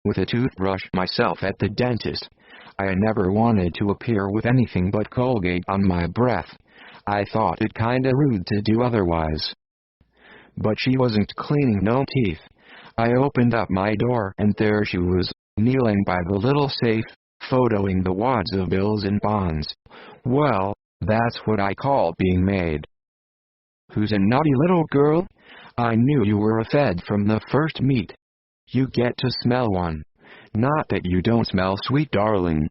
with a toothbrush myself at the dentist. I never wanted to appear with anything but Colgate on my breath. I thought it kinda rude to do otherwise. But she wasn't cleaning no teeth. I opened up my door and there she was, kneeling by the little safe, photoing the wads of bills and bonds. Well, that's what I call being made. Who's a naughty little girl? I knew you were a Fed from the first meet. You get to smell one. Not that you don't smell sweet, darling.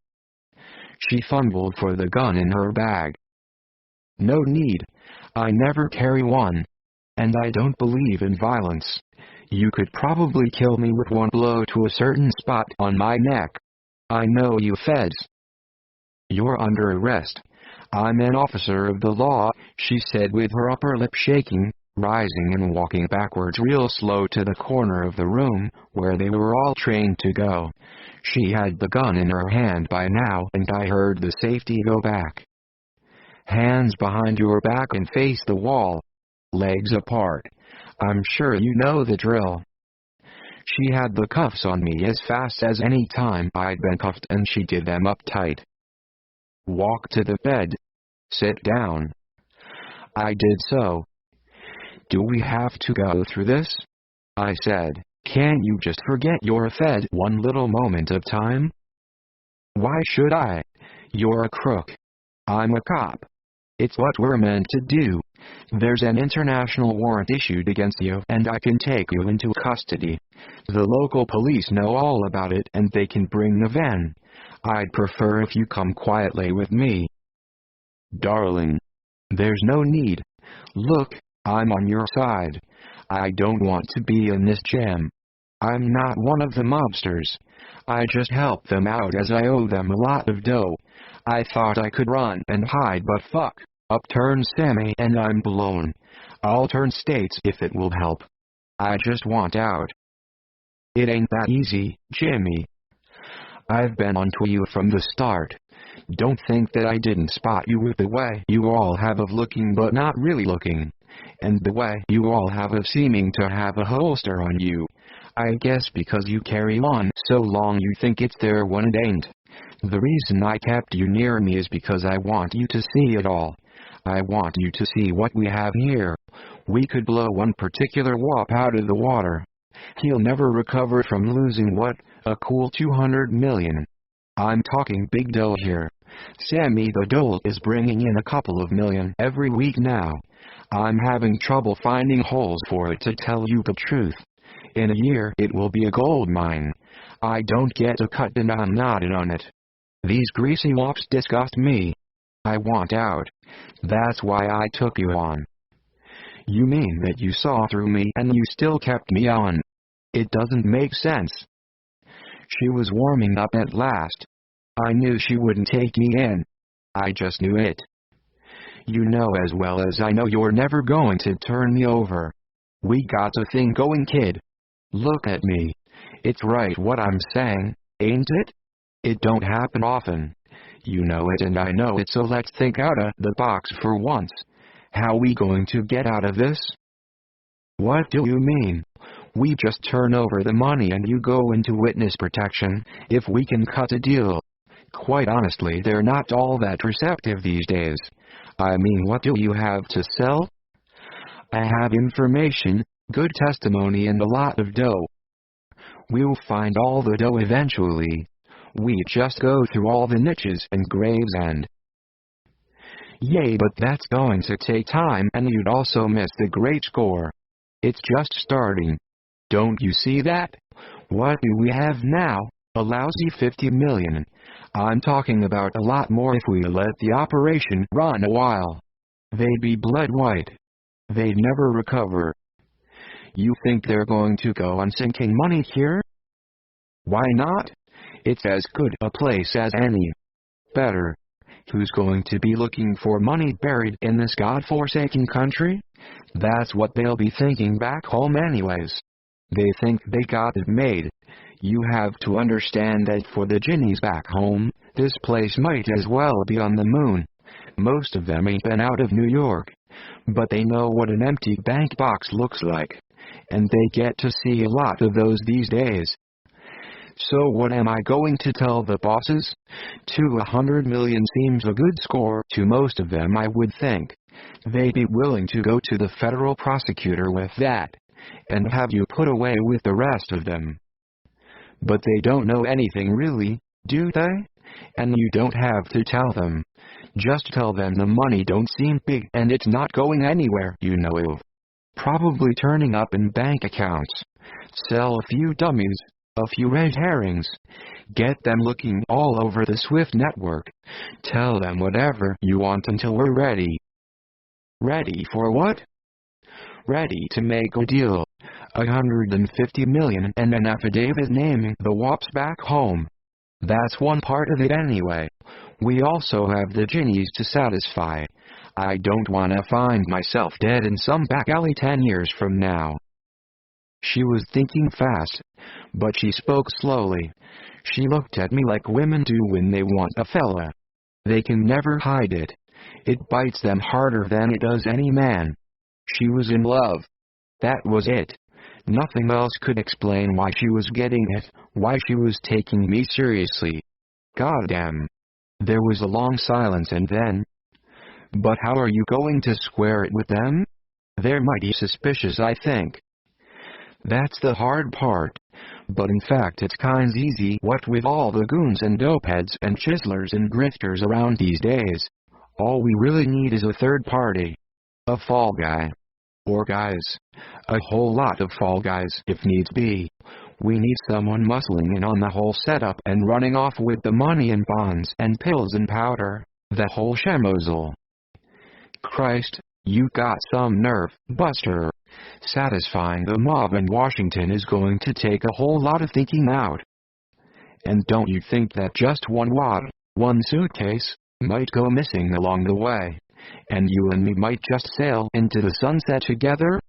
She fumbled for the gun in her bag. No need. I never carry one. And I don't believe in violence. You could probably kill me with one blow to a certain spot on my neck. I know you Feds. You're under arrest. I'm an officer of the law, she said with her upper lip shaking, rising and walking backwards real slow to the corner of the room, where they were all trained to go. She had the gun in her hand by now and I heard the safety go back. Hands behind your back and face the wall. Legs apart. I'm sure you know the drill. She had the cuffs on me as fast as any time I'd been cuffed and she did them up tight. Walk to the bed. Sit down. I did so. Do we have to go through this? I said. Can't you just forget you're a Fed one little moment of time? Why should I? You're a crook. I'm a cop. It's what we're meant to do. There's an international warrant issued against you and I can take you into custody. The local police know all about it and they can bring the van. I'd prefer if you come quietly with me. Darling. There's no need. Look, I'm on your side. I don't want to be in this jam. I'm not one of the mobsters. I just help them out as I owe them a lot of dough. I thought I could run and hide but fuck. Up turns Sammy and I'm blown. I'll turn states if it will help. I just want out. It ain't that easy, Jimmy. I've been onto you from the start. Don't think that I didn't spot you with the way you all have of looking but not really looking. And the way you all have of seeming to have a holster on you. I guess because you carry on so long you think it's there when it ain't. The reason I kept you near me is because I want you to see it all. I want you to see what we have here. We could blow one particular wop out of the water. He'll never recover from losing what? A cool 200 million. I'm talking big dough here. Sammy the Dole is bringing in a couple of million every week now. I'm having trouble finding holes for it to tell you the truth. In a year it will be a gold mine. I don't get a cut and I'm not in on it. These greasy wops disgust me. I want out. That's why I took you on. You mean that you saw through me and you still kept me on? It doesn't make sense. She was warming up at last. I knew she wouldn't take me in. I just knew it. You know as well as I know you're never going to turn me over. We got a thing going, kid. Look at me. It's right what I'm saying, ain't it? It don't happen often. You know it and I know it, so let's think out of the box for once. How we going to get out of this? What do you mean? We just turn over the money and you go into witness protection, if we can cut a deal. Quite honestly, they're not all that receptive these days. I mean, what do you have to sell? I have information, good testimony and a lot of dough. We'll find all the dough eventually. We just go through all the niches and graves and... Yay, but that's going to take time and you'd also miss the great score. It's just starting. Don't you see that? What do we have now? A lousy 50 million. I'm talking about a lot more if we let the operation run a while. They'd be blood white. They'd never recover. You think they're going to go on sinking money here? Why not? It's as good a place as any. Better. Who's going to be looking for money buried in this godforsaken country? That's what they'll be thinking back home anyways. They think they got it made. You have to understand that for the Ginnies back home, this place might as well be on the moon. Most of them ain't been out of New York. But they know what an empty bank box looks like. And they get to see a lot of those these days. So what am I going to tell the bosses? 200 million seems a good score to most of them, I would think. They'd be willing to go to the federal prosecutor with that, and have you put away with the rest of them. But they don't know anything really, do they? And you don't have to tell them. Just tell them the money don't seem big and it's not going anywhere, you know. Probably turning up in bank accounts. Sell a few dummies, a few red herrings. Get them looking all over the SWIFT network. Tell them whatever you want until we're ready. Ready for what? Ready to make a deal. 150 million and an affidavit naming the wops back home. That's one part of it anyway. We also have the genies to satisfy. I don't want to find myself dead in some back alley 10 years from now. She was thinking fast, but she spoke slowly. She looked at me like women do when they want a fella. They can never hide it. It bites them harder than it does any man. She was in love. That was it. Nothing else could explain why she was getting it, why she was taking me seriously. Goddamn. There was a long silence and then... But how are you going to square it with them? They're mighty suspicious, I think. That's the hard part. But in fact it's kinda easy, what with all the goons and dopeheads and chiselers and grifters around these days. All we really need is a third party. A fall guy. Or guys. A whole lot of fall guys if needs be. We need someone muscling in on the whole setup and running off with the money and bonds and pills and powder. The whole shemozzle. Christ, you got some nerve, Buster. Satisfying the mob in Washington is going to take a whole lot of thinking out. And don't you think that just one suitcase, might go missing along the way, and you and me might just sail into the sunset together?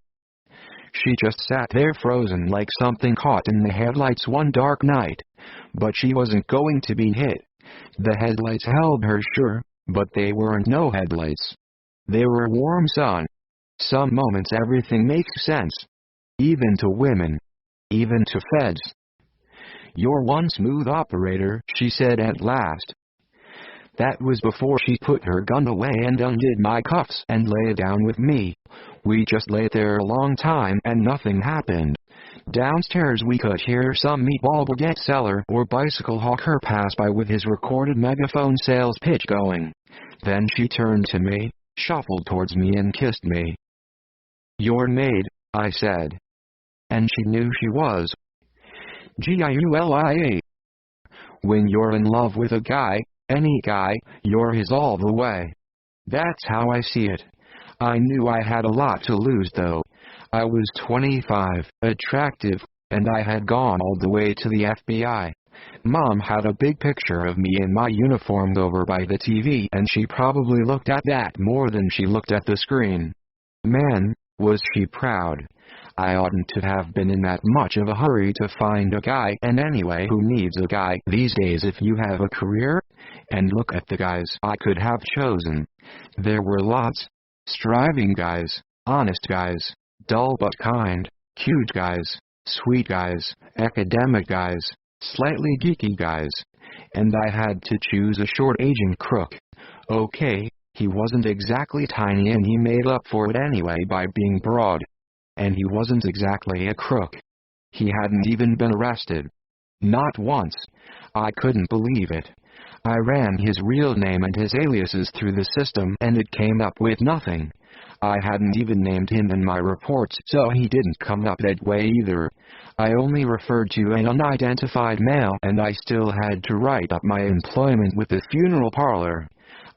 She just sat there frozen like something caught in the headlights one dark night. But she wasn't going to be hit. The headlights held her sure, but they weren't no headlights. They were warm sun. Some moments everything makes sense. Even to women. Even to feds. You're one smooth operator, she said at last. That was before she put her gun away and undid my cuffs and lay down with me. We just lay there a long time and nothing happened. Downstairs we could hear some meatball baguette seller or bicycle hawker pass by with his recorded megaphone sales pitch going. Then she turned to me, shuffled towards me and kissed me. "Your maid," I said. And she knew she was. Giulia. When you're in love with a guy, any guy, you're his all the way. That's how I see it. I knew I had a lot to lose though. I was 25, attractive, and I had gone all the way to the FBI. Mom had a big picture of me in my uniform over by the TV and she probably looked at that more than she looked at the screen. Man, was she proud. I oughtn't to have been in that much of a hurry to find a guy, and anyway, who needs a guy these days if you have a career? And look at the guys I could have chosen. There were lots. Striving guys, honest guys, dull but kind, cute guys, sweet guys, academic guys, slightly geeky guys. And I had to choose a short-aging crook. Okay, he wasn't exactly tiny and he made up for it anyway by being broad. And he wasn't exactly a crook. He hadn't even been arrested. Not once. I couldn't believe it. I ran his real name and his aliases through the system and it came up with nothing. I hadn't even named him in my reports, so he didn't come up that way either. I only referred to an unidentified male and I still had to write up my employment with the funeral parlor.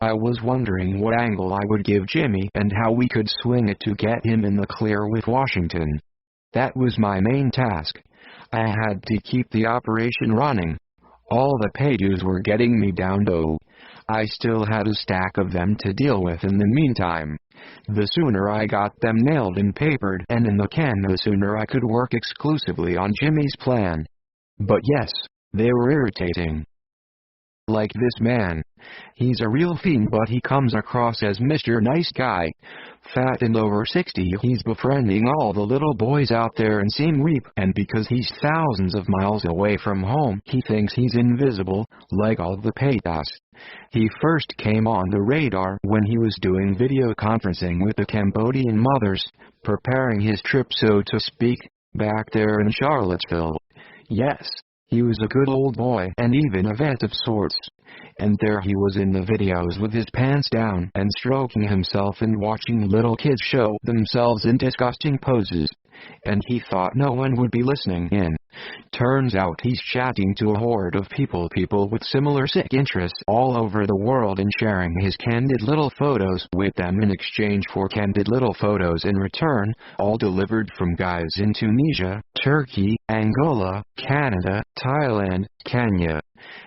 I was wondering what angle I would give Jimmy and how we could swing it to get him in the clear with Washington. That was my main task. I had to keep the operation running. All the pay dues were getting me down though. I still had a stack of them to deal with in the meantime. The sooner I got them nailed and papered and in the can, the sooner I could work exclusively on Jimmy's plan. But yes, they were irritating. Like this man. He's a real fiend, but he comes across as Mr. Nice Guy. Fat and over 60, he's befriending all the little boys out there in Siem Reap, and because he's thousands of miles away from home, he thinks he's invisible, like all the paytas. He first came on the radar when he was doing video conferencing with the Cambodian mothers, preparing his trip so to speak, back there in Charlottesville. Yes, he was a good old boy and even a vet of sorts. And there he was in the videos with his pants down and stroking himself and watching little kids show themselves in disgusting poses. And he thought no one would be listening in. Turns out he's chatting to a horde of people with similar sick interests all over the world and sharing his candid little photos with them in exchange for candid little photos in return, all delivered from guys in Tunisia, Turkey, Angola, Canada, Thailand, Kenya.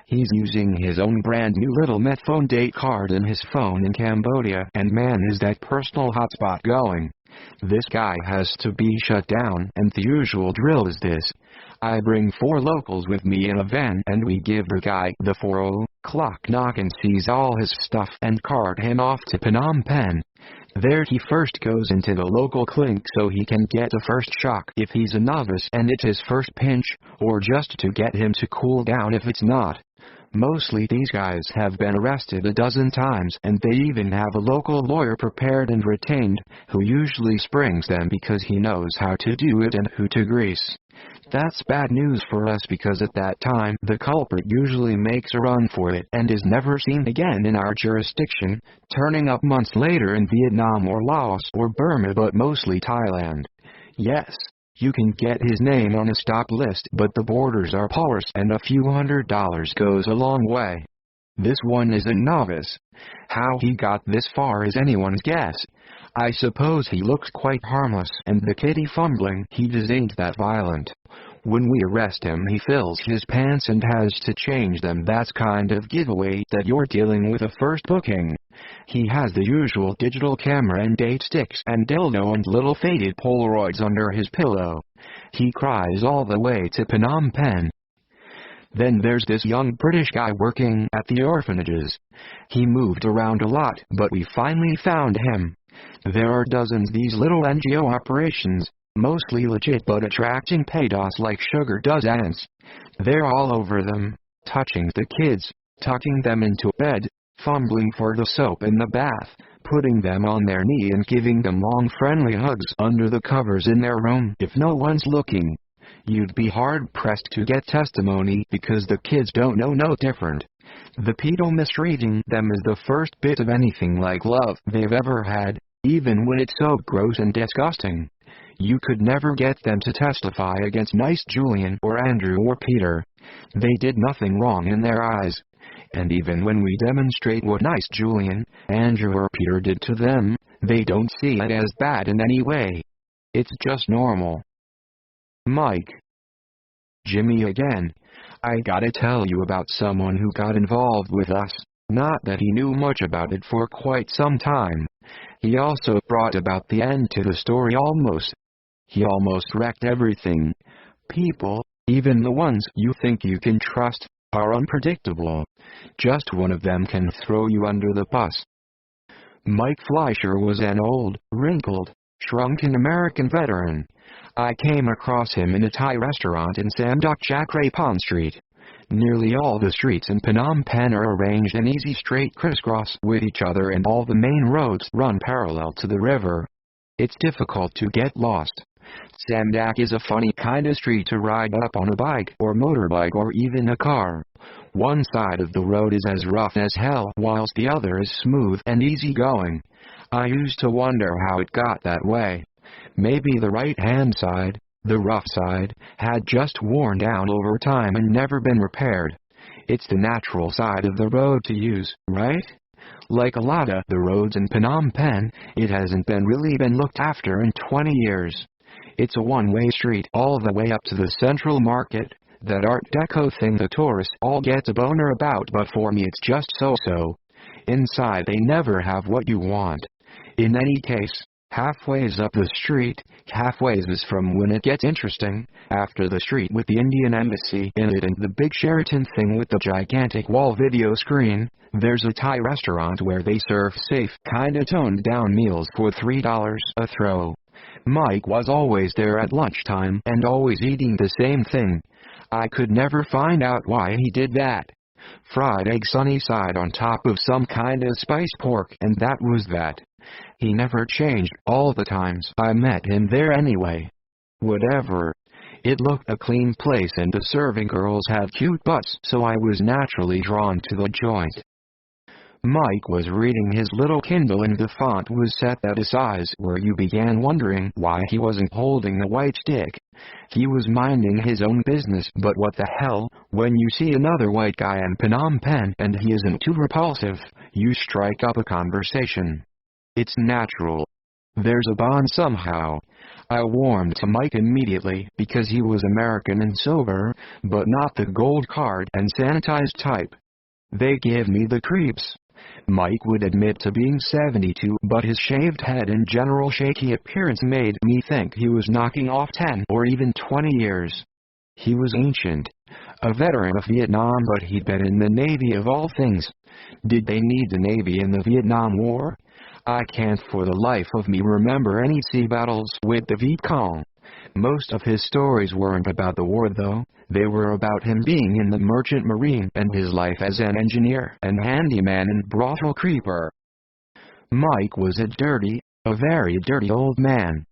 He's using his own brand new little Metphone date card in his phone in Cambodia, and man is that personal hotspot going. This guy has to be shut down, and the usual drill is this. I bring 4 locals with me in a van and we give the guy the 4:00 knock and seize all his stuff and cart him off to Phnom Penh. There he first goes into the local clinic so he can get a first shock if he's a novice and it's his first pinch, or just to get him to cool down if it's not. Mostly these guys have been arrested a dozen times, and they even have a local lawyer prepared and retained, who usually springs them because he knows how to do it and who to grease. That's bad news for us because at that time the culprit usually makes a run for it and is never seen again in our jurisdiction, turning up months later in Vietnam or Laos or Burma, but mostly Thailand. Yes. You can get his name on a stop list, but the borders are porous and a few $100s goes a long way. This one is a novice. How he got this far is anyone's guess. I suppose he looks quite harmless, and the kitty fumbling he does ain't that violent. When we arrest him he fills his pants and has to change them. That's kind of giveaway that you're dealing with a first booking. He has the usual digital camera and date sticks and dildo and little faded Polaroids under his pillow. He cries all the way to Phnom Penh. Then there's this young British guy working at the orphanages. He moved around a lot, but we finally found him. There are dozens these little NGO operations, mostly legit but attracting paydos like sugar does ants. They're all over them, touching the kids, tucking them into bed, fumbling for the soap in the bath, putting them on their knee and giving them long friendly hugs under the covers in their room if no one's looking. You'd be hard-pressed to get testimony because the kids don't know no different. The pedo mistreating them is the first bit of anything like love they've ever had, even when it's so gross and disgusting. You could never get them to testify against Nice Julian or Andrew or Peter. They did nothing wrong in their eyes. And even when we demonstrate what Nice Julian, Andrew or Peter did to them, they don't see it as bad in any way. It's just normal. Mike. Jimmy again. I gotta tell you about someone who got involved with us. Not that he knew much about it for quite some time. He also brought about the end to the story almost. He almost wrecked everything. People, even the ones you think you can trust, are unpredictable. Just one of them can throw you under the bus. Mike Fleischer was an old, wrinkled, shrunken American veteran. I came across him in a Thai restaurant in Samduk Chakray Pon Street. Nearly all the streets in Phnom Penh are arranged in easy straight crisscross with each other, and all the main roads run parallel to the river. It's difficult to get lost. Samdak is a funny kind of street to ride up on a bike or motorbike or even a car. One side of the road is as rough as hell whilst the other is smooth and easy going. I used to wonder how it got that way. Maybe the right-hand side, the rough side, had just worn down over time and never been repaired. It's the natural side of the road to use, right? Like a lot of the roads in Phnom Penh, it hasn't really been looked after in 20 years. It's a one-way street all the way up to the Central Market, that Art Deco thing the tourists all get a boner about, but for me it's just so-so. Inside they never have what you want. In any case, Halfway's up the street, halfway's is from when it gets interesting, after the street with the Indian Embassy in it and the big Sheraton thing with the gigantic wall video screen, there's a Thai restaurant where they serve safe, kinda toned down meals for $3 a throw. Mike was always there at lunchtime and always eating the same thing. I could never find out why he did that. Fried egg sunny side on top of some kinda spiced pork, and that was that. He never changed all the times I met him there anyway. Whatever. It looked a clean place and the serving girls had cute butts, so I was naturally drawn to the joint. Mike was reading his little Kindle and the font was set at a size where you began wondering why he wasn't holding a white stick. He was minding his own business, but what the hell, when you see another white guy in Phnom Penh and he isn't too repulsive, you strike up a conversation. It's natural. There's a bond somehow. I warmed to Mike immediately because he was American and sober, but not the gold card and sanitized type. They give me the creeps. Mike would admit to being 72, but his shaved head and general shaky appearance made me think he was knocking off 10 or even 20 years. He was ancient. A veteran of Vietnam, but he'd been in the Navy of all things. Did they need the Navy in the Vietnam War? I can't for the life of me remember any sea battles with the Viet Cong. Most of his stories weren't about the war though, they were about him being in the merchant marine and his life as an engineer and handyman and brothel creeper. Mike was a very dirty old man.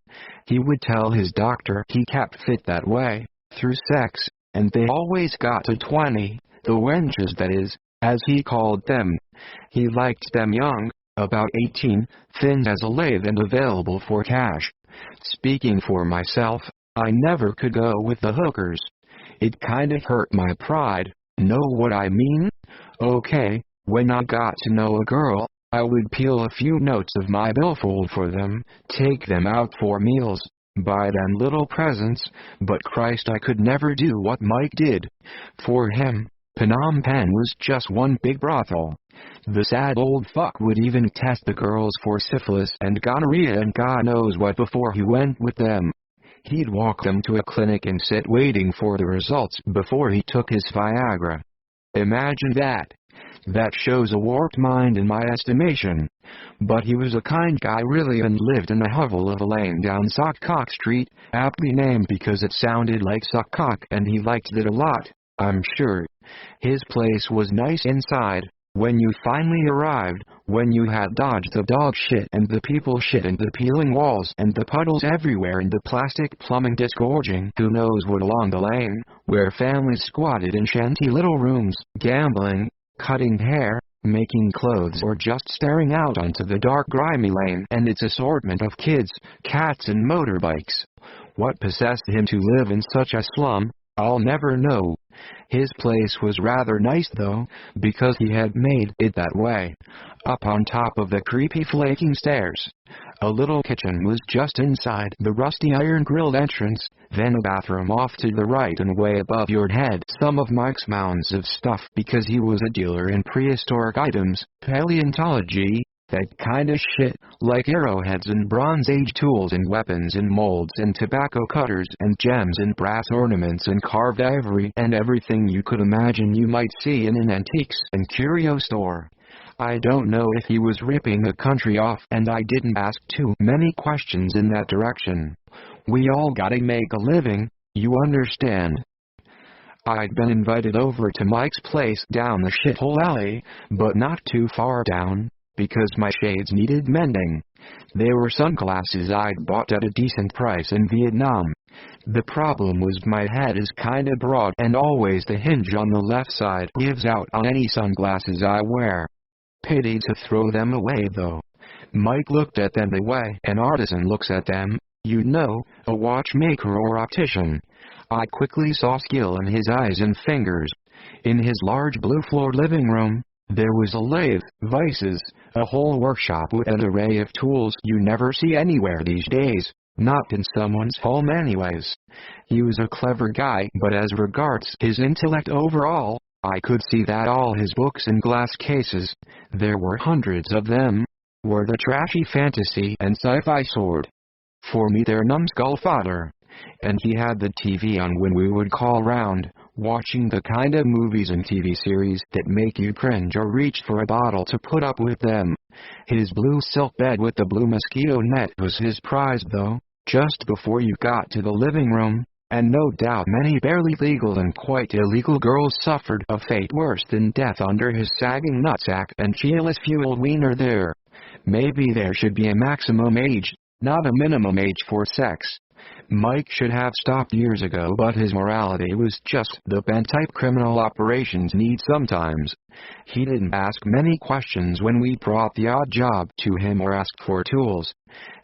He would tell his doctor he kept fit that way, through sex, and they always got to 20, the wenches that is, as he called them. He liked them young, about 18, thin as a lathe and available for cash. Speaking for myself, I never could go with the hookers. It kinda hurt my pride, know what I mean? Okay, when I got to know a girl, I would peel a few notes of my billfold for them, take them out for meals, buy them little presents, but Christ, I could never do what Mike did. For him, Phnom Penh was just one big brothel. The sad old fuck would even test the girls for syphilis and gonorrhea and God knows what before he went with them. He'd walk them to a clinic and sit waiting for the results before he took his Viagra. Imagine that. That shows a warped mind in my estimation. But he was a kind guy really and lived in a hovel of a lane down Sockcock Street, aptly named because it sounded like suckcock and he liked it a lot, I'm sure. His place was nice inside. When you finally arrived, when you had dodged the dog shit and the people shit and the peeling walls and the puddles everywhere and the plastic plumbing disgorging who knows what along the lane, where families squatted in shanty little rooms, gambling, cutting hair, making clothes or just staring out onto the dark grimy lane and its assortment of kids, cats and motorbikes. What possessed him to live in such a slum, I'll never know. His place was rather nice though, because he had made it that way. Up on top of the creepy flaking stairs. A little kitchen was just inside the rusty iron-grilled entrance, then a bathroom off to the right and way above your head some of Mike's mounds of stuff because he was a dealer in prehistoric items, paleontology, that kind of shit, like arrowheads and Bronze Age tools and weapons and molds and tobacco cutters and gems and brass ornaments and carved ivory and everything you could imagine you might see in an antiques and curio store. I don't know if he was ripping the country off and I didn't ask too many questions in that direction. We all gotta make a living, you understand. I'd been invited over to Mike's place down the shithole alley, but not too far down, because my shades needed mending. They were sunglasses I'd bought at a decent price in Vietnam. The problem was my head is kinda broad and always the hinge on the left side gives out on any sunglasses I wear. Pity to throw them away though. Mike looked at them the way an artisan looks at them, you know, a watchmaker or optician. I quickly saw skill in his eyes and fingers. In his large blue-floored living room, there was a lathe, vices, a whole workshop with an array of tools you never see anywhere these days, not in someone's home anyways. He was a clever guy, but as regards his intellect overall, I could see that all his books in glass cases, there were hundreds of them, were the trashy fantasy and sci-fi sword. For me they're numbskull fodder. And he had the TV on when we would call round, watching the kind of movies and TV series that make you cringe or reach for a bottle to put up with them. His blue silk bed with the blue mosquito net was his prize though, just before you got to the living room, and no doubt many barely legal and quite illegal girls suffered a fate worse than death under his sagging nutsack and cheerless-fueled wiener there. Maybe there should be a maximum age, not a minimum age for sex. Mike should have stopped years ago, but his morality was just the bent type criminal operations need sometimes. He didn't ask many questions when we brought the odd job to him or asked for tools.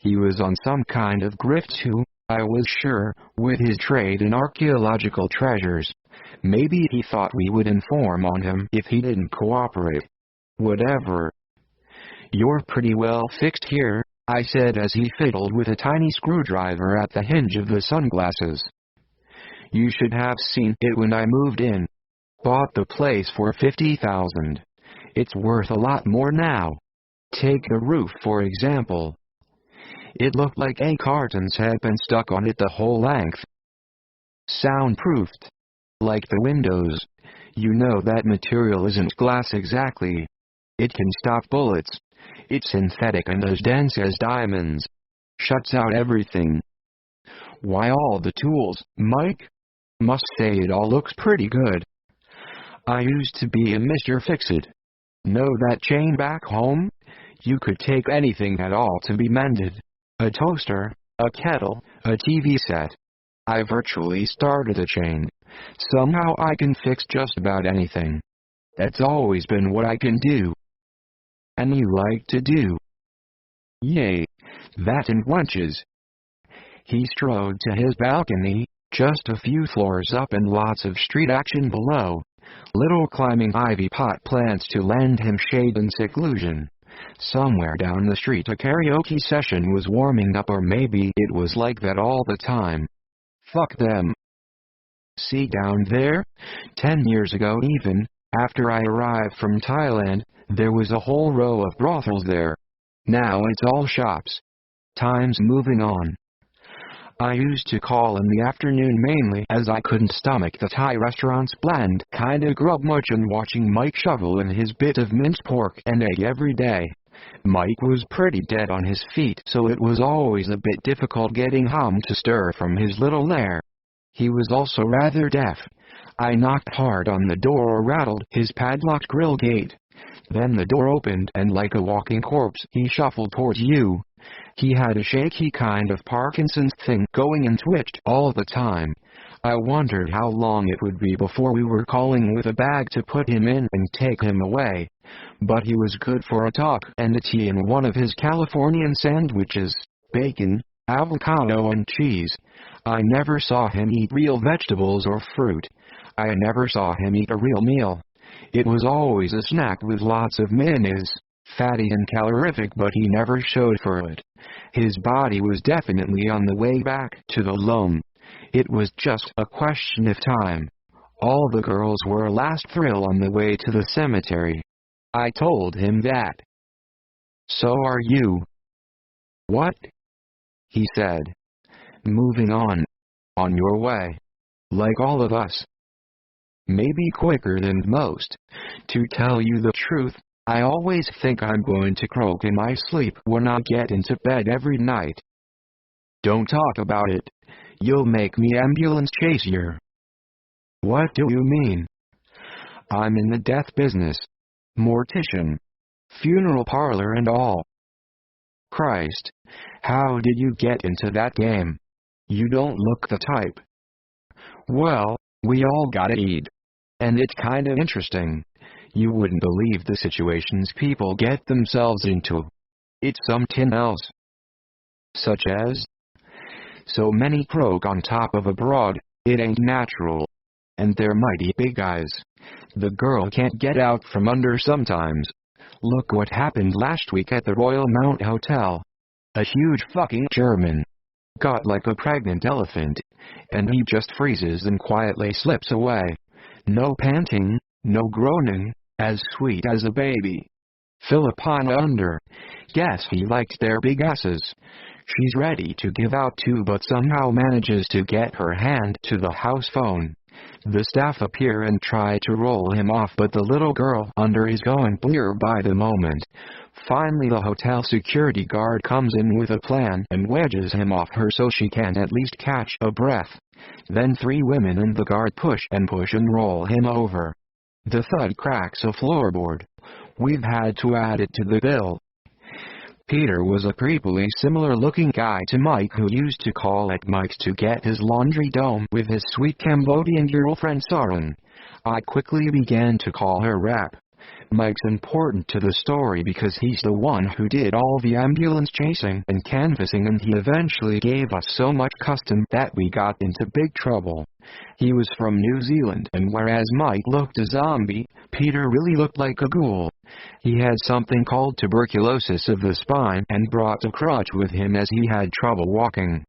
He was on some kind of grift too, I was sure, with his trade in archaeological treasures. Maybe he thought we would inform on him if he didn't cooperate. Whatever. "You're pretty well fixed here," I said as he fiddled with a tiny screwdriver at the hinge of the sunglasses. "You should have seen it when I moved in. Bought the place for $50,000. It's worth a lot more now. Take the roof for example. It looked like egg cartons had been stuck on it the whole length. Soundproofed. Like the windows. You know that material isn't glass exactly. It can stop bullets. It's synthetic and as dense as diamonds. Shuts out everything. Why all the tools, Mike? Must say it all looks pretty good. I used to be a Mr. Fix-It. Know that chain back home? You could take anything at all to be mended. A toaster, a kettle, a TV set. I virtually started a chain. Somehow I can fix just about anything. That's always been what I can do. And you like to do. Yay, that and wenches." He strode to his balcony, just a few floors up and lots of street action below. Little climbing ivy pot plants to lend him shade and seclusion. Somewhere down the street a karaoke session was warming up, or maybe it was like that all the time. Fuck them. See down there? 10 years ago even, after I arrived from Thailand, there was a whole row of brothels there. Now it's all shops. Time's moving on. I used to call in the afternoon mainly as I couldn't stomach the Thai restaurant's bland kinda grub much and watching Mike shovel in his bit of minced pork and egg every day. Mike was pretty dead on his feet, so it was always a bit difficult getting him to stir from his little lair. He was also rather deaf. I knocked hard on the door or rattled his padlocked grill gate. Then the door opened and like a walking corpse he shuffled towards you. He had a shaky kind of Parkinson's thing going and twitched all the time. I wondered how long it would be before we were calling with a bag to put him in and take him away. But he was good for a talk and a tea and one of his Californian sandwiches, bacon, avocado and cheese. I never saw him eat real vegetables or fruit. I never saw him eat a real meal. It was always a snack with lots of mayonnaise, fatty and calorific, but he never showed for it. His body was definitely on the way back to the loam. It was just a question of time. All the girls were a last thrill on the way to the cemetery. I told him that. "So are you." "What?" he said. "Moving on. On your way. Like all of us. Maybe quicker than most. To tell you the truth, I always think I'm going to croak in my sleep when I get into bed every night." "Don't talk about it. You'll make me ambulance chase you." "What do you mean?" "I'm in the death business. Mortician. Funeral parlor and all." "Christ. How did you get into that game? You don't look the type." "Well, we all gotta eat. And it's kinda interesting. You wouldn't believe the situations people get themselves into. It's something else." "Such as?" "So many croak on top of a broad, it ain't natural. And they're mighty big guys. The girl can't get out from under sometimes. Look what happened last week at the Royal Mount Hotel. A huge fucking German. Got like a pregnant elephant. And he just freezes and quietly slips away. No panting, no groaning, as sweet as a baby. Filipina under. Guess he liked their big asses. She's ready to give out too, but somehow manages to get her hand to the house phone. The staff appear and try to roll him off, but the little girl under is going clear by the moment. Finally the hotel security guard comes in with a plan and wedges him off her so she can at least catch a breath. Then 3 women and the guard push and roll him over. The thud cracks a floorboard. We've had to add it to the bill. Peter was a creepily similar-looking guy to Mike, who used to call at Mike's to get his laundry done with his sweet Cambodian girlfriend Saren. I quickly began to call her Rap. Mike's important to the story because he's the one who did all the ambulance chasing and canvassing, and he eventually gave us so much custom that we got into big trouble. He was from New Zealand, and whereas Mike looked a zombie, Peter really looked like a ghoul. He had something called tuberculosis of the spine and brought a crutch with him as he had trouble walking.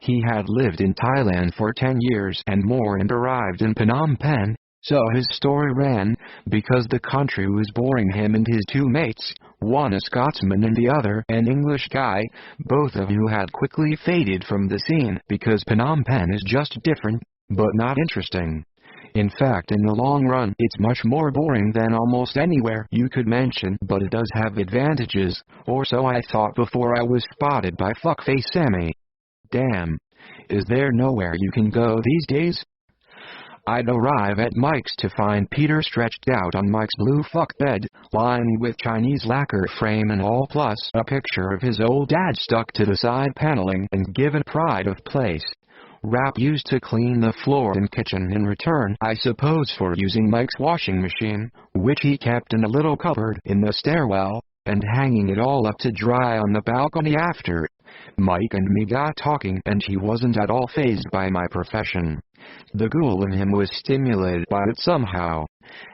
He had lived in Thailand for 10 years and more and arrived in Phnom Penh. So his story ran, because the country was boring him and his 2 mates, one a Scotsman and the other an English guy, both of who had quickly faded from the scene because Phnom Penh is just different, but not interesting. In fact, in the long run, it's much more boring than almost anywhere you could mention, but it does have advantages, or so I thought before I was spotted by fuckface Sammy. Damn. Is there nowhere you can go these days? I'd arrive at Mike's to find Peter stretched out on Mike's blue fuck bed, lined with Chinese lacquer frame and all, plus a picture of his old dad stuck to the side paneling and given pride of place. Rap used to clean the floor and kitchen in return, I suppose, for using Mike's washing machine, which he kept in a little cupboard in the stairwell, and hanging it all up to dry on the balcony after. Mike and me got talking, and he wasn't at all fazed by my profession. The ghoul in him was stimulated by it somehow.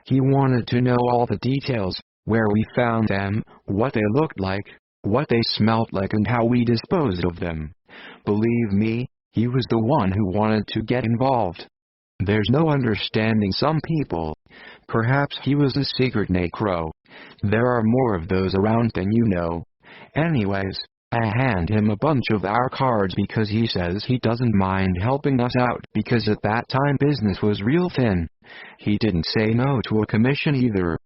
He wanted to know all the details, where we found them, what they looked like, what they smelled like, and how we disposed of them. Believe me, he was the one who wanted to get involved. There's no understanding some people. Perhaps he was a secret necro. There are more of those around than you know. Anyways, I hand him a bunch of our cards because he says he doesn't mind helping us out because at that time business was real thin. He didn't say no to a commission either.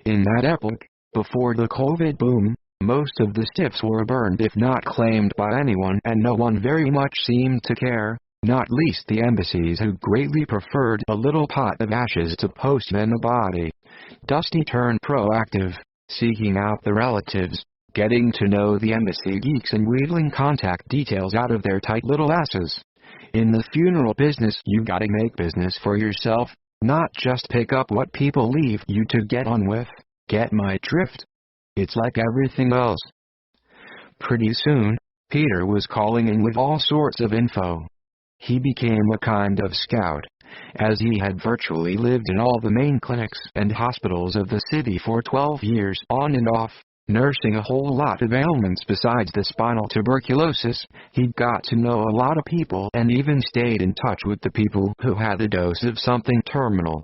In that epoch, before the COVID boom, most of the stiffs were burned if not claimed by anyone, and no one very much seemed to care, not least the embassies, who greatly preferred a little pot of ashes to postman a body. Dusty turned proactive, seeking out the relatives, getting to know the embassy geeks and wheedling contact details out of their tight little asses. In the funeral business, you gotta make business for yourself, not just pick up what people leave you to get on with. Get my drift? It's like everything else. Pretty soon, Peter was calling in with all sorts of info. He became a kind of scout, as he had virtually lived in all the main clinics and hospitals of the city for 12 years on and off, nursing a whole lot of ailments besides the spinal tuberculosis. He'd got to know a lot of people and even stayed in touch with the people who had a dose of something terminal.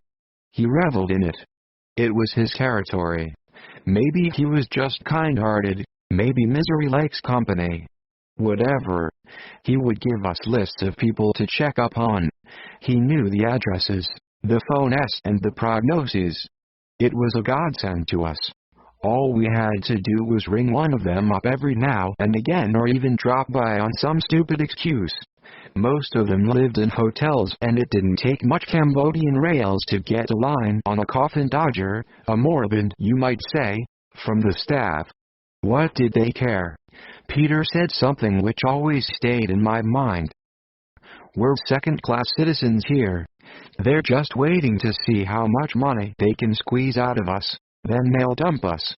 He reveled in it. It was his territory. Maybe he was just kind-hearted, maybe misery likes company. Whatever. He would give us lists of people to check up on. He knew the addresses, the phones, and the prognoses. It was a godsend to us. All we had to do was ring one of them up every now and again, or even drop by on some stupid excuse. Most of them lived in hotels, and it didn't take much Cambodian rails to get a line on a coffin dodger, a moribund, you might say, from the staff. What did they care? Peter said something which always stayed in my mind. We're second-class citizens here. They're just waiting to see how much money they can squeeze out of us, then they'll dump us.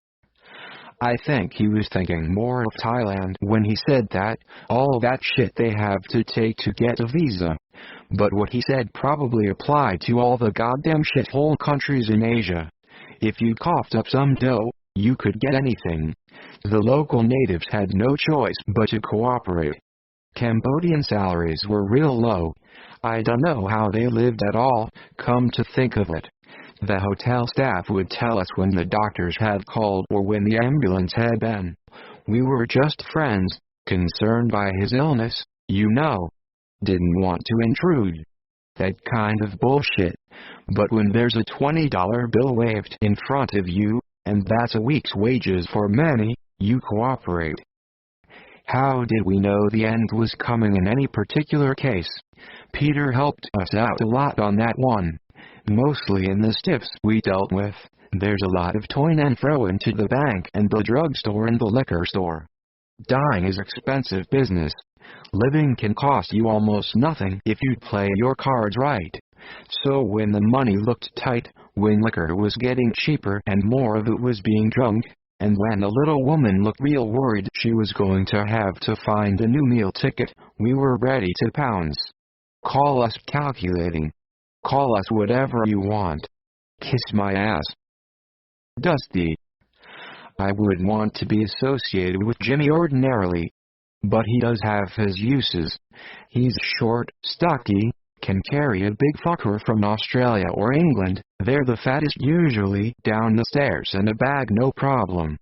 I think he was thinking more of Thailand when he said that, all that shit they have to take to get a visa. But what he said probably applied to all the goddamn shithole countries in Asia. If you coughed up some dough, you could get anything. The local natives had no choice but to cooperate. Cambodian salaries were real low. I don't know how they lived at all, come to think of it. The hotel staff would tell us when the doctors had called or when the ambulance had been. We were just friends, concerned by his illness, you know. Didn't want to intrude. That kind of bullshit. But when there's a $20 bill waved in front of you, and that's a week's wages for many, you cooperate. How did we know the end was coming in any particular case? Peter helped us out a lot on that one. Mostly in the stiffs we dealt with. There's a lot of toin and fro into the bank and the drugstore and the liquor store. Dying is expensive business. Living can cost you almost nothing if you play your cards right. So when the money looked tight, when liquor was getting cheaper and more of it was being drunk, and when the little woman looked real worried she was going to have to find a new meal ticket, we were ready to pounce. Call us calculating. Call us whatever you want. Kiss my ass. Dusty. I wouldn't want to be associated with Jimmy ordinarily. But he does have his uses. He's short, stocky, can carry a big fucker from Australia or England. They're the fattest usually, down the stairs in a bag no problem.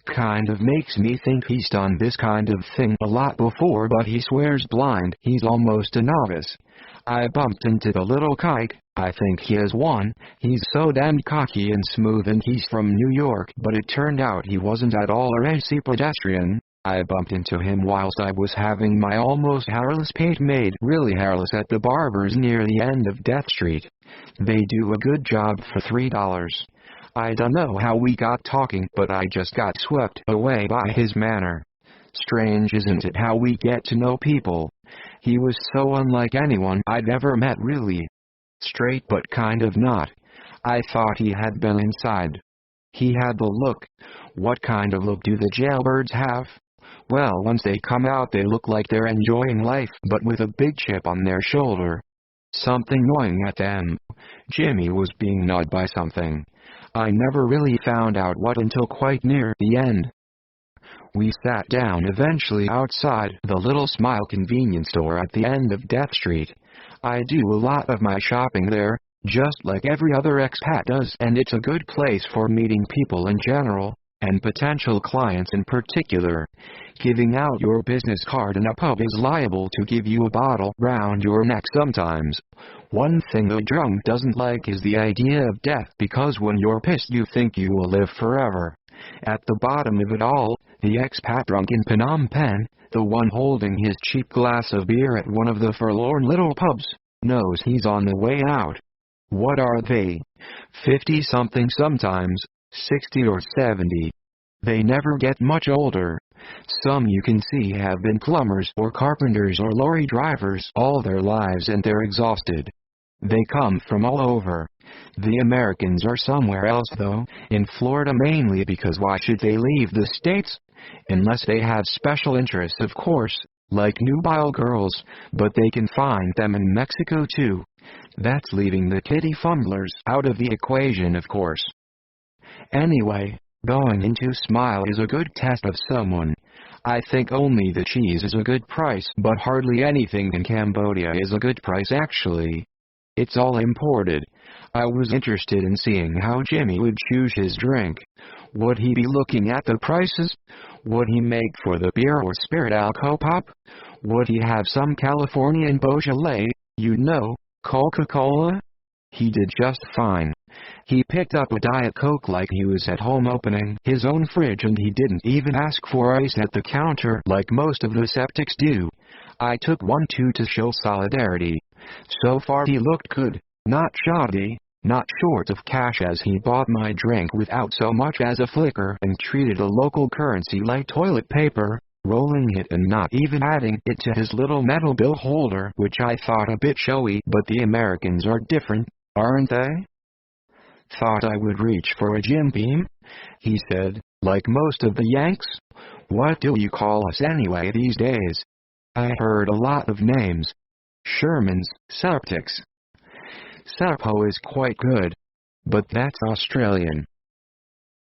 Kind of makes me think he's done this kind of thing a lot before, but he swears blind he's almost a novice. I bumped into the little kike. I think he has one. He's so damned cocky and smooth, and he's from New York, but it turned out he wasn't at all a racy pedestrian. I bumped into him whilst I was having my almost hairless pate made really hairless at the barber's near the end of Death Street. They do a good job for $3. I don't know how we got talking, but I just got swept away by his manner. Strange, isn't it, how we get to know people? He was so unlike anyone I'd ever met, really. Straight but kind of not. I thought he had been inside. He had the look. What kind of look do the jailbirds have? Well, once they come out they look like they're enjoying life, but with a big chip on their shoulder. Something gnawing at them. Jimmy was being gnawed by something. I never really found out what until quite near the end. We sat down eventually outside the Little Smile convenience store at the end of Death Street. I do a lot of my shopping there, just like every other expat does, and it's a good place for meeting people in general, and potential clients in particular. Giving out your business card in a pub is liable to give you a bottle round your neck sometimes. One thing the drunk doesn't like is the idea of death, because when you're pissed you think you will live forever. At the bottom of it all, the expat drunk in Phnom Penh, the one holding his cheap glass of beer at one of the forlorn little pubs, knows he's on the way out. What are they? 50-something sometimes, 60 or 70. They never get much older. Some you can see have been plumbers or carpenters or lorry drivers all their lives, and they're exhausted. They come from all over. The Americans are somewhere else though, in Florida mainly, because why should they leave the States? Unless they have special interests, of course, like nubile girls, but they can find them in Mexico too. That's leaving the titty fumblers out of the equation, of course. Anyway, going into Smile is a good test of someone. I think only the cheese is a good price, but hardly anything in Cambodia is a good price actually. It's all imported. I was interested in seeing how Jimmy would choose his drink. Would he be looking at the prices? Would he make for the beer or spirit alcopop? Would he have some Californian Beaujolais, you know, Coca-Cola? He did just fine. He picked up a Diet Coke like he was at home opening his own fridge, and he didn't even ask for ice at the counter like most of the septics do. I took one too to show solidarity. So far he looked good, not shoddy, not short of cash, as he bought my drink without so much as a flicker and treated a local currency like toilet paper, rolling it and not even adding it to his little metal bill holder, which I thought a bit showy. But the Americans are different, aren't they? Thought I would reach for a Jim Beam? He said, like most of the Yanks. What do you call us anyway these days? I heard a lot of names. Shermans, septics. Seppo is quite good. But that's Australian.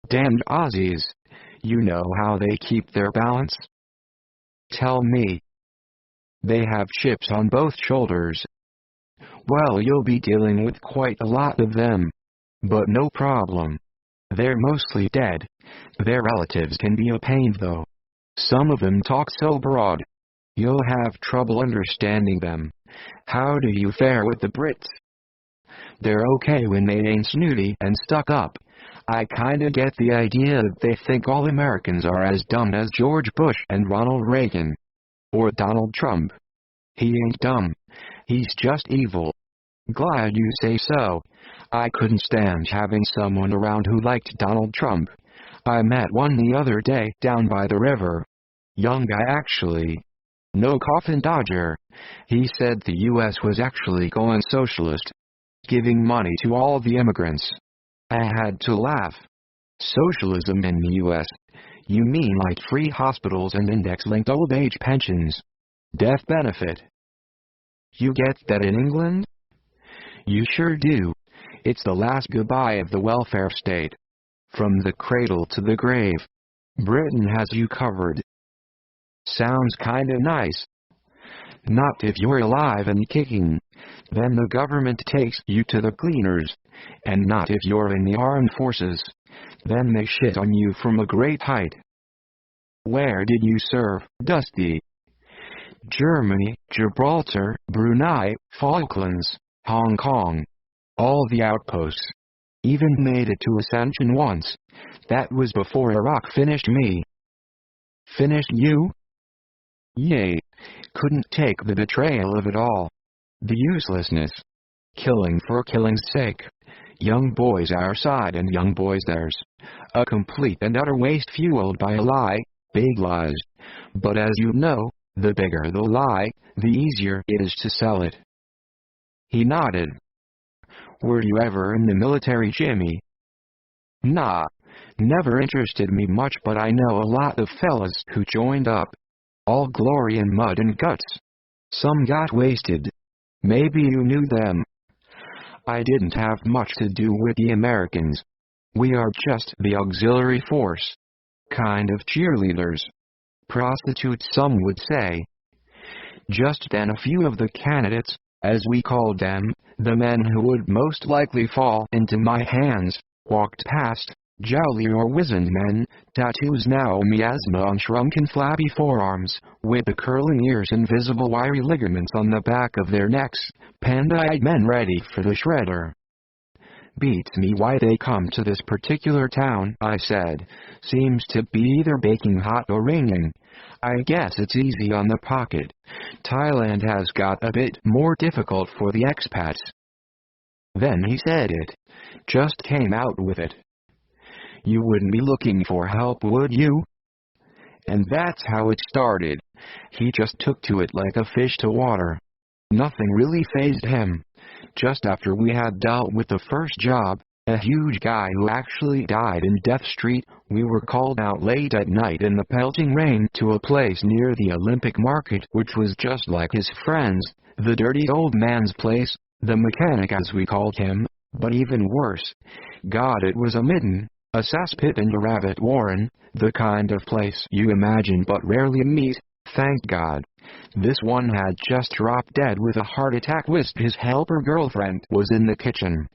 Damned Aussies. You know how they keep their balance? Tell me. They have chips on both shoulders. Well, you'll be dealing with quite a lot of them. But no problem. They're mostly dead. Their relatives can be a pain though. Some of them talk so broad. You'll have trouble understanding them. How do you fare with the Brits? They're okay when they ain't snooty and stuck up. I kinda get the idea that they think all Americans are as dumb as George Bush and Ronald Reagan. Or Donald Trump. He ain't dumb. He's just evil. Glad you say so. I couldn't stand having someone around who liked Donald Trump. I met one the other day down by the river. Young guy actually. No coffin dodger. He said the US was actually going socialist. Giving money to all the immigrants. I had to laugh. Socialism in the US? You mean like free hospitals and index-linked old age pensions? Death benefit? You get that in England? You sure do. It's the last goodbye of the welfare state. From the cradle to the grave. Britain has you covered. Sounds kinda nice. Not if you're alive and kicking. Then the government takes you to the cleaners. And not if you're in the armed forces. Then they shit on you from a great height. Where did you serve, Dusty? Germany, Gibraltar, Brunei, Falklands, Hong Kong. All the outposts. Even made it to Ascension once. That was before Iraq finished me. Finished you? Yay. Couldn't take the betrayal of it all. The uselessness. Killing for killing's sake. Young boys our side and young boys theirs. A complete and utter waste fueled by a lie, big lies. But as you know, the bigger the lie, the easier it is to sell it. He nodded. Were you ever in the military, Jimmy? Nah. Never interested me much, but I know a lot of fellas who joined up. All glory and mud and guts. Some got wasted. Maybe you knew them. I didn't have much to do with the Americans. We are just the auxiliary force. Kind of cheerleaders. Prostitutes, some would say. Just then a few of the candidates, as we called them, the men who would most likely fall into my hands, walked past. Jowly or wizened men, tattoos now miasma on shrunken flabby forearms, with the curling ears and visible wiry ligaments on the back of their necks, panda-eyed men ready for the shredder. Beats me why they come to this particular town, I said. Seems to be either baking hot or raining. I guess it's easy on the pocket. Thailand has got a bit more difficult for the expats. Then he said it. Just came out with it. You wouldn't be looking for help, would you? And that's how it started. He just took to it like a fish to water. Nothing really fazed him. Just after we had dealt with the first job, a huge guy who actually died in Death Street, we were called out late at night in the pelting rain to a place near the Olympic Market, which was just like his friends, the dirty old man's place, the mechanic as we called him, but even worse. God, it was a midden. A cesspit and a rabbit warren, the kind of place you imagine but rarely meet, thank God. This one had just dropped dead with a heart attack whilst his helper girlfriend was in the kitchen.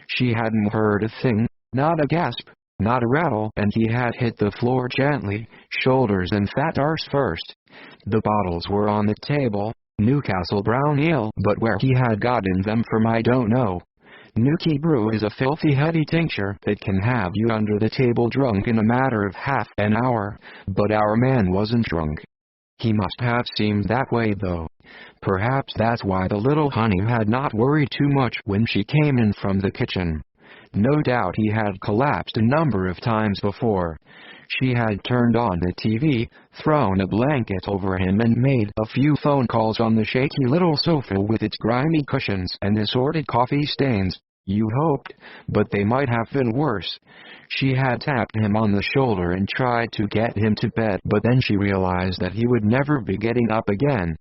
She hadn't heard a thing, not a gasp, not a rattle, and he had hit the floor gently, shoulders and fat arse first. The bottles were on the table, Newcastle brown ale, but where he had gotten them from I don't know. Nuki Brew is a filthy heady tincture that can have you under the table drunk in a matter of half an hour, but our man wasn't drunk. He must have seemed that way though. Perhaps that's why the little honey had not worried too much when she came in from the kitchen. No doubt he had collapsed a number of times before. She had turned on the TV, thrown a blanket over him and made a few phone calls on the shaky little sofa with its grimy cushions and assorted coffee stains. You hoped, but they might have been worse. She had tapped him on the shoulder and tried to get him to bed, but then she realized that he would never be getting up again.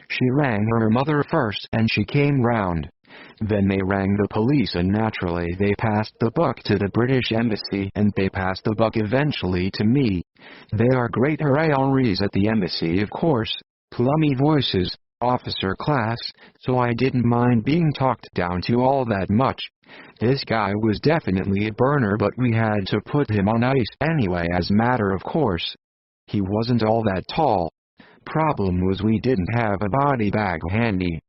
She rang her mother first and she came round. Then they rang the police and naturally they passed the buck to the British Embassy and they passed the buck eventually to me. They are great hurrahs at the embassy, of course. Plummy voices, officer class, so I didn't mind being talked down to all that much. This guy was definitely a burner, but we had to put him on ice anyway as matter of course. He wasn't all that tall. Problem was we didn't have a body bag handy.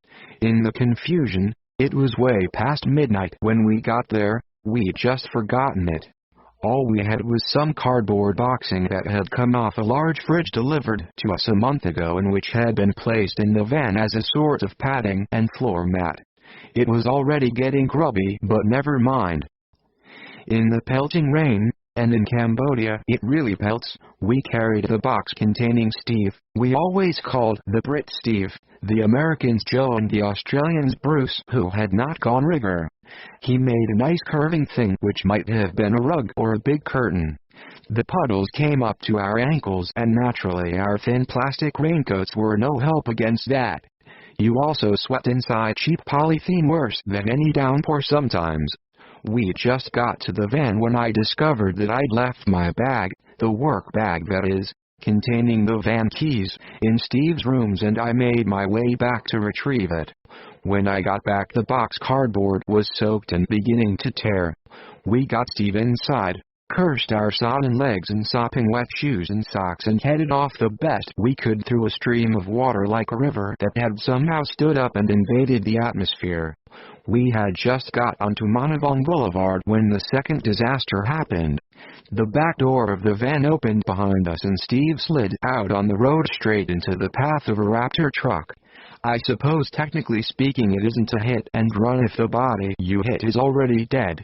In the confusion, it was way past midnight when we got there. We'd just forgotten it. All we had was some cardboard boxing that had come off a large fridge delivered to us a month ago and which had been placed in the van as a sort of padding and floor mat. It was already getting grubby, but never mind. In the pelting rain, and in Cambodia it really pelts, we carried the box containing Steve. We always called the Brit Steve, the Americans Joe and the Australians Bruce, who had not gone rigger. He made a nice curving thing which might have been a rug or a big curtain. The puddles came up to our ankles and naturally our thin plastic raincoats were no help against that. You also sweat inside cheap polythene worse than any downpour sometimes. We just got to the van when I discovered that I'd left my bag, the work bag that is, containing the van keys, in Steve's rooms and I made my way back to retrieve it. When I got back the box cardboard was soaked and beginning to tear. We got Steve inside, cursed our sodden legs and sopping wet shoes and socks and headed off the best we could through a stream of water like a river that had somehow stood up and invaded the atmosphere. We had just got onto Monavong Boulevard when the second disaster happened. The back door of the van opened behind us and Steve slid out on the road straight into the path of a Raptor truck. I suppose technically speaking it isn't a hit and run if the body you hit is already dead.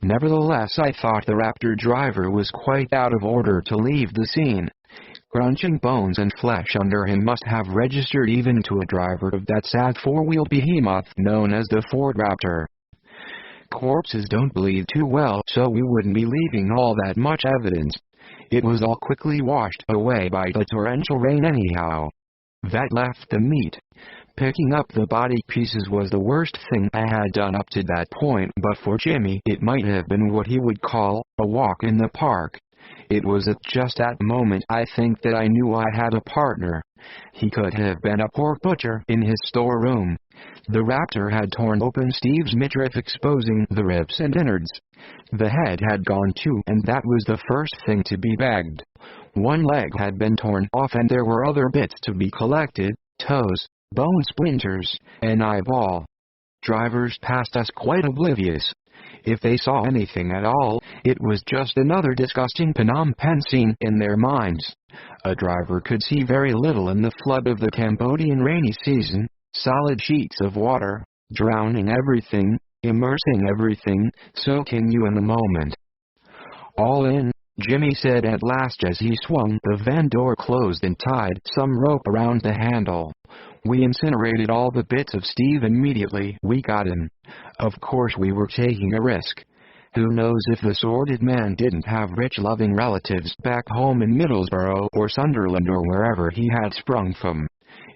Nevertheless, I thought the Raptor driver was quite out of order to leave the scene. Crunching bones and flesh under him must have registered even to a driver of that sad four-wheel behemoth known as the Ford Raptor. Corpses don't bleed too well, so we wouldn't be leaving all that much evidence. It was all quickly washed away by the torrential rain anyhow. That left the meat. Picking up the body pieces was the worst thing I had done up to that point, but for Jimmy it might have been what he would call a walk in the park. It was at just that moment I think that I knew I had a partner. He could have been a pork butcher in his storeroom. The Raptor had torn open Steve's midriff, exposing the ribs and innards. The head had gone too, and that was the first thing to be bagged. One leg had been torn off and there were other bits to be collected, toes, bone splinters, an eyeball. Drivers passed us quite oblivious. If they saw anything at all, it was just another disgusting Phnom Penh scene in their minds. A driver could see very little in the flood of the Cambodian rainy season, solid sheets of water, drowning everything, immersing everything, soaking you in the moment. All in, Jimmy said at last as he swung the van door closed and tied some rope around the handle. We incinerated all the bits of Steve immediately we got him. Of course we were taking a risk. Who knows if the sordid man didn't have rich loving relatives back home in Middlesbrough or Sunderland or wherever he had sprung from.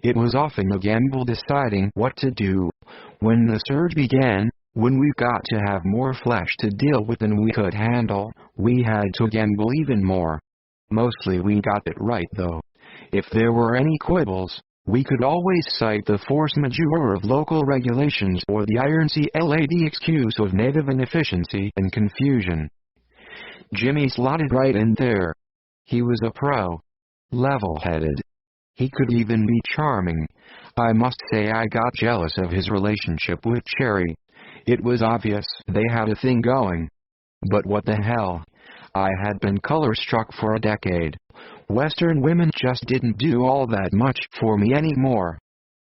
It was often a gamble deciding what to do. When the surge began, when we got to have more flesh to deal with than we could handle, we had to gamble even more. Mostly we got it right though. If there were any quibbles, we could always cite the force majeure of local regulations or the iron CLAD excuse of native inefficiency and confusion. Jimmy slotted right in there. He was a pro. Level-headed. He could even be charming. I must say I got jealous of his relationship with Cherry. It was obvious they had a thing going. But what the hell? I had been color-struck for a decade. Western women just didn't do all that much for me anymore.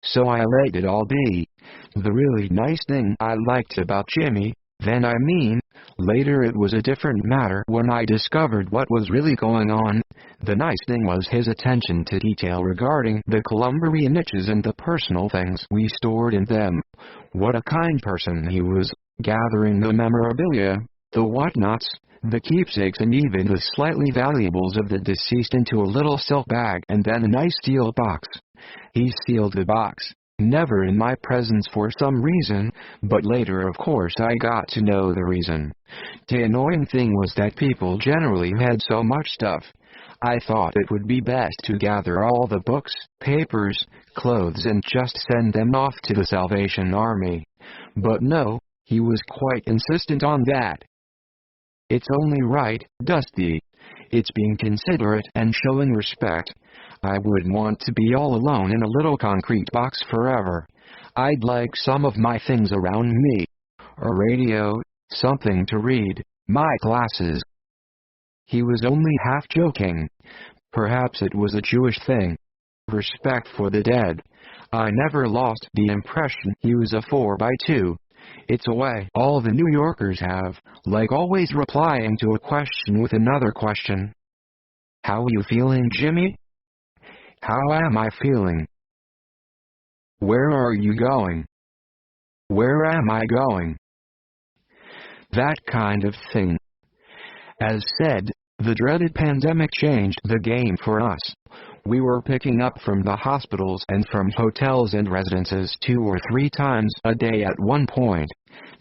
So I let it all be. The really nice thing I liked about Jimmy, later it was a different matter when I discovered what was really going on. The nice thing was his attention to detail regarding the columbaria niches and the personal things we stored in them. What a kind person he was, gathering the memorabilia, the whatnots, the keepsakes and even the slightly valuables of the deceased into a little silk bag and then a nice steel box. He sealed the box, never in my presence for some reason, but later of course I got to know the reason. The annoying thing was that people generally had so much stuff. I thought it would be best to gather all the books, papers, clothes and just send them off to the Salvation Army. But no, he was quite insistent on that. It's only right, Dusty. It's being considerate and showing respect. I wouldn't want to be all alone in a little concrete box forever. I'd like some of my things around me. A radio, something to read, my glasses. He was only half joking. Perhaps it was a Jewish thing. Respect for the dead. I never lost the impression he was a 4x2. It's a way all the New Yorkers have, like always replying to a question with another question. How you feeling, Jimmy? How am I feeling? Where are you going? Where am I going? That kind of thing. As said, the dreaded pandemic changed the game for us. We were picking up from the hospitals and from hotels and residences 2 or 3 times a day at one point.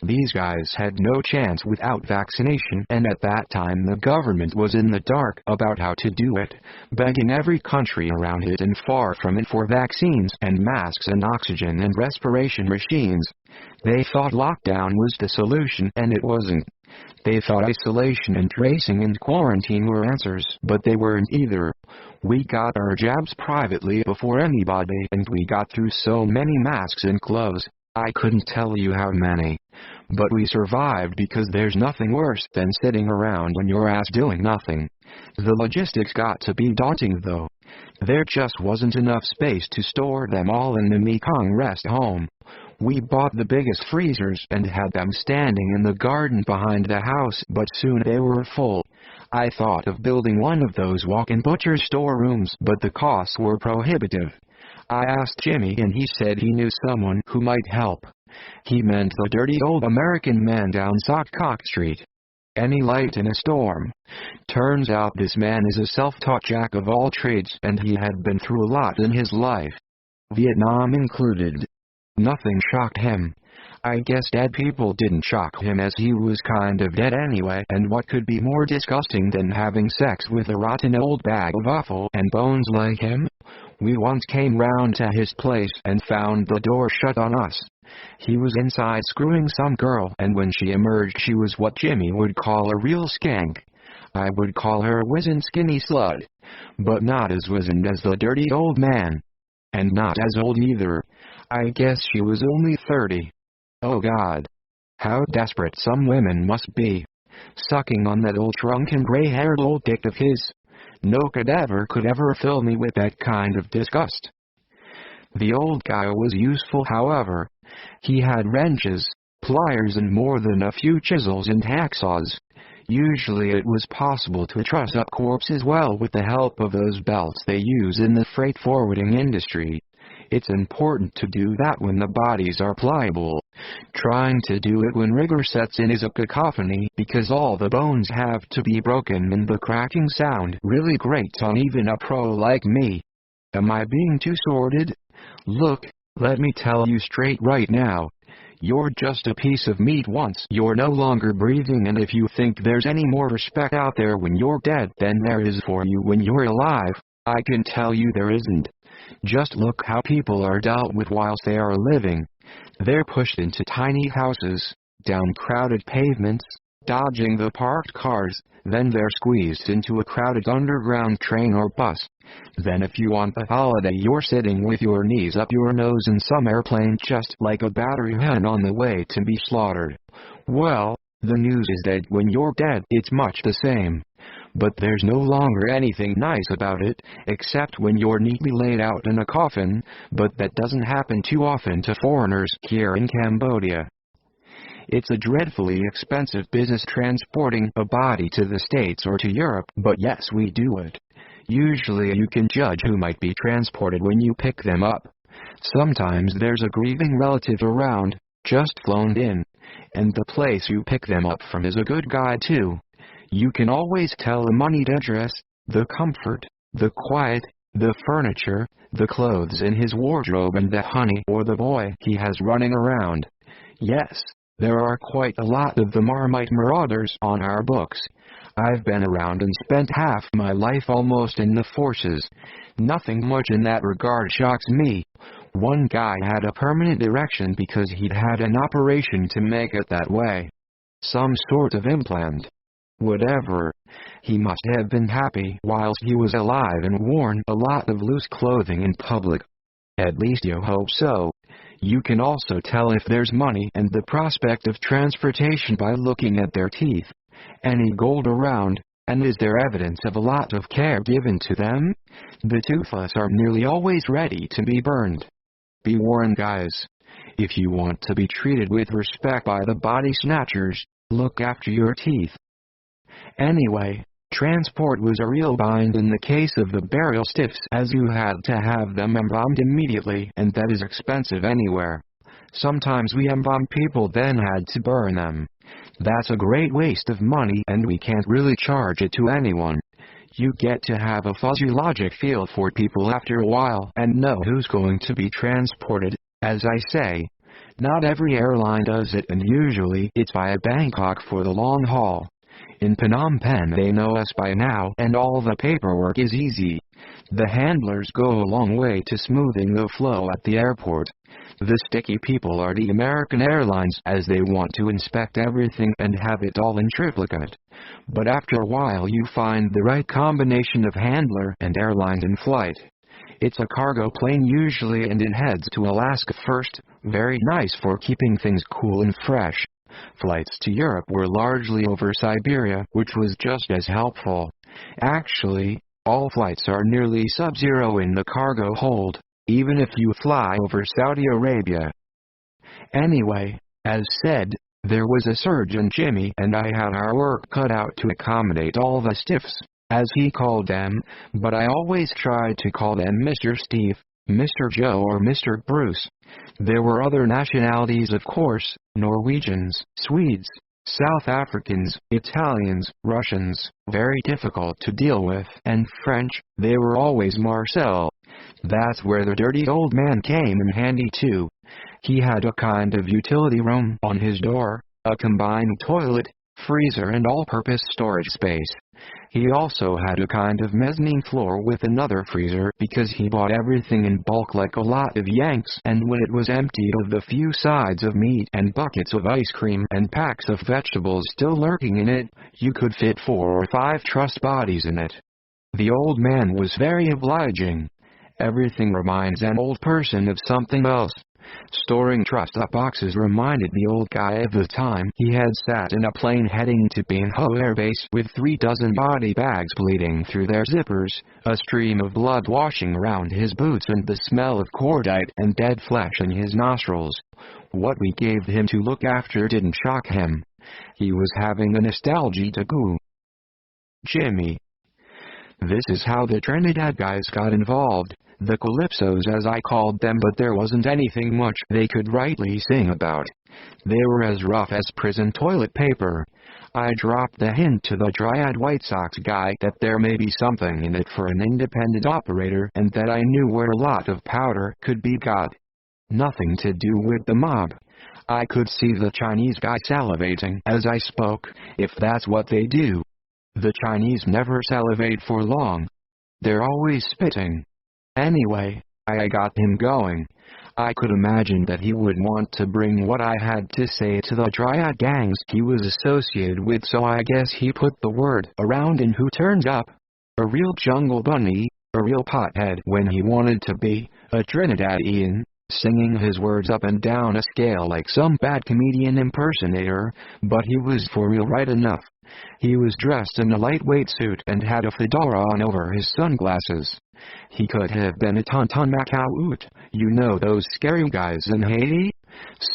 These guys had no chance without vaccination, and at that time the government was in the dark about how to do it, begging every country around it and far from it for vaccines and masks and oxygen and respiration machines. They thought lockdown was the solution, and it wasn't. They thought isolation and tracing and quarantine were answers, but they weren't either. We got our jabs privately before anybody, and we got through so many masks and gloves. I couldn't tell you how many. But we survived because there's nothing worse than sitting around on your ass doing nothing. The logistics got to be daunting though. There just wasn't enough space to store them all in the Mekong rest home. We bought the biggest freezers and had them standing in the garden behind the house, but soon they were full. I thought of building one of those walk-in butcher storerooms, but the costs were prohibitive. I asked Jimmy and he said he knew someone who might help. He meant the dirty old American man down Sockcock Street. Any light in a storm. Turns out this man is a self-taught jack of all trades, and he had been through a lot in his life. Vietnam included. Nothing shocked him. I guess dead people didn't shock him, as he was kind of dead anyway, and what could be more disgusting than having sex with a rotten old bag of offal and bones like him? We once came round to his place and found the door shut on us. He was inside screwing some girl, and when she emerged she was what Jimmy would call a real skank. I would call her a wizened skinny slut. But not as wizened as the dirty old man. And not as old either. I guess she was only 30. Oh God. How desperate some women must be. Sucking on that old shrunken gray-haired old dick of his. No cadaver could ever fill me with that kind of disgust. The old guy was useful, however. He had wrenches, pliers and more than a few chisels and hacksaws. Usually it was possible to truss up corpses well with the help of those belts they use in the freight forwarding industry. It's important to do that when the bodies are pliable. Trying to do it when rigor sets in is a cacophony, because all the bones have to be broken and the cracking sound really grates on even a pro like me. Am I being too sordid? Look, let me tell you straight right now. You're just a piece of meat once you're no longer breathing, and if you think there's any more respect out there when you're dead than there is for you when you're alive, I can tell you there isn't. Just look how people are dealt with whilst they are living. They're pushed into tiny houses, down crowded pavements, dodging the parked cars, then they're squeezed into a crowded underground train or bus. Then if you want a holiday, you're sitting with your knees up your nose in some airplane just like a battery hen on the way to be slaughtered. Well, the news is that when you're dead, it's much the same. But there's no longer anything nice about it, except when you're neatly laid out in a coffin, but that doesn't happen too often to foreigners here in Cambodia. It's a dreadfully expensive business transporting a body to the States or to Europe, but yes, we do it. Usually you can judge who might be transported when you pick them up. Sometimes there's a grieving relative around, just flown in, and the place you pick them up from is a good guy too. You can always tell a moneyed address, the comfort, the quiet, the furniture, the clothes in his wardrobe, and the honey or the boy he has running around. Yes, there are quite a lot of the Marmite marauders on our books. I've been around and spent half my life almost in the forces. Nothing much in that regard shocks me. One guy had a permanent erection because he'd had an operation to make it that way. Some sort of implant. Whatever. He must have been happy whilst he was alive and worn a lot of loose clothing in public. At least you hope so. You can also tell if there's money and the prospect of transportation by looking at their teeth. Any gold around, and is there evidence of a lot of care given to them? The toothless are nearly always ready to be burned. Be warned, guys. If you want to be treated with respect by the body snatchers, look after your teeth. Anyway, transport was a real bind in the case of the burial stiffs, as you had to have them embalmed immediately, and that is expensive anywhere. Sometimes we embalmed people then had to burn them. That's a great waste of money and we can't really charge it to anyone. You get to have a fuzzy logic feel for people after a while and know who's going to be transported. As I say, not every airline does it, and usually it's via Bangkok for the long haul. In Phnom Penh they know us by now and all the paperwork is easy. The handlers go a long way to smoothing the flow at the airport. The sticky people are the American Airlines, as they want to inspect everything and have it all in triplicate. But after a while you find the right combination of handler and airlines in flight. It's a cargo plane usually and it heads to Alaska first, very nice for keeping things cool and fresh. Flights to Europe were largely over Siberia, which was just as helpful. Actually, all flights are nearly sub-zero in the cargo hold, even if you fly over Saudi Arabia. Anyway, as said, there was a surgeon Jimmy and I had our work cut out to accommodate all the stiffs, as he called them, but I always tried to call them Mr. Steve, Mr. Joe or Mr. Bruce. There were other nationalities, of course: Norwegians, Swedes, South Africans, Italians, Russians, very difficult to deal with, and French. They were always Marcel. That's where the dirty old man came in handy too. He had a kind of utility room on his door, a combined toilet, freezer and all-purpose storage space. He also had a kind of mezzanine floor with another freezer because he bought everything in bulk like a lot of Yanks, and when it was emptied of the few sides of meat and buckets of ice cream and packs of vegetables still lurking in it, you could fit 4 or 5 truss bodies in it. The old man was very obliging. Everything reminds an old person of something else. Storing trussed-up boxes reminded the old guy of the time he had sat in a plane heading to Pinh Ho Air Base with 3 dozen body bags bleeding through their zippers, a stream of blood washing around his boots and the smell of cordite and dead flesh in his nostrils. What we gave him to look after didn't shock him. He was having a nostalgia to goo. Jimmy. This is how the Trinidad guys got involved. The Calypsos, as I called them, but there wasn't anything much they could rightly sing about. They were as rough as prison toilet paper. I dropped the hint to the Triad White Sox guy that there may be something in it for an independent operator and that I knew where a lot of powder could be got. Nothing to do with the mob. I could see the Chinese guy salivating as I spoke, if that's what they do. The Chinese never salivate for long. They're always spitting. Anyway, I got him going. I could imagine that he would want to bring what I had to say to the Triad gangs he was associated with, so I guess he put the word around, and who turns up? A real jungle bunny, a real pothead when he wanted to be, a Trinidadian, singing his words up and down a scale like some bad comedian impersonator, but he was for real right enough. He was dressed in a lightweight suit and had a fedora on over his sunglasses. He could have been a Tonton Macaoot, you know those scary guys in Haiti?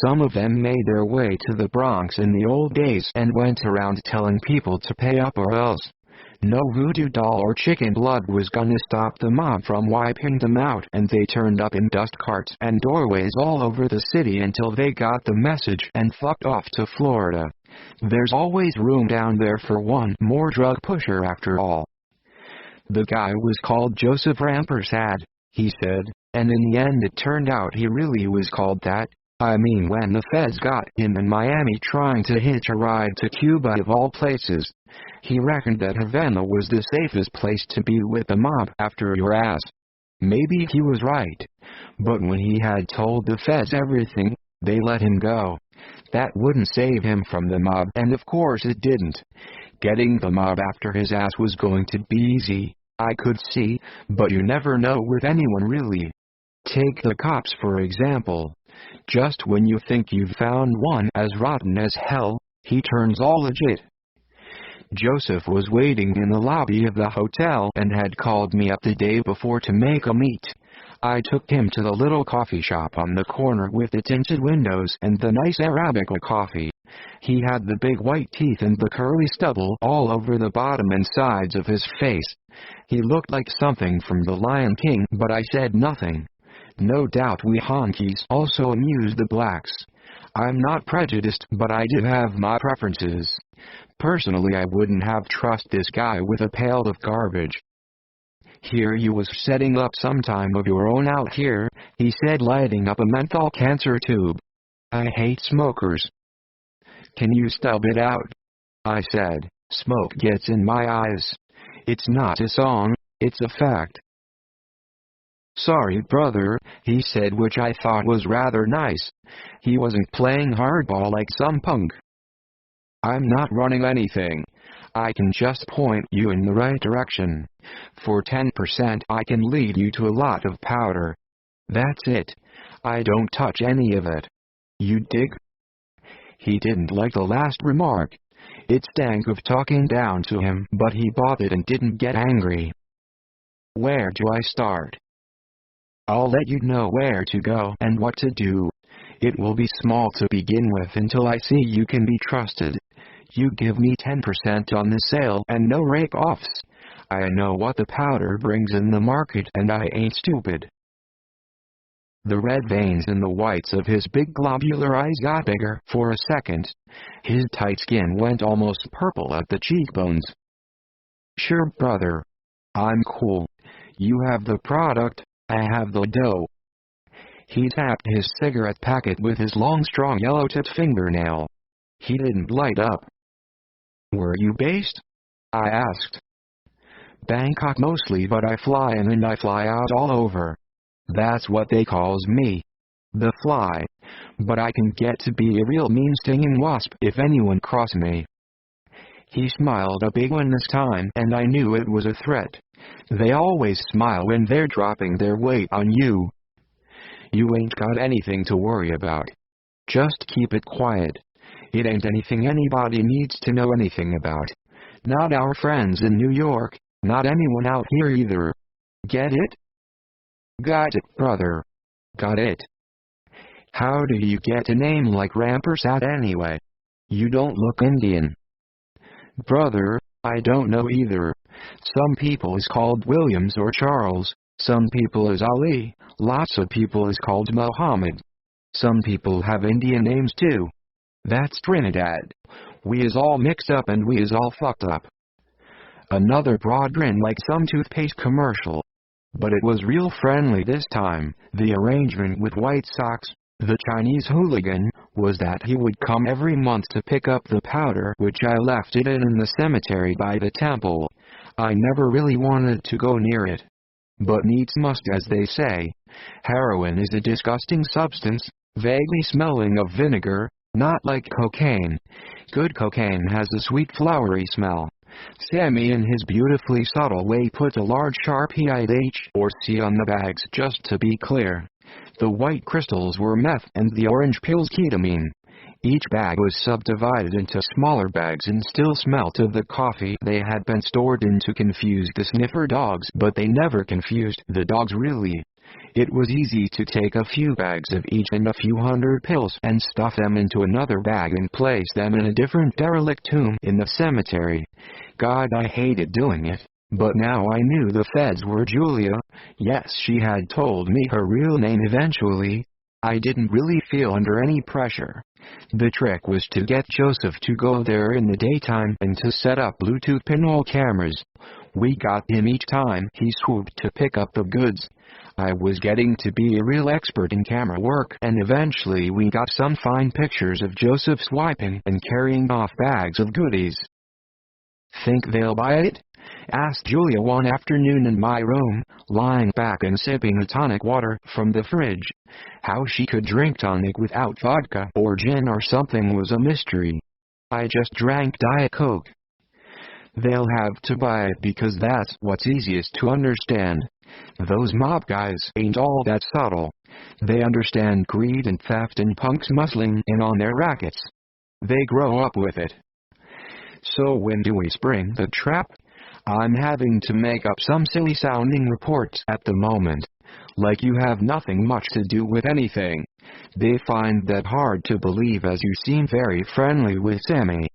Some of them made their way to the Bronx in the old days and went around telling people to pay up or else. No voodoo doll or chicken blood was gonna stop the mob from wiping them out, and they turned up in dust carts and doorways all over the city until they got the message and fucked off to Florida. There's always room down there for one more drug pusher after all. The guy was called Joseph Rampersad, he said, and in the end it turned out he really was called that. I mean when the feds got him in Miami trying to hitch a ride to Cuba of all places. He reckoned that Havana was the safest place to be with the mob after your ass. Maybe he was right. But when he had told the feds everything, they let him go. That wouldn't save him from the mob, and of course it didn't. Getting the mob after his ass was going to be easy, I could see, but you never know with anyone really. Take the cops for example. Just when you think you've found one as rotten as hell, he turns all legit. Joseph was waiting in the lobby of the hotel and had called me up the day before to make a meet. I took him to the little coffee shop on the corner with the tinted windows and the nice Arabica coffee. He had the big white teeth and the curly stubble all over the bottom and sides of his face. He looked like something from The Lion King, but I said nothing. No doubt we honkies also amuse the blacks. I'm not prejudiced, but I do have my preferences. Personally, I wouldn't have trusted this guy with a pail of garbage. Here you was setting up some time of your own out here, he said, lighting up a menthol cancer tube. I hate smokers. Can you stub it out? I said. Smoke gets in my eyes. It's not a song, it's a fact. Sorry, brother, he said, which I thought was rather nice. He wasn't playing hardball like some punk. I'm not running anything. I can just point you in the right direction. For 10% I can lead you to a lot of powder. That's it. I don't touch any of it. You dig? He didn't like the last remark. It stank of talking down to him, but he bought it and didn't get angry. Where do I start? I'll let you know where to go and what to do. It will be small to begin with until I see you can be trusted. You give me 10% on the sale and no rake-offs. I know what the powder brings in the market and I ain't stupid. The red veins in the whites of his big globular eyes got bigger for a second. His tight skin went almost purple at the cheekbones. Sure, brother. I'm cool. You have the product, I have the dough. He tapped his cigarette packet with his long, strong, yellow-tipped fingernail. He didn't light up. Where are you based? I asked. Bangkok mostly, but I fly in and I fly out all over. That's what they calls me. The Fly. But I can get to be a real mean stinging wasp if anyone cross me. He smiled a big one this time, and I knew it was a threat. They always smile when they're dropping their weight on you. You ain't got anything to worry about. Just keep it quiet. It ain't anything anybody needs to know anything about. Not our friends in New York, not anyone out here either. Get it? Got it, brother. Got it. How do you get a name like Rampersad anyway? You don't look Indian. Brother, I don't know either. Some people is called Williams or Charles, some people is Ali, lots of people is called Mohammed. Some people have Indian names too. That's Trinidad. We is all mixed up and we is all fucked up. Another broad grin like some toothpaste commercial. But it was real friendly this time. The arrangement with White Sox, the Chinese hooligan, was that he would come every month to pick up the powder which I left it in the cemetery by the temple. I never really wanted to go near it. But needs must, as they say. Heroin is a disgusting substance, vaguely smelling of vinegar, not like cocaine. Good cocaine has a sweet flowery smell. Sammy in his beautifully subtle way put a large Sharpie H or C on the bags just to be clear. The white crystals were meth and the orange pills ketamine. Each bag was subdivided into smaller bags and still smelt of the coffee they had been stored in to confuse the sniffer dogs, but they never confused the dogs really. It was easy to take a few bags of each and a few hundred pills and stuff them into another bag and place them in a different derelict tomb in the cemetery. God, I hated doing it. But now I knew the feds were Giulia. Yes, she had told me her real name eventually. I didn't really feel under any pressure. The trick was to get Joseph to go there in the daytime and to set up Bluetooth pinhole cameras. We got him each time he swooped to pick up the goods. I was getting to be a real expert in camera work, and eventually we got some fine pictures of Joseph swiping and carrying off bags of goodies. "Think they'll buy it?" asked Giulia one afternoon in my room, lying back and sipping a tonic water from the fridge. How she could drink tonic without vodka or gin or something was a mystery. I just drank Diet Coke. "They'll have to buy it because that's what's easiest to understand. Those mob guys ain't all that subtle. They understand greed and theft and punks muscling in on their rackets. They grow up with it. So when do we spring the trap? I'm having to make up some silly-sounding reports at the moment. Like you have nothing much to do with anything. They find that hard to believe as you seem very friendly with Sammy.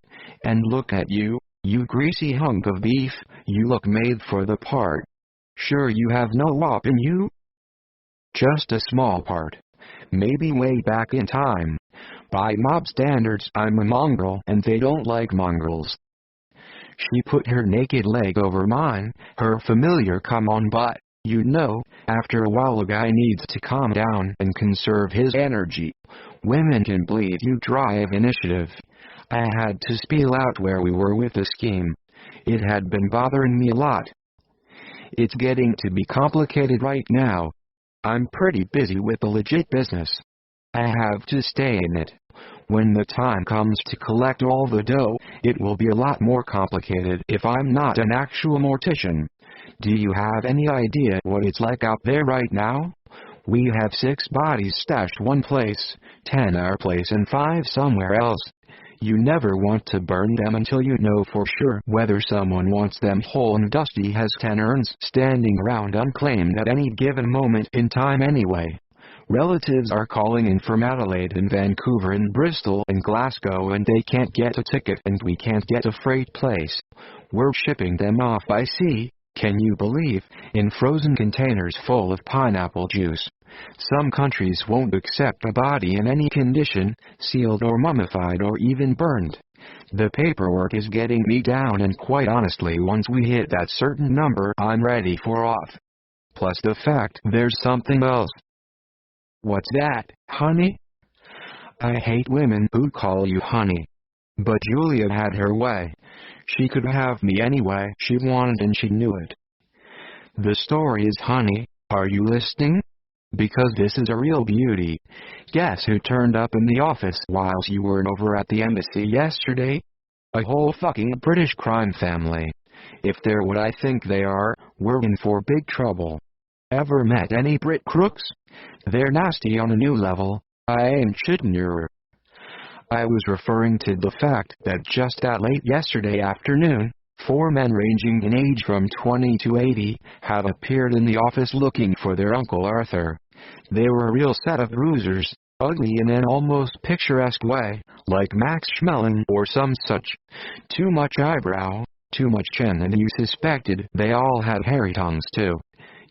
And look at you, you greasy hunk of beef, you look made for the part. Sure you have no wop in you?" "Just a small part. Maybe way back in time. By mob standards I'm a mongrel and they don't like mongrels." She put her naked leg over mine, her familiar "come on but," you know, after a while a guy needs to calm down and conserve his energy. Women can bleed you dry of initiative. I had to spiel out where we were with the scheme. It had been bothering me a lot. "It's getting to be complicated right now. I'm pretty busy with the legit business. I have to stay in it. When the time comes to collect all the dough, it will be a lot more complicated if I'm not an actual mortician. Do you have any idea what it's like out there right now? We have 6 bodies stashed one place, 10 our place and 5 somewhere else. You never want to burn them until you know for sure whether someone wants them whole, and Dusty has 10 urns standing around unclaimed at any given moment in time anyway. Relatives are calling in from Adelaide and Vancouver and Bristol and Glasgow, and they can't get a ticket and we can't get a freight place. We're shipping them off by sea, can you believe, in frozen containers full of pineapple juice. Some countries won't accept a body in any condition, sealed or mummified or even burned. The paperwork is getting me down, and quite honestly once we hit that certain number I'm ready for off. Plus the fact there's something else." "What's that, honey?" "I hate women who call you honey. But Giulia had her way. She could have me any way she wanted and she knew it. The story is, honey, are you listening? Because this is a real beauty. Guess who turned up in the office whilst you were over at the embassy yesterday? A whole fucking British crime family. If they're what I think they are, we're in for big trouble. Ever met any Brit crooks? They're nasty on a new level. I ain't shitting you." I was referring to the fact that just that late yesterday afternoon, 4 men ranging in age from 20 to 80 had appeared in the office looking for their Uncle Arthur. They were a real set of bruisers, ugly in an almost picturesque way, like Max Schmeling or some such. Too much eyebrow, too much chin, and you suspected they all had hairy tongues too.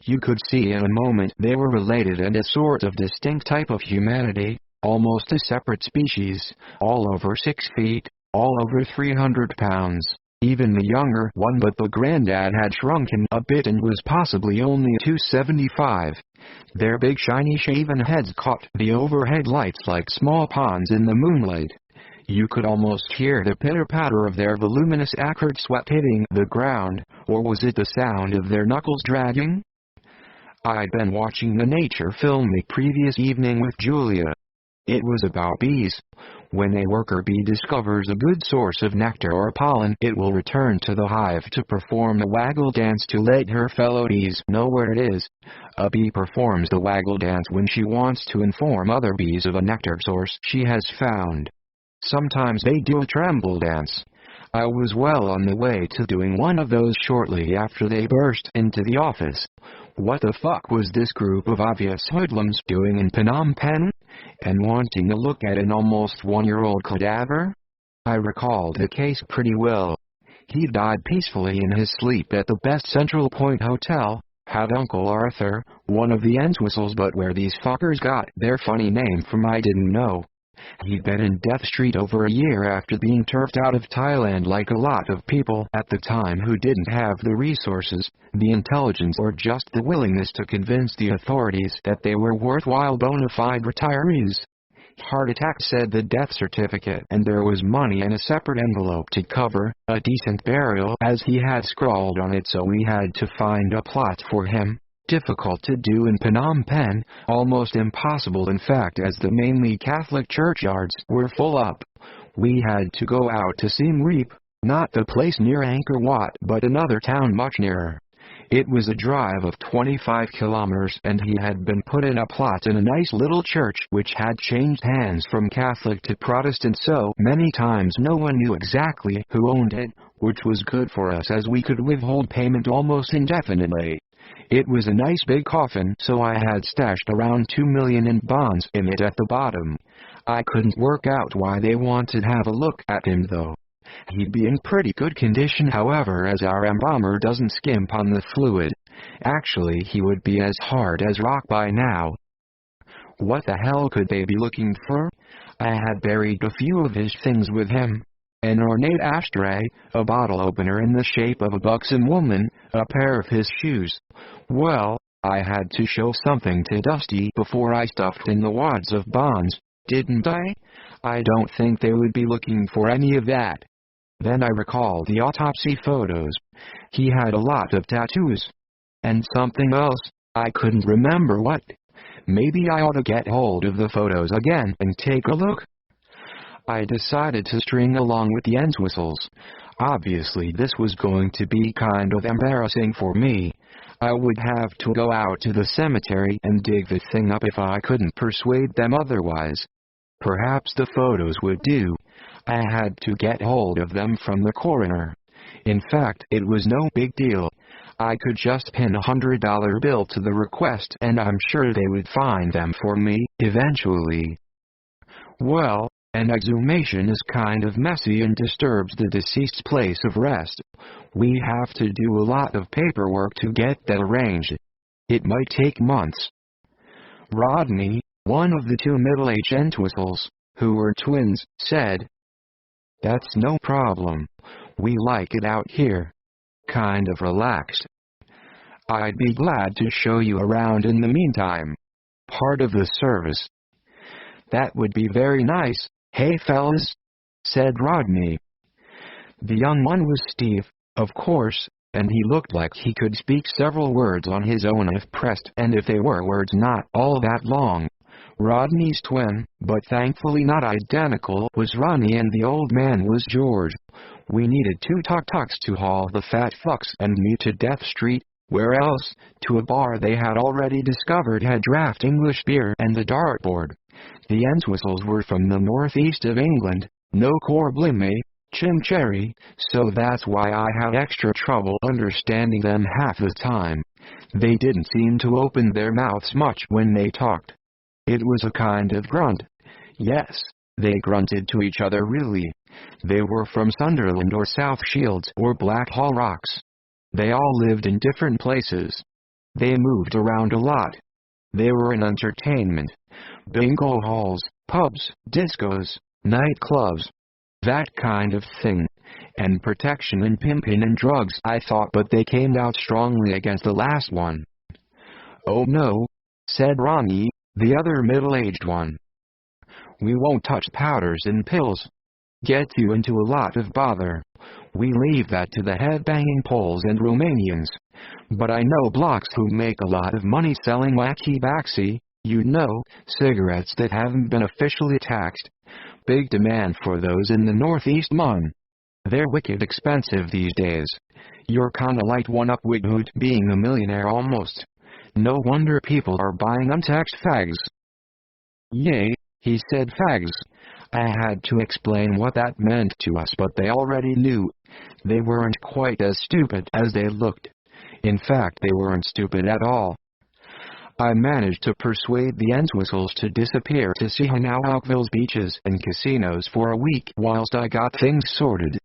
You could see in a moment they were related and a sort of distinct type of humanity, almost a separate species, all over 6 feet, all over 300 pounds. Even the younger one, but the granddad had shrunken a bit and was possibly only 275. Their big shiny shaven heads caught the overhead lights like small ponds in the moonlight. You could almost hear the pitter-patter of their voluminous acrid sweat hitting the ground, or was it the sound of their knuckles dragging? I'd been watching the nature film the previous evening with Giulia. It was about bees. When a worker bee discovers a good source of nectar or pollen, it will return to the hive to perform a waggle dance to let her fellow bees know where it is. A bee performs the waggle dance when she wants to inform other bees of a nectar source she has found. Sometimes they do a tremble dance. I was well on the way to doing one of those shortly after they burst into the office. What the fuck was this group of obvious hoodlums doing in Phnom Penh? And wanting to look at an almost 1-year-old cadaver? I recalled the case pretty well. He died peacefully in his sleep at the best Central Point Hotel, had Uncle Arthur, one of the Entwistles, but where these fuckers got their funny name from I didn't know. He'd been in Death Street over a year after being turfed out of Thailand like a lot of people at the time who didn't have the resources, the intelligence or just the willingness to convince the authorities that they were worthwhile bona fide retirees. Heart attack, said the death certificate, and there was money in a separate envelope to cover a decent burial as he had scrawled on it, so we had to find a plot for him. Difficult to do in Phnom Penh, almost impossible in fact, as the mainly Catholic churchyards were full up. We had to go out to Siem Reap, not the place near Angkor Wat but another town much nearer. It was a drive of 25 kilometers, and he had been put in a plot in a nice little church which had changed hands from Catholic to Protestant so many times no one knew exactly who owned it, which was good for us as we could withhold payment almost indefinitely. It was a nice big coffin, so I had stashed around 2 million in bonds in it at the bottom. I couldn't work out why they wanted to have a look at him though. He'd be in pretty good condition however, as our embalmer doesn't skimp on the fluid. Actually, he would be as hard as rock by now. What the hell could they be looking for? I had buried a few of his things with him. An ornate ashtray, a bottle opener in the shape of a buxom woman, a pair of his shoes. Well, I had to show something to Dusty before I stuffed in the wads of bonds, didn't I? I don't think they would be looking for any of that. Then I recalled the autopsy photos. He had a lot of tattoos. And something else, I couldn't remember what. Maybe I ought to get hold of the photos again and take a look. I decided to string along with the Entwistles. Obviously this was going to be kind of embarrassing for me. I would have to go out to the cemetery and dig the thing up if I couldn't persuade them otherwise. Perhaps the photos would do. I had to get hold of them from the coroner. In fact, it was no big deal. I could just pin a $100 bill to the request and I'm sure they would find them for me, eventually. Well, an exhumation is kind of messy and disturbs the deceased's place of rest. We have to do a lot of paperwork to get that arranged. It might take months. Rodney, one of the two middle-aged Entwistles, who were twins, said, "That's no problem. We like it out here. Kind of relaxed. I'd be glad to show you around in the meantime. Part of the service." "That would be very nice, hey fellas," said Rodney. The young one was Steve, of course, and he looked like he could speak several words on his own if pressed, and if they were words not all that long. Rodney's twin, but thankfully not identical, was Ronnie and the old man was George. We needed 2 tuk-tuks to haul the fat fucks and me to Death Street. Where else? To a bar they had already discovered had draft English beer and the dartboard. The Entwistles were from the northeast of England, no corblime, chimcherry, so that's why I had extra trouble understanding them half the time. They didn't seem to open their mouths much when they talked. It was a kind of grunt. Yes, they grunted to each other really. They were from Sunderland or South Shields or Blackhall Rocks. They all lived in different places. They moved around a lot. They were in entertainment. Bingo halls, pubs, discos, nightclubs. That kind of thing. And protection and pimping and drugs, I thought, but they came out strongly against the last one. "Oh no," said Ronnie, the other middle-aged one. "We won't touch powders and pills. Get you into a lot of bother. We leave that to the head-banging Poles and Romanians. But I know blocks who make a lot of money selling wacky-backsy, you know, cigarettes that haven't been officially taxed. Big demand for those in the Northeast, mun. They're wicked expensive these days. You're kinda like one-up wighoot being a millionaire almost. No wonder people are buying untaxed fags." "Yay," he said, fags. I had to explain what that meant to us, but they already knew. They weren't quite as stupid as they looked. In fact, they weren't stupid at all. I managed to persuade the Entwistles to disappear to Sihanoukville's beaches and casinos for a week whilst I got things sorted.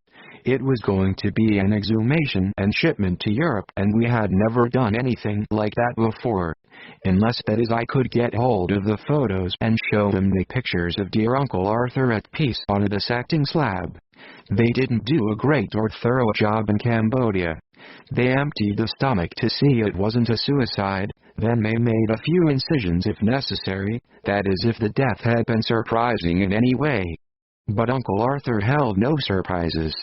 It was going to be an exhumation and shipment to Europe, and we had never done anything like that before. Unless that is I could get hold of the photos and show them the pictures of dear Uncle Arthur at peace on a dissecting slab. They didn't do a great or thorough job in Cambodia. They emptied the stomach to see it wasn't a suicide, then they made a few incisions if necessary, that is if the death had been surprising in any way. But Uncle Arthur held no surprises.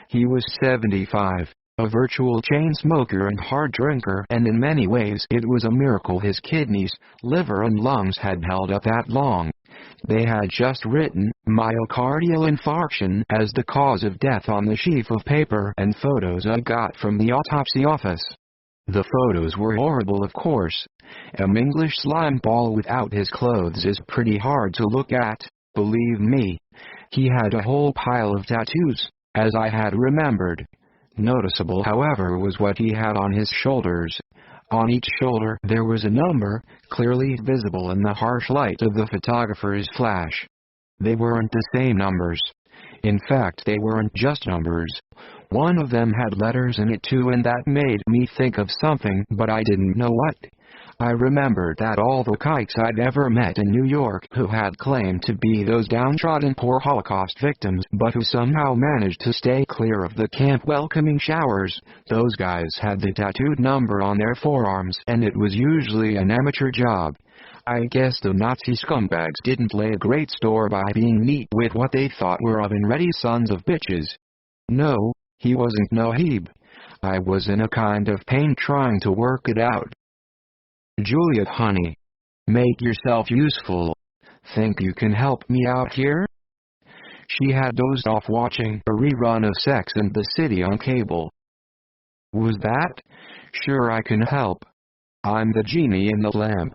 He was 75, a virtual chain smoker and hard drinker, and in many ways it was a miracle his kidneys, liver and lungs had held up that long. They had just written myocardial infarction as the cause of death on the sheaf of paper and photos I got from the autopsy office. The photos were horrible, of course. An English slime ball without his clothes is pretty hard to look at, believe me. He had a whole pile of tattoos, as I had remembered. Noticeable, however, was what he had on his shoulders. On each shoulder there was a number, clearly visible in the harsh light of the photographer's flash. They weren't the same numbers. In fact, they weren't just numbers. One of them had letters in it too, and that made me think of something, but I didn't know what. I remembered that all the kikes I'd ever met in New York who had claimed to be those downtrodden poor Holocaust victims but who somehow managed to stay clear of the camp welcoming showers, those guys had the tattooed number on their forearms, and it was usually an amateur job. I guess the Nazi scumbags didn't lay a great store by being neat with what they thought were oven-ready sons of bitches. No, he wasn't no Heb. I was in a kind of pain trying to work it out. Julia, honey. Make yourself useful. Think you can help me out here? She had dozed off watching a rerun of Sex and the City on cable. Was that? Sure, I can help. I'm the genie in the lamp.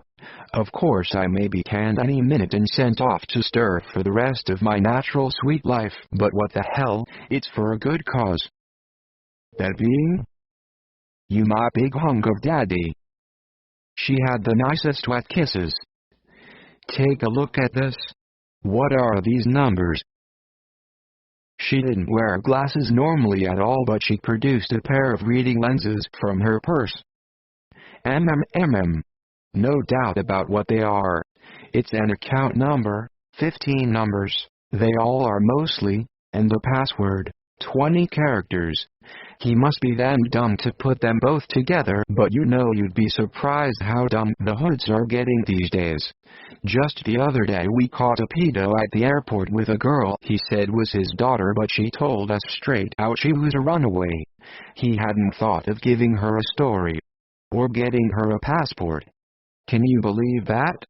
Of course I may be canned any minute and sent off to stir for the rest of my natural sweet life, but what the hell, it's for a good cause. That being? You my big hunk of daddy. She had the nicest wet kisses. Take a look at this. What are these numbers? She didn't wear glasses normally at all, but she produced a pair of reading lenses from her purse. No doubt about what they are. It's an account number, 15 numbers, they all are mostly, and the password, 20 characters. He must be damn dumb to put them both together, but you know you'd be surprised how dumb the hoods are getting these days. Just the other day we caught a pedo at the airport with a girl he said was his daughter, but she told us straight out she was a runaway. He hadn't thought of giving her a story. Or getting her a passport. Can you believe that?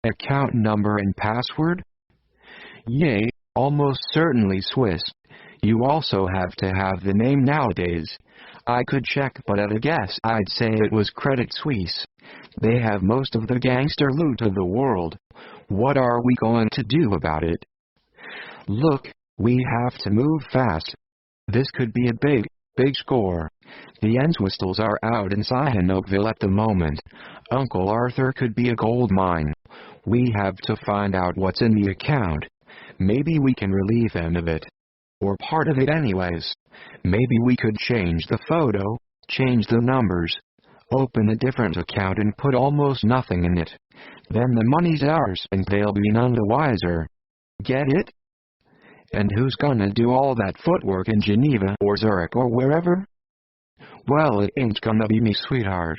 Account number and password? Yay, almost certainly Swiss. You also have to have the name nowadays. I could check, but at a guess I'd say it was Credit Suisse. They have most of the gangster loot of the world. What are we going to do about it? Look, we have to move fast. This could be a big score. The Entwistles are out in Sihanoukville at the moment. Uncle Arthur could be a gold mine. We have to find out what's in the account. Maybe we can relieve him of it. Or part of it anyways. Maybe we could change the photo, change the numbers, open a different account and put almost nothing in it. Then the money's ours and they'll be none the wiser. Get it? And who's gonna do all that footwork in Geneva or Zurich or wherever? Well, it ain't gonna be me, sweetheart.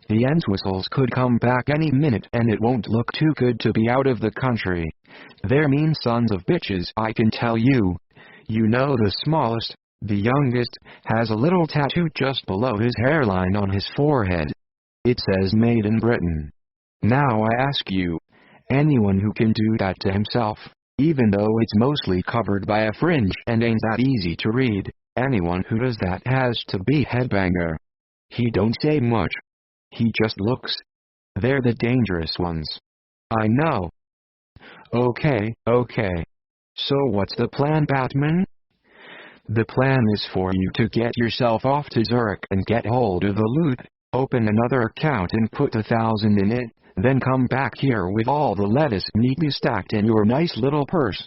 The Entwistles could come back any minute and it won't look too good to be out of the country. They're mean sons of bitches, I can tell you. You know the smallest, the youngest, has a little tattoo just below his hairline on his forehead. It says Made in Britain. Now I ask you, anyone who can do that to himself, even though it's mostly covered by a fringe and ain't that easy to read, anyone who does that has to be headbanger. He don't say much. He just looks. They're the dangerous ones. I know. Okay. So what's the plan, Batman? The plan is for you to get yourself off to Zurich and get hold of the loot, open another account and put 1,000 in it, then come back here with all the lettuce neatly stacked in your nice little purse.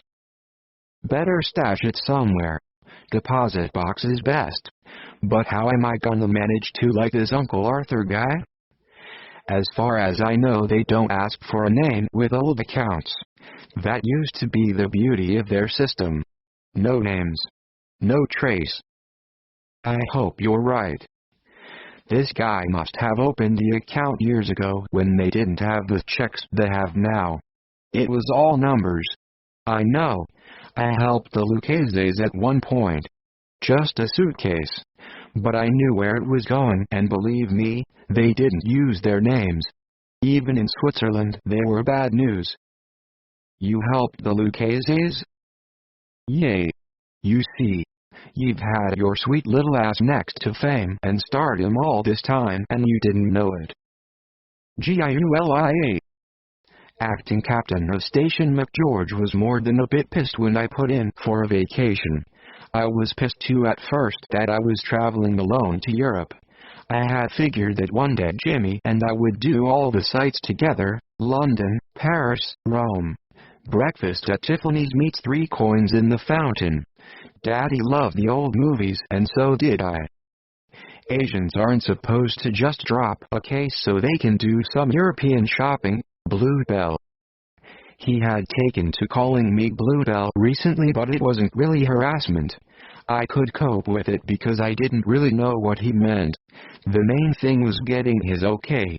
Better stash it somewhere. Deposit box is best. But how am I gonna manage to like this Uncle Arthur guy? As far as I know, they don't ask for a name with old accounts. That used to be the beauty of their system. No names. No trace. I hope you're right. This guy must have opened the account years ago when they didn't have the checks they have now. It was all numbers. I know. I helped the Lucchese's at one point. Just a suitcase. But I knew where it was going, and believe me, they didn't use their names. Even in Switzerland, they were bad news. You helped the Lucchese's? Yay. You see, you've had your sweet little ass next to fame and stardom all this time and you didn't know it. Giulia. Acting captain of Station McGeorge was more than a bit pissed when I put in for a vacation. I was pissed too at first that I was traveling alone to Europe. I had figured that one day Jimmy and I would do all the sights together: London, Paris, Rome. Breakfast at Tiffany's meets 3 coins in the fountain. Daddy loved the old movies, and so did I. Asians aren't supposed to just drop a case so they can do some European shopping. Bluebell. He had taken to calling me Bluebell recently, but it wasn't really harassment. I could cope with it because I didn't really know what he meant. The main thing was getting his okay.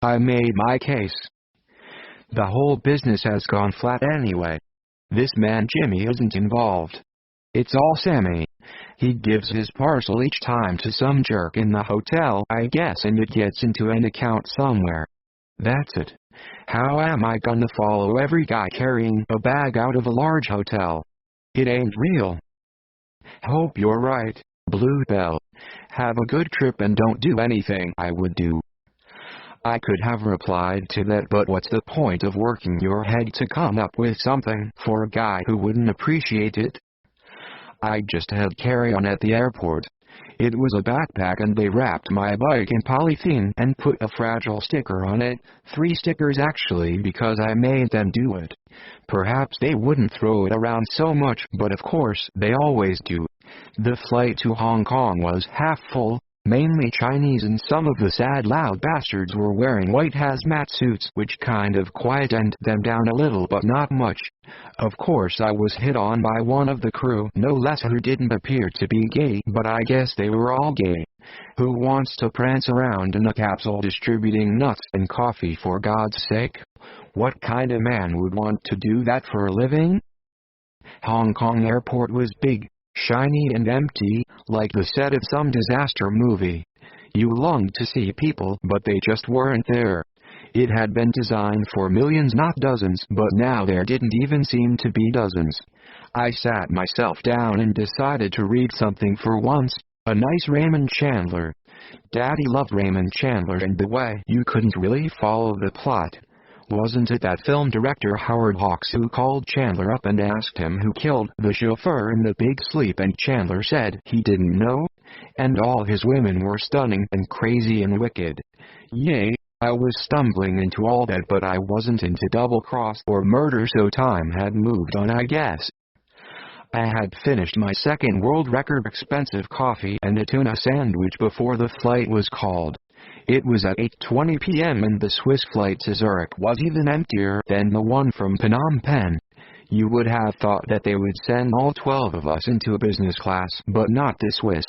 I made my case. The whole business has gone flat anyway. This man Jimmy isn't involved. It's all Sammy. He gives his parcel each time to some jerk in the hotel, I guess, and it gets into an account somewhere. That's it. How am I gonna follow every guy carrying a bag out of a large hotel? It ain't real. Hope you're right, Bluebell. Have a good trip and don't do anything I would do. I could have replied to that, but what's the point of working your head to come up with something for a guy who wouldn't appreciate it? I just had carry-on at the airport. It was a backpack and they wrapped my bike in polythene and put a fragile sticker on it. 3 stickers actually, because I made them do it. Perhaps they wouldn't throw it around so much, but of course they always do. The flight to Hong Kong was half full, mainly Chinese, and some of the sad loud bastards were wearing white hazmat suits, which kind of quietened them down a little but not much. Of course I was hit on by one of the crew, no less, who didn't appear to be gay, but I guess they were all gay. Who wants to prance around in a capsule distributing nuts and coffee, for God's sake? What kind of man would want to do that for a living? Hong Kong airport was big, shiny and empty, like the set of some disaster movie. You longed to see people, but they just weren't there. It had been designed for millions, not dozens, but now there didn't even seem to be dozens. I sat myself down and decided to read something for once, a nice Raymond Chandler. Daddy loved Raymond Chandler, and the way you couldn't really follow the plot. Wasn't it that film director Howard Hawks who called Chandler up and asked him who killed the chauffeur in The Big Sleep, and Chandler said he didn't know? And all his women were stunning and crazy and wicked. Yay, I was stumbling into all that, but I wasn't into double-cross or murder, so time had moved on, I guess. I had finished my second world record expensive coffee and a tuna sandwich before the flight was called. It was at 8:20 p.m. and the Swiss flight to Zurich was even emptier than the one from Phnom Penh. You would have thought that they would send all 12 of us into a business class, but not the Swiss.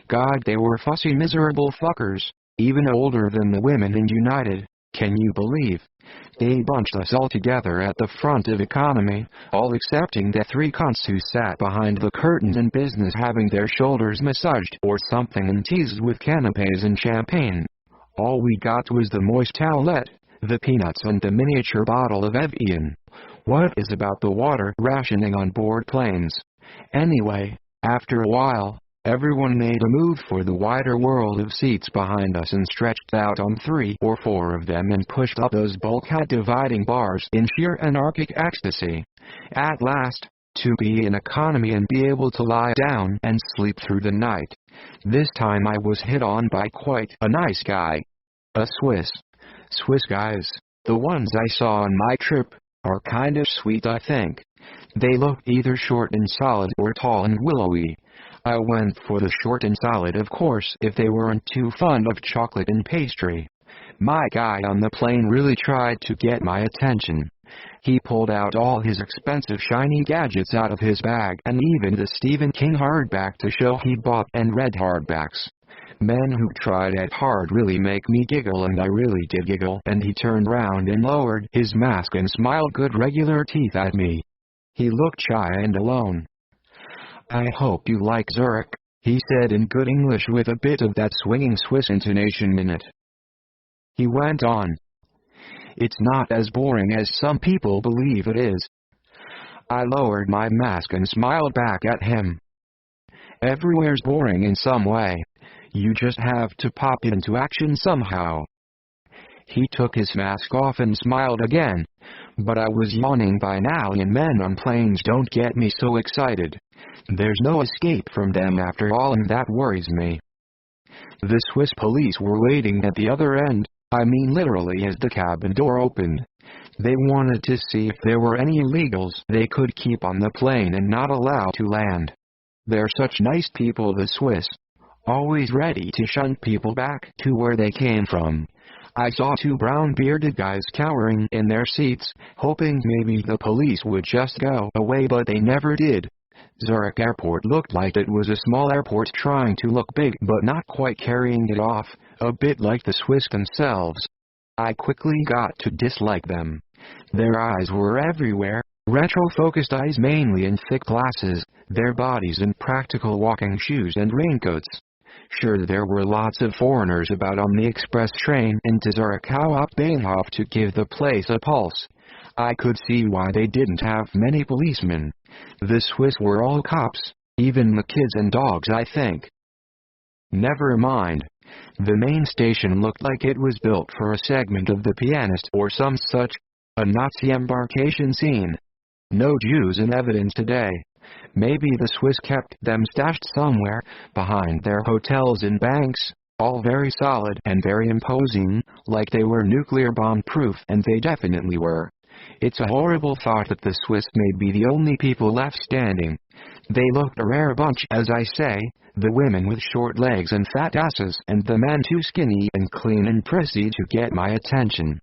God, they were fussy, miserable fuckers, even older than the women in United. Can you believe? They bunched us all together at the front of economy, all excepting the 3 cunts who sat behind the curtains in business, having their shoulders massaged or something and teased with canapes and champagne. All we got was the moist towelette, the peanuts, and the miniature bottle of Evian. What is about the water rationing on board planes? Anyway, after a while, everyone made a move for the wider world of seats behind us and stretched out on 3 or 4 of them and pushed up those bulkhead dividing bars in sheer anarchic ecstasy. At last, to be in economy and be able to lie down and sleep through the night. This time I was hit on by quite a nice guy. A Swiss. Swiss guys, the ones I saw on my trip, are kind of sweet, I think. They look either short and solid or tall and willowy. I went for the short and solid, of course, if they weren't too fond of chocolate and pastry. My guy on the plane really tried to get my attention. He pulled out all his expensive shiny gadgets out of his bag and even the Stephen King hardback to show he bought and read hardbacks. Men who tried it hard really make me giggle, and I really did giggle, and he turned round and lowered his mask and smiled good regular teeth at me. He looked shy and alone. "I hope you like Zurich," he said in good English with a bit of that swinging Swiss intonation in it. He went on, "It's not as boring as some people believe it is." I lowered my mask and smiled back at him. "Everywhere's boring in some way. You just have to pop into action somehow." He took his mask off and smiled again. But I was yawning by now, and men on planes don't get me so excited. There's no escape from them after all, and that worries me. The Swiss police were waiting at the other end, I mean literally, as the cabin door opened. They wanted to see if there were any illegals they could keep on the plane and not allow to land. They're such nice people, the Swiss. Always ready to shunt people back to where they came from. I saw two brown-bearded guys cowering in their seats, hoping maybe the police would just go away, but they never did. Zurich Airport looked like it was a small airport trying to look big but not quite carrying it off, a bit like the Swiss themselves. I quickly got to dislike them. Their eyes were everywhere, retro-focused eyes mainly in thick glasses, their bodies in practical walking shoes and raincoats. Sure, there were lots of foreigners about on the express train into Zurich Hauptbahnhof to give the place a pulse. I could see why they didn't have many policemen. The Swiss were all cops, even the kids and dogs, I think. Never mind. The main station looked like it was built for a segment of The Pianist or some such, a Nazi embarkation scene. No Jews in evidence today. Maybe the Swiss kept them stashed somewhere, behind their hotels and banks, all very solid and very imposing, like they were nuclear bomb-proof, and they definitely were. It's a horrible thought that the Swiss may be the only people left standing. They looked a rare bunch, as I say, the women with short legs and fat asses, and the men too skinny and clean and prissy to get my attention.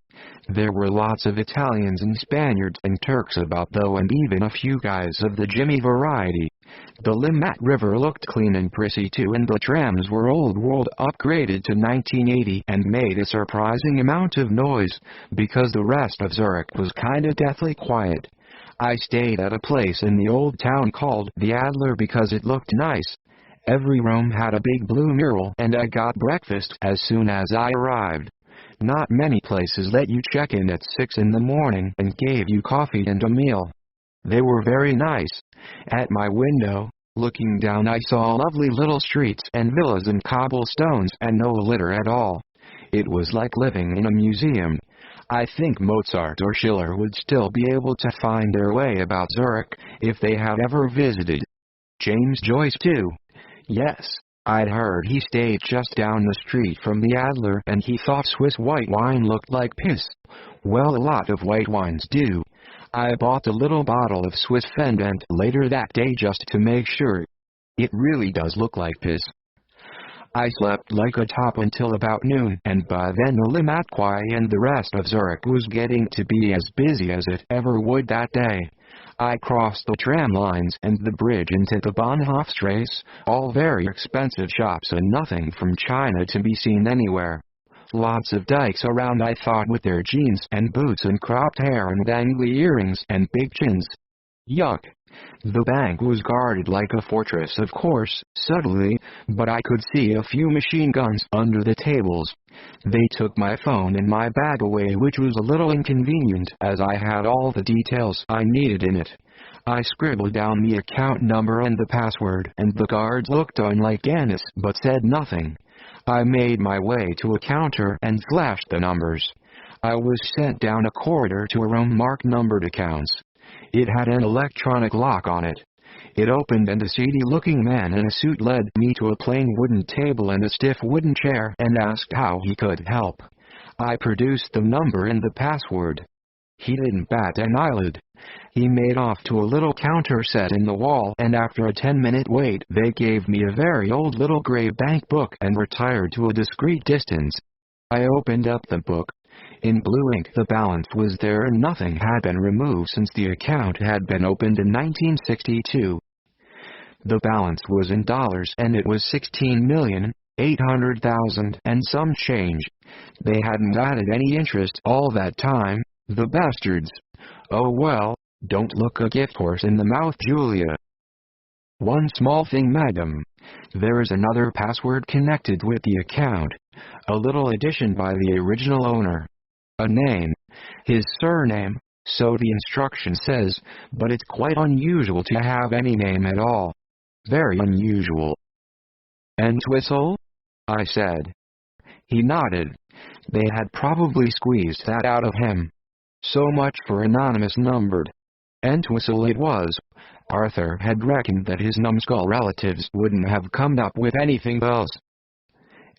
There were lots of Italians and Spaniards and Turks about though, and even a few guys of the Jimmy variety. The Limmat River looked clean and prissy too, and the trams were old world, upgraded to 1980, and made a surprising amount of noise, because the rest of Zurich was kinda deathly quiet. I stayed at a place in the old town called the Adler because it looked nice. Every room had a big blue mural, and I got breakfast as soon as I arrived. Not many places let you check in at 6 in the morning and gave you coffee and a meal. They were very nice. At my window, looking down, I saw lovely little streets and villas and cobblestones and no litter at all. It was like living in a museum. I think Mozart or Schiller would still be able to find their way about Zurich if they had ever visited. James Joyce too. Yes, I'd heard he stayed just down the street from the Adler and he thought Swiss white wine looked like piss. Well, a lot of white wines do. I bought a little bottle of Swiss Fendant later that day just to make sure. It really does look like piss. I slept like a top until about noon, and by then the Limmat Quay and the rest of Zurich was getting to be as busy as it ever would that day. I crossed the tram lines and the bridge into the Bahnhofstrasse, all very expensive shops and nothing from China to be seen anywhere. Lots of dykes around, I thought, with their jeans and boots and cropped hair and dangly earrings and big chins. Yuck. The bank was guarded like a fortress, of course, subtly, but I could see a few machine guns under the tables. They took my phone and my bag away, which was a little inconvenient as I had all the details I needed in it. I scribbled down the account number and the password, and the guards looked on like Annis but said nothing. I made my way to a counter and flashed the numbers. I was sent down a corridor to a room marked numbered accounts. It had an electronic lock on it. It opened and a seedy-looking man in a suit led me to a plain wooden table and a stiff wooden chair and asked how he could help. I produced the number and the password. He didn't bat an eyelid. He made off to a little counter set in the wall, and after a 10-minute wait they gave me a very old little gray bank book and retired to a discreet distance. I opened up the book. In blue ink the balance was there and nothing had been removed since the account had been opened in 1962. The balance was in dollars and it was 16,800,000 and some change. They hadn't added any interest all that time, the bastards. Oh well, don't look a gift horse in the mouth, Julia. One small thing, madam. There is another password connected with the account. A little addition by the original owner. A name. His surname, so the instruction says, but it's quite unusual to have any name at all. Very unusual. Entwistle? I said. He nodded. They had probably squeezed that out of him. So much for anonymous numbered. Entwistle it was. Arthur had reckoned that his numbskull relatives wouldn't have come up with anything else.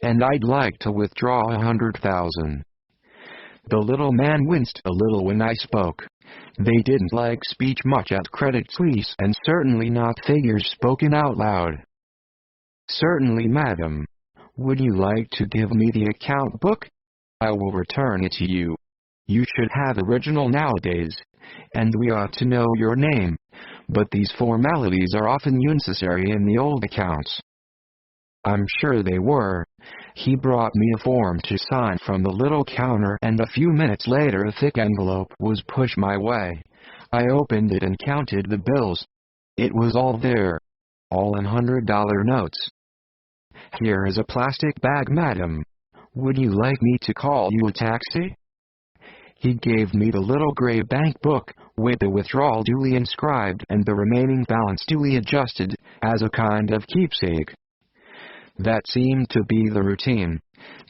And I'd like to withdraw 100,000. The little man winced a little when I spoke. They didn't like speech much at Credit Suisse, and certainly not figures spoken out loud. Certainly, madam. Would you like to give me the account book? I will return it to you. You should have original nowadays, and we ought to know your name, but these formalities are often unnecessary in the old accounts. I'm sure they were. He brought me a form to sign from the little counter, and a few minutes later a thick envelope was pushed my way. I opened it and counted the bills. It was all there. All in $100 notes. Here is a plastic bag, madam. Would you like me to call you a taxi? He gave me the little gray bank book, with the withdrawal duly inscribed and the remaining balance duly adjusted, as a kind of keepsake. That seemed to be the routine.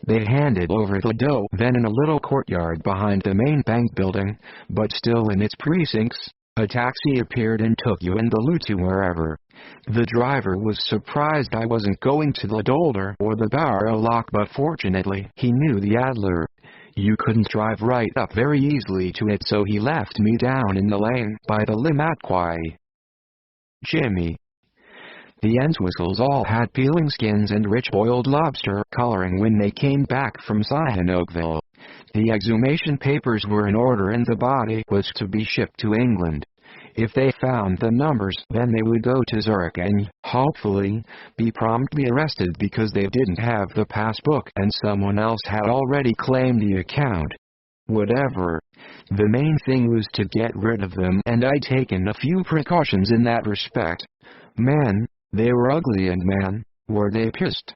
They handed over the dough. Then in a little courtyard behind the main bank building, but still in its precincts, a taxi appeared and took you and the loot to wherever. The driver was surprised I wasn't going to the Dolder or the Barolock, but fortunately he knew the Adler. You couldn't drive right up very easily to it, so he left me down in the lane by the Limatquai. Jimmy. The Entwistles all had peeling skins and rich boiled lobster coloring when they came back from Sihanoukville. The exhumation papers were in order and the body was to be shipped to England. If they found the numbers, then they would go to Zurich and, hopefully, be promptly arrested because they didn't have the passbook and someone else had already claimed the account. Whatever. The main thing was to get rid of them, and I'd taken a few precautions in that respect. Man, they were ugly, and man, were they pissed.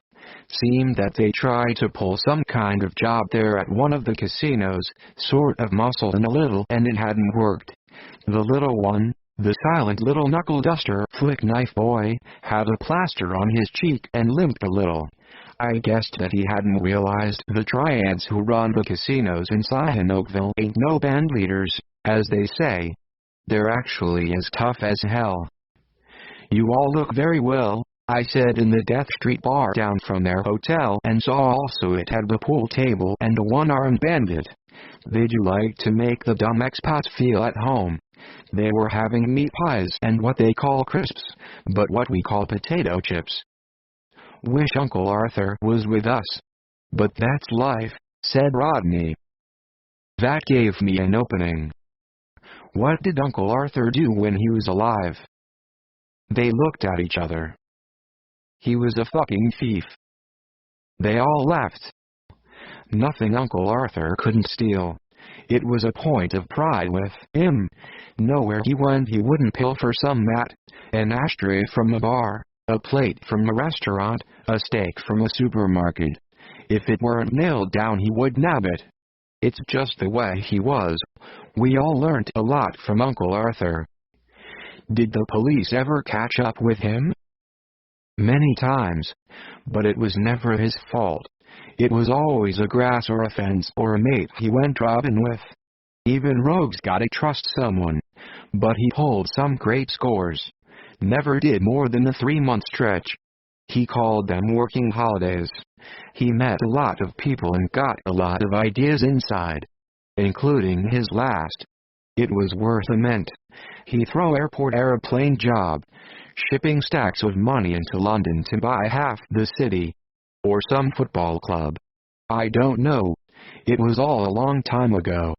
Seemed that they tried to pull some kind of job there at one of the casinos, sort of muscle in a little, and it hadn't worked. The little one, the silent little knuckle-duster flick knife boy, had a plaster on his cheek and limped a little. I guessed that he hadn't realized the triads who run the casinos in Sihanoukville ain't no band leaders, as they say. They're actually as tough as hell. You all look very well, I said in the Death Street bar down from their hotel, and saw also it had the pool table and a one-armed bandit. They'd like to make the dumb expats feel at home. They were having meat pies and what they call crisps, but what we call potato chips. Wish Uncle Arthur was with us. But that's life, said Rodney. That gave me an opening. What did Uncle Arthur do when he was alive? They looked at each other. He was a fucking thief. They all laughed. Nothing Uncle Arthur couldn't steal. It was a point of pride with him. Nowhere he went he wouldn't pilfer some mat, an ashtray from a bar, a plate from a restaurant, a steak from a supermarket. If it weren't nailed down he would nab it. It's just the way he was. We all learnt a lot from Uncle Arthur. Did the police ever catch up with him? Many times. But it was never his fault. It was always a grass or a fence or a mate he went robbing with. Even rogues gotta trust someone. But he pulled some great scores. Never did more than a 3-month stretch. He called them working holidays. He met a lot of people and got a lot of ideas inside. Including his last. It was worth a mint. Heathrow Airport aeroplane job. Shipping stacks of money into London to buy half the city. Or some football club. I don't know. It was all a long time ago.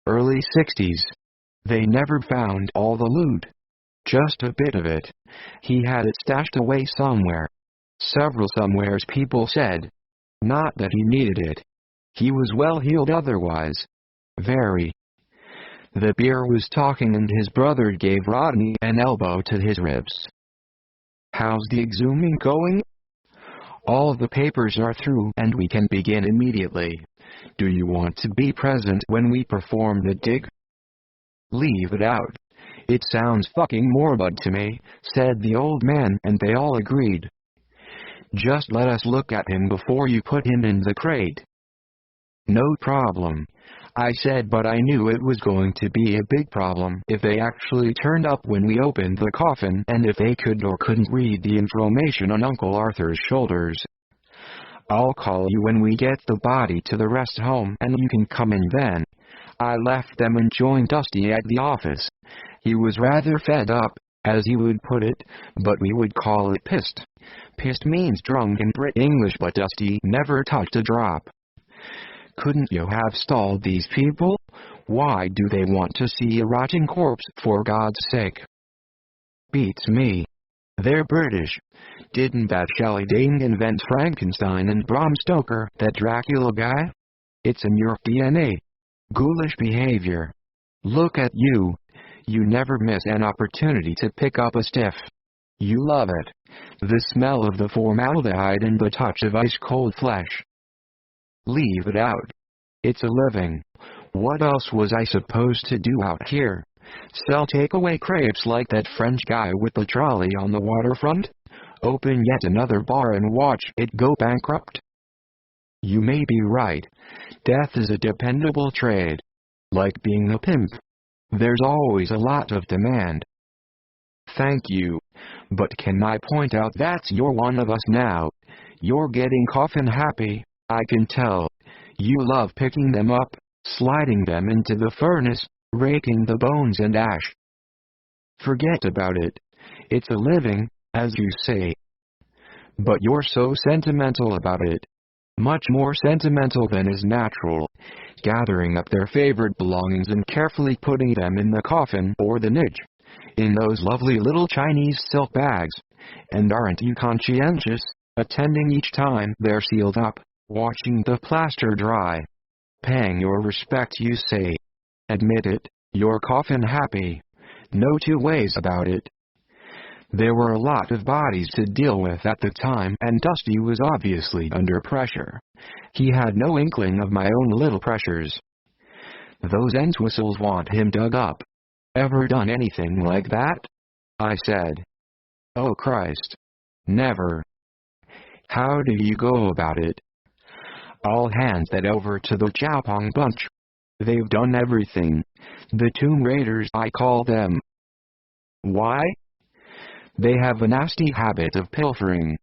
Early 60s. They never found all the loot. Just a bit of it. He had it stashed away somewhere. Several somewheres, people said. Not that he needed it. He was well heeled otherwise. Very. The beer was talking and his brother gave Rodney an elbow to his ribs. How's the exhuming going? All the papers are through and we can begin immediately. Do you want to be present when we perform the dig? Leave it out. It sounds fucking morbid to me, said the old man, and they all agreed. Just let us look at him before you put him in the crate. No problem, I said, but I knew it was going to be a big problem if they actually turned up when we opened the coffin and if they could or couldn't read the information on Uncle Arthur's shoulders. I'll call you when we get the body to the rest home and you can come in then. I left them and joined Dusty at the office. He was rather fed up, as he would put it, but we would call it pissed. Pissed means drunk in Brit English, but Dusty never touched a drop. Couldn't you have stalled these people? Why do they want to see a rotting corpse, for God's sake? Beats me. They're British. Didn't that Shelley Dane invent Frankenstein and Bram Stoker, that Dracula guy? It's in your DNA. Ghoulish behavior. Look at you. You never miss an opportunity to pick up a stiff. You love it. The smell of the formaldehyde and the touch of ice-cold flesh. Leave it out. It's a living. What else was I supposed to do out here? Sell takeaway crepes like that French guy with the trolley on the waterfront? Open yet another bar and watch it go bankrupt? You may be right. Death is a dependable trade. Like being a pimp. There's always a lot of demand. Thank you. But can I point out that you're one of us now? You're getting coffin happy, I can tell. You love picking them up, sliding them into the furnace, raking the bones and ash. Forget about it. It's a living, as you say. But you're so sentimental about it. Much more sentimental than is natural. Gathering up their favorite belongings and carefully putting them in the coffin or the niche. In those lovely little Chinese silk bags. And aren't you conscientious, attending each time they're sealed up, watching the plaster dry? Paying your respect, you say. Admit it, you're coffin happy. No two ways about it. There were a lot of bodies to deal with at the time, and Dusty was obviously under pressure. He had no inkling of my own little pressures. Those Entwistles want him dug up. Ever done anything like that? I said. Oh Christ. Never. How do you go about it? I'll hand that over to the Chowpong bunch. They've done everything. The Tomb Raiders, I call them. Why? They have a nasty habit of pilfering.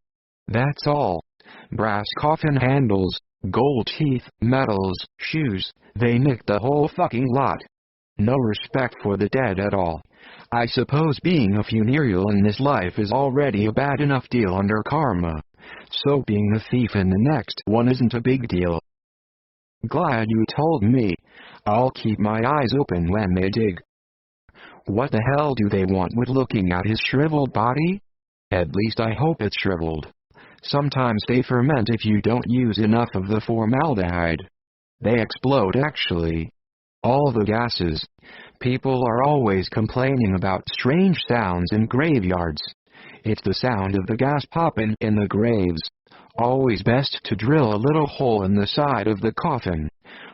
That's all. Brass coffin handles, gold teeth, medals, shoes, they nick the whole fucking lot. No respect for the dead at all. I suppose being a funereal in this life is already a bad enough deal under karma. So being a thief in the next one isn't a big deal. Glad you told me. I'll keep my eyes open when they dig. What the hell do they want with looking at his shriveled body? At least I hope it's shriveled. Sometimes they ferment if you don't use enough of the formaldehyde. They explode actually. All the gases. People are always complaining about strange sounds in graveyards. It's the sound of the gas popping in the graves. Always best to drill a little hole in the side of the coffin.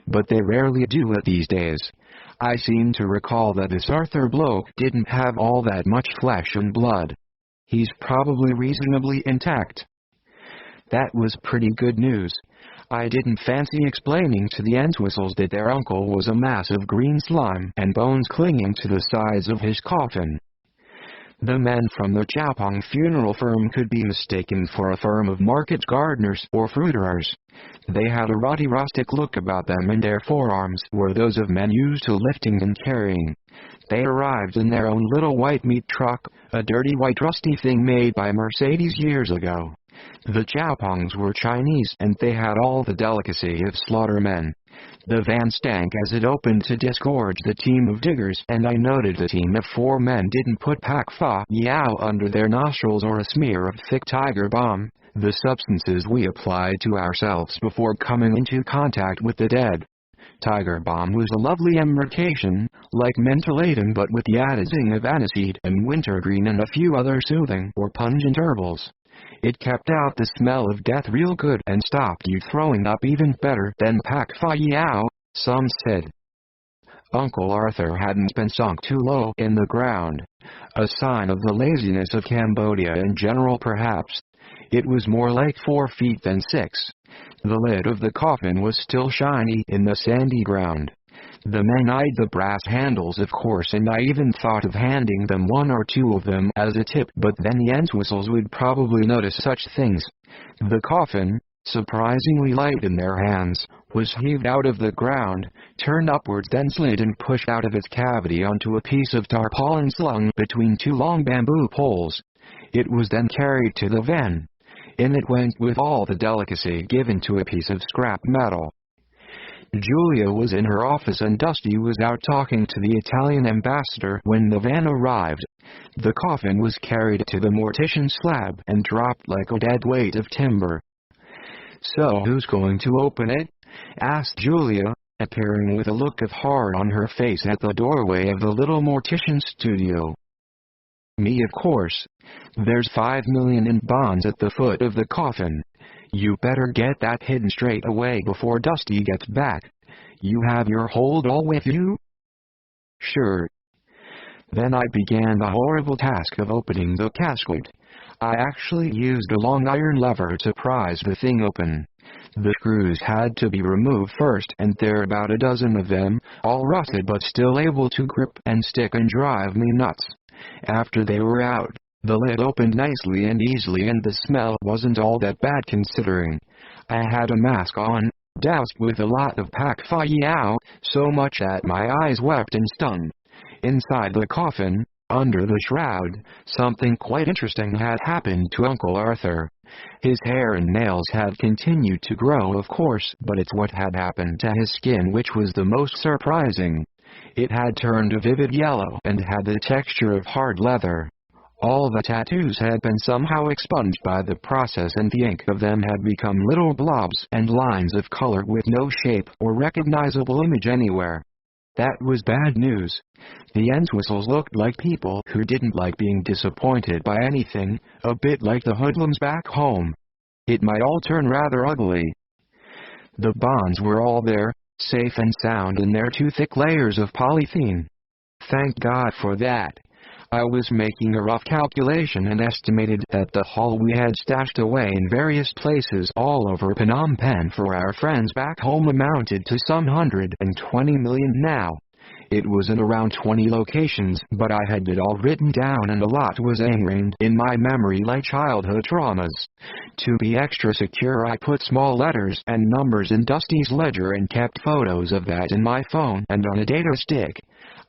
But they rarely do it these days. I seem to recall that this Arthur bloke didn't have all that much flesh and blood. He's probably reasonably intact. That was pretty good news. I didn't fancy explaining to the Entwistles that their uncle was a mass of green slime and bones clinging to the sides of his coffin. The men from the Chapong funeral firm could be mistaken for a firm of market gardeners or fruiterers. They had a ruddy rustic look about them, and their forearms were those of men used to lifting and carrying. They arrived in their own little white meat truck, a dirty white rusty thing made by Mercedes years ago. The Chapongs were Chinese, and they had all the delicacy of slaughtermen. The van stank as it opened to disgorge the team of diggers, and I noted the team of 4 men didn't put pak fa yao under their nostrils or a smear of thick tiger balm, the substances we applied to ourselves before coming into contact with the dead. Tiger balm was a lovely embarkation, like mentholatum but with the added zing of aniseed and wintergreen and a few other soothing or pungent herbals. It kept out the smell of death real good and stopped you throwing up even better than pak fa yao, some said. Uncle Arthur hadn't been sunk too low in the ground. A sign of the laziness of Cambodia in general perhaps. It was more like 4 feet than 6. The lid of the coffin was still shiny in the sandy ground. The men eyed the brass handles of course, and I even thought of handing them 1 or 2 of them as a tip, but then the Entwistles would probably notice such things. The coffin, surprisingly light in their hands, was heaved out of the ground, turned upwards, then slid and pushed out of its cavity onto a piece of tarpaulin slung between 2 long bamboo poles. It was then carried to the van. In it went with all the delicacy given to a piece of scrap metal. Giulia was in her office and Dusty was out talking to the Italian ambassador when the van arrived. The coffin was carried to the mortician slab and dropped like a dead weight of timber. "So who's going to open it?" asked Giulia, appearing with a look of horror on her face at the doorway of the little mortician's studio. "Me, of course. There's 5 million in bonds at the foot of the coffin. You better get that hidden straight away before Dusty gets back. You have your hold all with you?" "Sure." Then I began the horrible task of opening the casket. I actually used a long iron lever to prise the thing open. The screws had to be removed first, and there are about a dozen of them, all rusted but still able to grip and stick and drive me nuts. After they were out, the lid opened nicely and easily, and the smell wasn't all that bad considering. I had a mask on, doused with a lot of pak fa yao, so much that my eyes wept and stung. Inside the coffin, under the shroud, something quite interesting had happened to Uncle Arthur. His hair and nails had continued to grow, of course, but it's what had happened to his skin which was the most surprising. It had turned a vivid yellow and had the texture of hard leather. All the tattoos had been somehow expunged by the process, and the ink of them had become little blobs and lines of color with no shape or recognizable image anywhere. That was bad news. The Entwistles looked like people who didn't like being disappointed by anything, a bit like the hoodlums back home. It might all turn rather ugly. The bonds were all there, safe and sound in their 2 thick layers of polythene. Thank God for that. I was making a rough calculation and estimated that the haul we had stashed away in various places all over Phnom Penh for our friends back home amounted to some 120 million now. It was in around 20 locations, but I had it all written down and a lot was ingrained in my memory like childhood traumas. To be extra secure, I put small letters and numbers in Dusty's ledger and kept photos of that in my phone and on a data stick.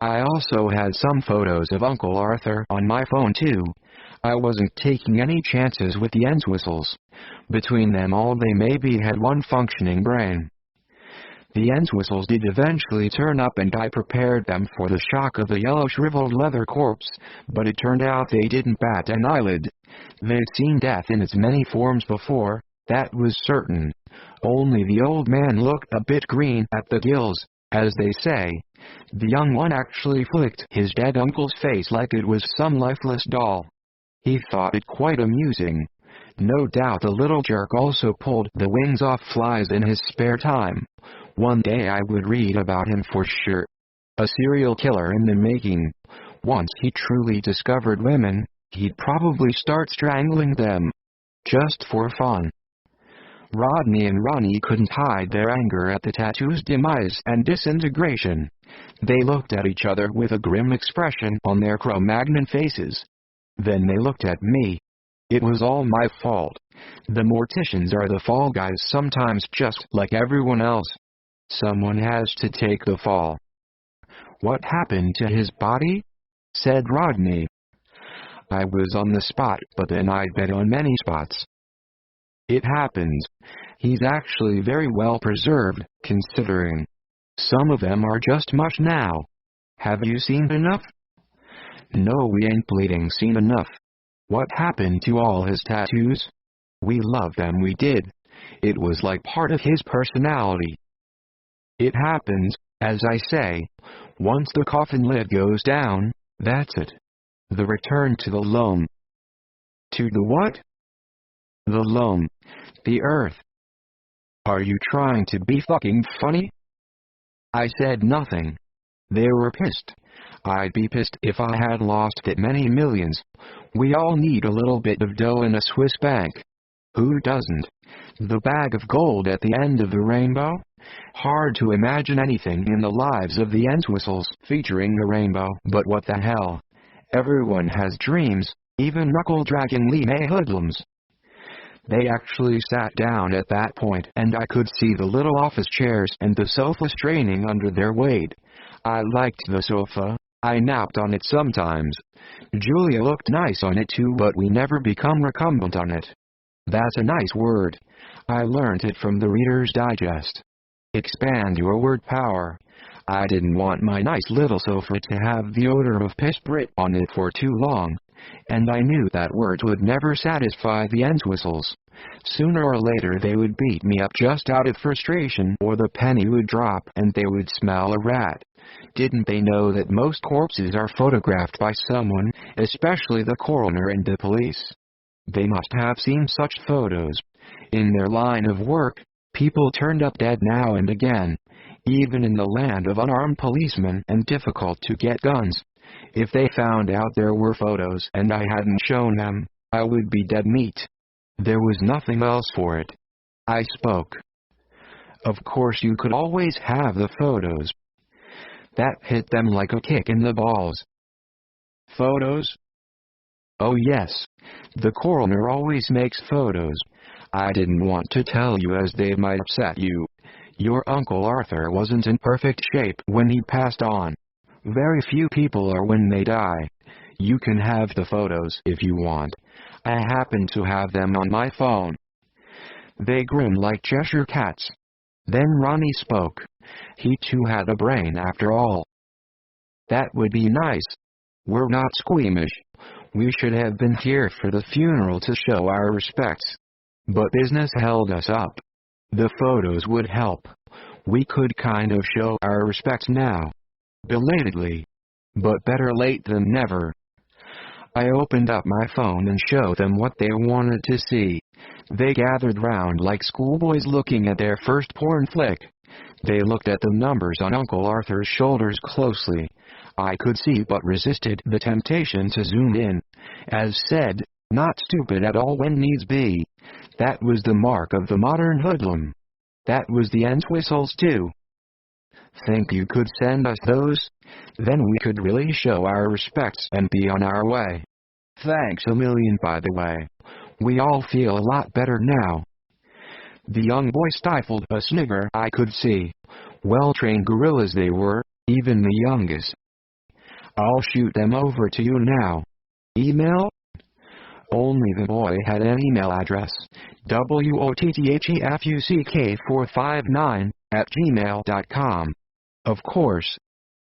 I also had some photos of Uncle Arthur on my phone too. I wasn't taking any chances with the Entwistles. Between them all they maybe had 1 functioning brain. The Entwistles did eventually turn up and I prepared them for the shock of the yellow shriveled leather corpse, but it turned out they didn't bat an eyelid. They'd seen death in its many forms before, that was certain. Only the old man looked a bit green at the gills, as they say. The young one actually flicked his dead uncle's face like it was some lifeless doll. He thought it quite amusing. No doubt the little jerk also pulled the wings off flies in his spare time. One day I would read about him for sure. A serial killer in the making. Once he truly discovered women, he'd probably start strangling them. Just for fun. Rodney and Ronnie couldn't hide their anger at the tattoo's demise and disintegration. They looked at each other with a grim expression on their Cro-Magnon faces. Then they looked at me. It was all my fault. The morticians are the fall guys sometimes, just like everyone else. Someone has to take the fall. "What happened to his body?" said Rodney. "I was on the spot, but then I bet on many spots. It happens. He's actually very well preserved, considering. Some of them are just mush now. Have you seen enough?" "No, we ain't bleeding seen enough." "What happened to all his tattoos?" "We loved them, we did. It was like part of his personality." "It happens, as I say. Once the coffin lid goes down, that's it. The return to the loam." "To the what?" "The loam. The earth." "Are you trying to be fucking funny?" I said nothing. They were pissed. I'd be pissed if I had lost that many millions. We all need a little bit of dough in a Swiss bank. Who doesn't? The bag of gold at the end of the rainbow? Hard to imagine anything in the lives of the Entwistles featuring a rainbow, but what the hell? Everyone has dreams, even knuckle-dragging Lee hoodlums. They actually sat down at that point, and I could see the little office chairs and the sofa straining under their weight. I liked the sofa. I napped on it sometimes. Julia looked nice on it too, but we never become recumbent on it. That's a nice word. I learned it from the Reader's Digest. Expand your word power. I didn't want my nice little sofa to have the odor of piss Brit on it for too long, and I knew that words would never satisfy the Entwistles. Sooner or later they would beat me up just out of frustration, or the penny would drop and they would smell a rat. Didn't they know that most corpses are photographed by someone, especially the coroner and the police? They must have seen such photos. In their line of work, people turned up dead now and again, even in the land of unarmed policemen and difficult to get guns. If they found out there were photos and I hadn't shown them, I would be dead meat. There was nothing else for it. I spoke. "Of course you could always have the photos." That hit them like a kick in the balls. "Photos?" "Oh yes. The coroner always makes photos. I didn't want to tell you as they might upset you. Your Uncle Arthur wasn't in perfect shape when he passed on. Very few people are when they die. You can have the photos if you want. I happen to have them on my phone." They grinned like Cheshire cats. Then Ronnie spoke. He too had a brain after all. "That would be nice. We're not squeamish. We should have been here for the funeral to show our respects. But business held us up. The photos would help. We could kind of show our respects now. Belatedly. But better late than never." I opened up my phone and showed them what they wanted to see. They gathered round like schoolboys looking at their first porn flick. They looked at the numbers on Uncle Arthur's shoulders closely. I could see but resisted the temptation to zoom in. As said, not stupid at all when needs be. That was the mark of the modern hoodlum. That was the Entwistles too. "Think you could send us those? Then we could really show our respects and be on our way." "Thanks a million, by the way. We all feel a lot better now." The young boy stifled a snigger I could see. Well-trained gorillas they were, even the youngest. "I'll shoot them over to you now." "Email?" Only the boy had an email address. WOTTHEFUCK459@gmail.com. Of course.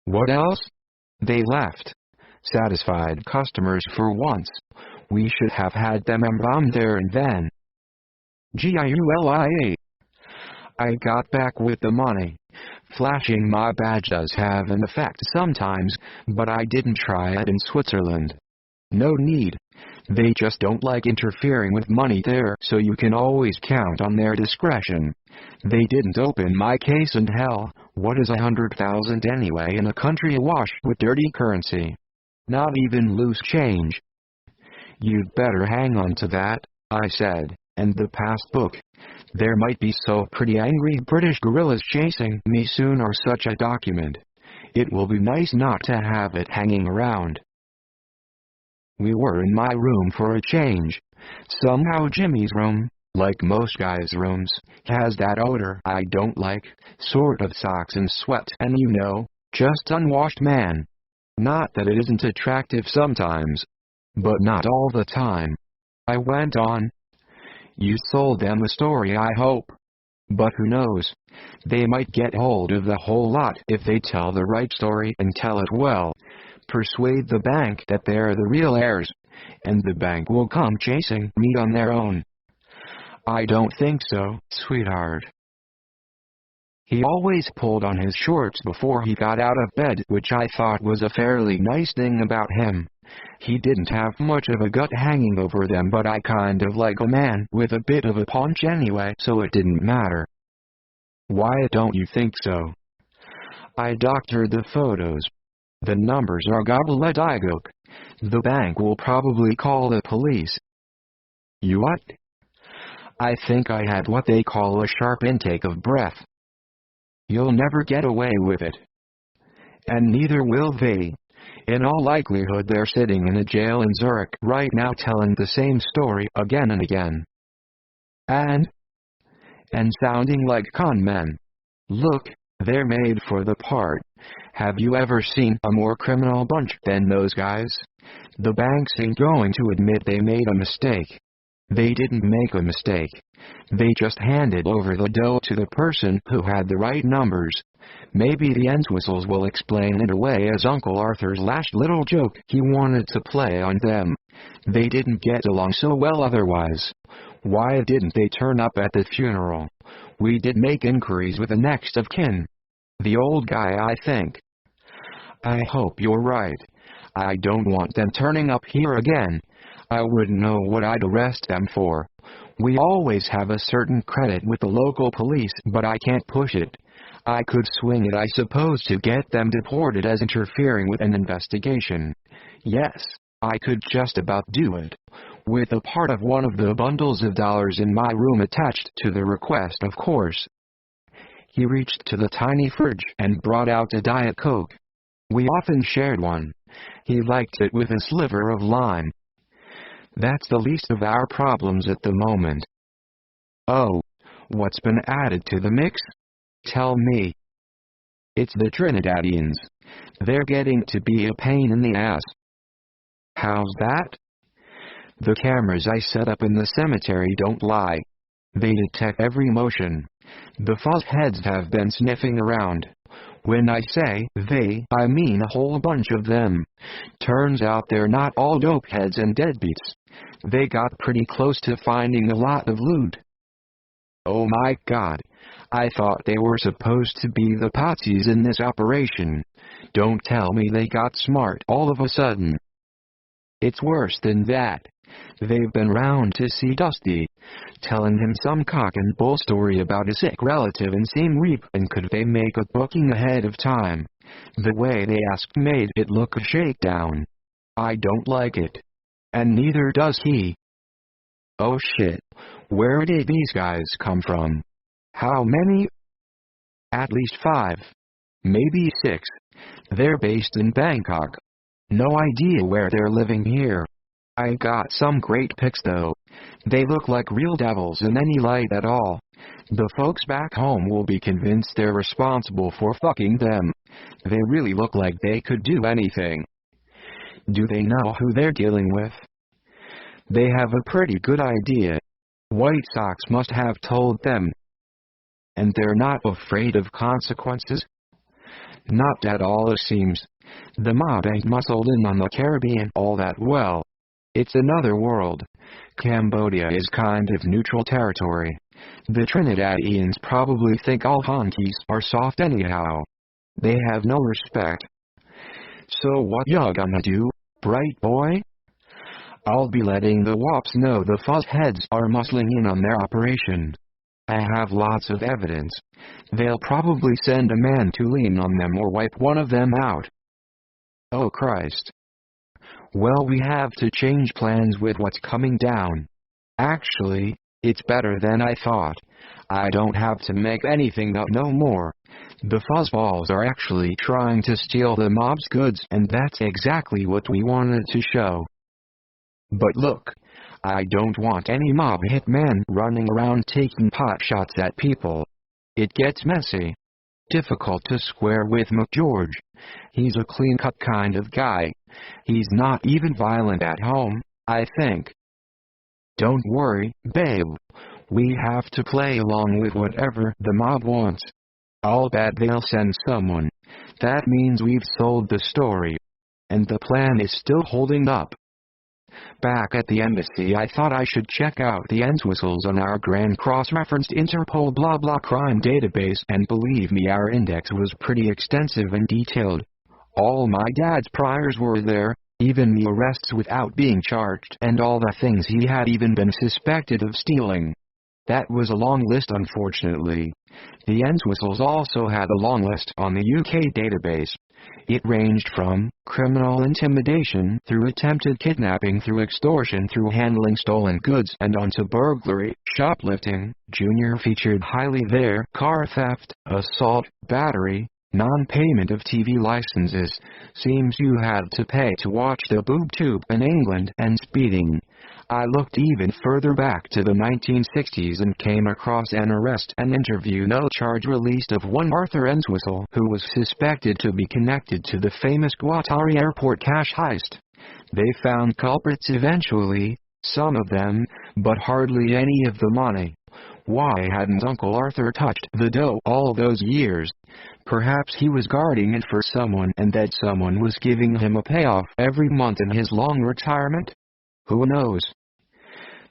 What else? They left. Satisfied customers for once. We should have had them embalmed there and then. GIULIA. I got back with the money. Flashing my badge does have an effect sometimes, but I didn't try it in Switzerland. No need. They just don't like interfering with money there, so you can always count on their discretion. They didn't open my case, and hell, what is 100,000 anyway in a country awash with dirty currency? Not even loose change. You'd better hang on to that, I said, and the passbook. There might be so pretty angry British gorillas chasing me soon or such a document. It will be nice not to have it hanging around. We were in my room for a change. Somehow Jimmy's room, like most guys' rooms, has that odor I don't like, sort of socks and sweat and just unwashed man. Not that it isn't attractive sometimes, but not all the time. I went on. You sold them a story, I hope. But who knows? They might get hold of the whole lot if they tell the right story and tell it well. Persuade the bank that they're the real heirs, and the bank will come chasing me on their own. I don't think so, sweetheart. He always pulled on his shorts before he got out of bed, which I thought was a fairly nice thing about him. He didn't have much of a gut hanging over them, but I kind of like a man with a bit of a paunch anyway, so it didn't matter. Why don't you think so? I doctored the photos. The numbers are gobbledygook. The bank will probably call the police. You what? I think I had what they call a sharp intake of breath. You'll never get away with it. And neither will they. In all likelihood they're sitting in a jail in Zurich right now telling the same story again and again. And sounding like con men. Look, they're made for the part. Have you ever seen a more criminal bunch than those guys? The banks ain't going to admit they made a mistake. They didn't make a mistake. They just handed over the dough to the person who had the right numbers. Maybe the Entwistles will explain it away as Uncle Arthur's last little joke he wanted to play on them. They didn't get along so well otherwise. Why didn't they turn up at the funeral? We did make inquiries with the next of kin. The old guy, I think. I hope you're right. I don't want them turning up here again. I wouldn't know what I'd arrest them for. We always have a certain credit with the local police, but I can't push it. I could swing it, I suppose, to get them deported as interfering with an investigation. Yes, I could just about do it. With a part of one of the bundles of dollars in my room attached to the request, of course. He reached to the tiny fridge and brought out a Diet Coke. We often shared one. He liked it with a sliver of lime. That's the least of our problems at the moment. Oh, what's been added to the mix? Tell me. It's the Trinidadians. They're getting to be a pain in the ass. How's that? The cameras I set up in the cemetery don't lie. They detect every motion. The fuzzheads have been sniffing around. When I say they, I mean a whole bunch of them. Turns out they're not all dopeheads and deadbeats. They got pretty close to finding a lot of loot. Oh my God. I thought they were supposed to be the patsies in this operation. Don't tell me they got smart all of a sudden. It's worse than that. They've been round to see Dusty, telling him some cock and bull story about a sick relative in Siem Reap, and could they make a booking ahead of time? The way they asked made it look a shakedown. I don't like it. And neither does he. Oh shit. Where did these guys come from? How many? At least 5. Maybe 6. They're based in Bangkok. No idea where they're living here. I got some great pics though. They look like real devils in any light at all. The folks back home will be convinced they're responsible for fucking them. They really look like they could do anything. Do they know who they're dealing with? They have a pretty good idea. White Sox must have told them. And they're not afraid of consequences? Not at all, it seems. The mob ain't muscled in on the Caribbean all that well. It's another world. Cambodia is kind of neutral territory. The Trinidadians probably think all honkies are soft anyhow. They have no respect. So what ya gonna do, bright boy? I'll be letting the wops know the fuzzheads are muscling in on their operation. I have lots of evidence. They'll probably send a man to lean on them or wipe one of them out. Oh Christ. Well, we have to change plans with what's coming down. Actually, it's better than I thought. I don't have to make anything up no more. The fuzzballs are actually trying to steal the mob's goods, and that's exactly what we wanted to show. But look, I don't want any mob hitman running around taking pot shots at people. It gets messy. Difficult to square with McGeorge. He's a clean-cut kind of guy. He's not even violent at home, I think. Don't worry, babe. We have to play along with whatever the mob wants. I'll bet they'll send someone. That means we've sold the story. And the plan is still holding up. Back at the embassy, I thought I should check out the entwistles on our Grand Cross-referenced Interpol blah blah crime database, and believe me, our index was pretty extensive and detailed. All my dad's priors were there, even the arrests without being charged, and all the things he had even been suspected of stealing. That was a long list, unfortunately. The entwistles also had a long list on the UK database. It ranged from criminal intimidation through attempted kidnapping, through extortion, through handling stolen goods, and onto burglary, shoplifting, junior featured highly there, car theft, assault, battery, non-payment of TV licenses, seems you had to pay to watch the boob tube in England, and speeding. I looked even further back to the 1960s and came across an arrest and interview no charge released of one Arthur Entwistle, who was suspected to be connected to the famous Guattari airport cash heist. They found culprits eventually, some of them, but hardly any of the money. Why hadn't Uncle Arthur touched the dough all those years? Perhaps he was guarding it for someone, and that someone was giving him a payoff every month in his long retirement? Who knows?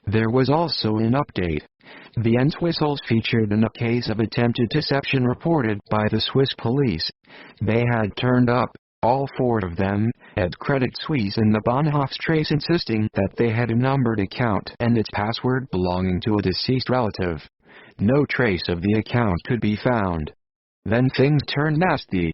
There was also an update. The Entwistles featured in a case of attempted deception reported by the Swiss police. They had turned up, all four of them, at Credit Suisse in the Bahnhofstrasse, insisting that they had a numbered account and its password belonging to a deceased relative. No trace of the account could be found. Then things turned nasty.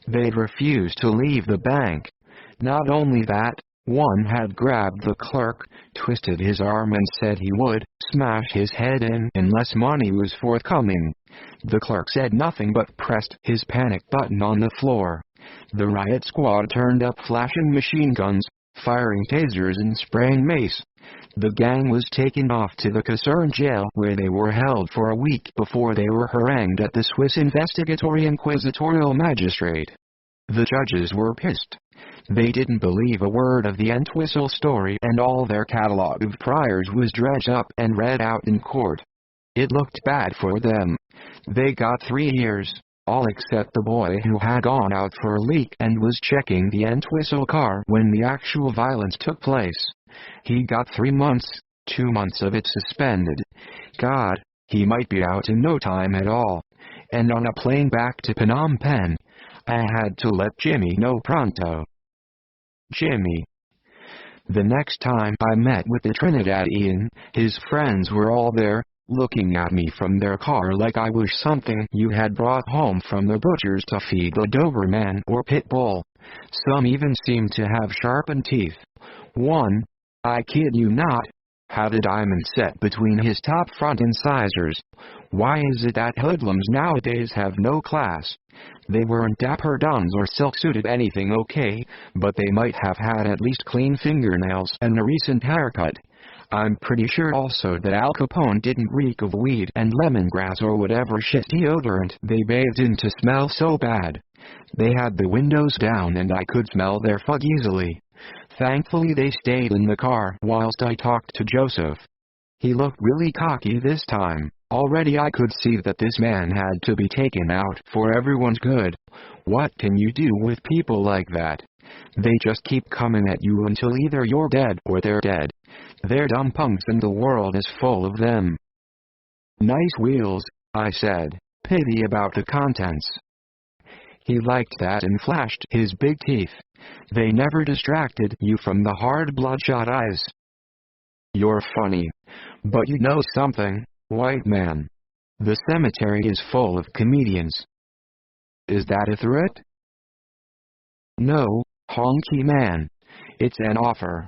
They'd refused to leave the bank. Not only that, one had grabbed the clerk, twisted his arm and said he would smash his head in unless money was forthcoming. The clerk said nothing but pressed his panic button on the floor. The riot squad turned up, flashing machine guns, firing tasers and spraying mace. The gang was taken off to the Caserne jail, where they were held for a week before they were harangued at the Swiss Investigatory Inquisitorial Magistrate. The judges were pissed. They didn't believe a word of the Entwistle story, and all their catalogue of priors was dredged up and read out in court. It looked bad for them. They got 3 years, all except the boy who had gone out for a leak and was checking the Entwistle car when the actual violence took place. He got 3 months, 2 months of it suspended. God, he might be out in no time at all. And on a plane back to Phnom Penh, I had to let Jimmy know pronto. Jimmy. The next time I met with the Trinidadian, his friends were all there, looking at me from their car like I was something you had brought home from the butcher's to feed the Doberman or pit bull. Some even seemed to have sharpened teeth. One, I kid you not, had a diamond set between his top front incisors. Why is it that hoodlums nowadays have no class? They weren't dapper duns or silk-suited anything okay, but they might have had at least clean fingernails and a recent haircut. I'm pretty sure also that Al Capone didn't reek of weed and lemongrass or whatever shit deodorant they bathed in to smell so bad. They had the windows down and I could smell their fug easily. Thankfully they stayed in the car whilst I talked to Joseph. He looked really cocky this time. Already I could see that this man had to be taken out for everyone's good. What can you do with people like that? They just keep coming at you until either you're dead or they're dead. They're dumb punks and the world is full of them. Nice wheels, I said, pity about the contents. He liked that and flashed his big teeth. They never distracted you from the hard bloodshot eyes. You're funny. But you know something, white man. The cemetery is full of comedians. Is that a threat? No, honky man. It's an offer.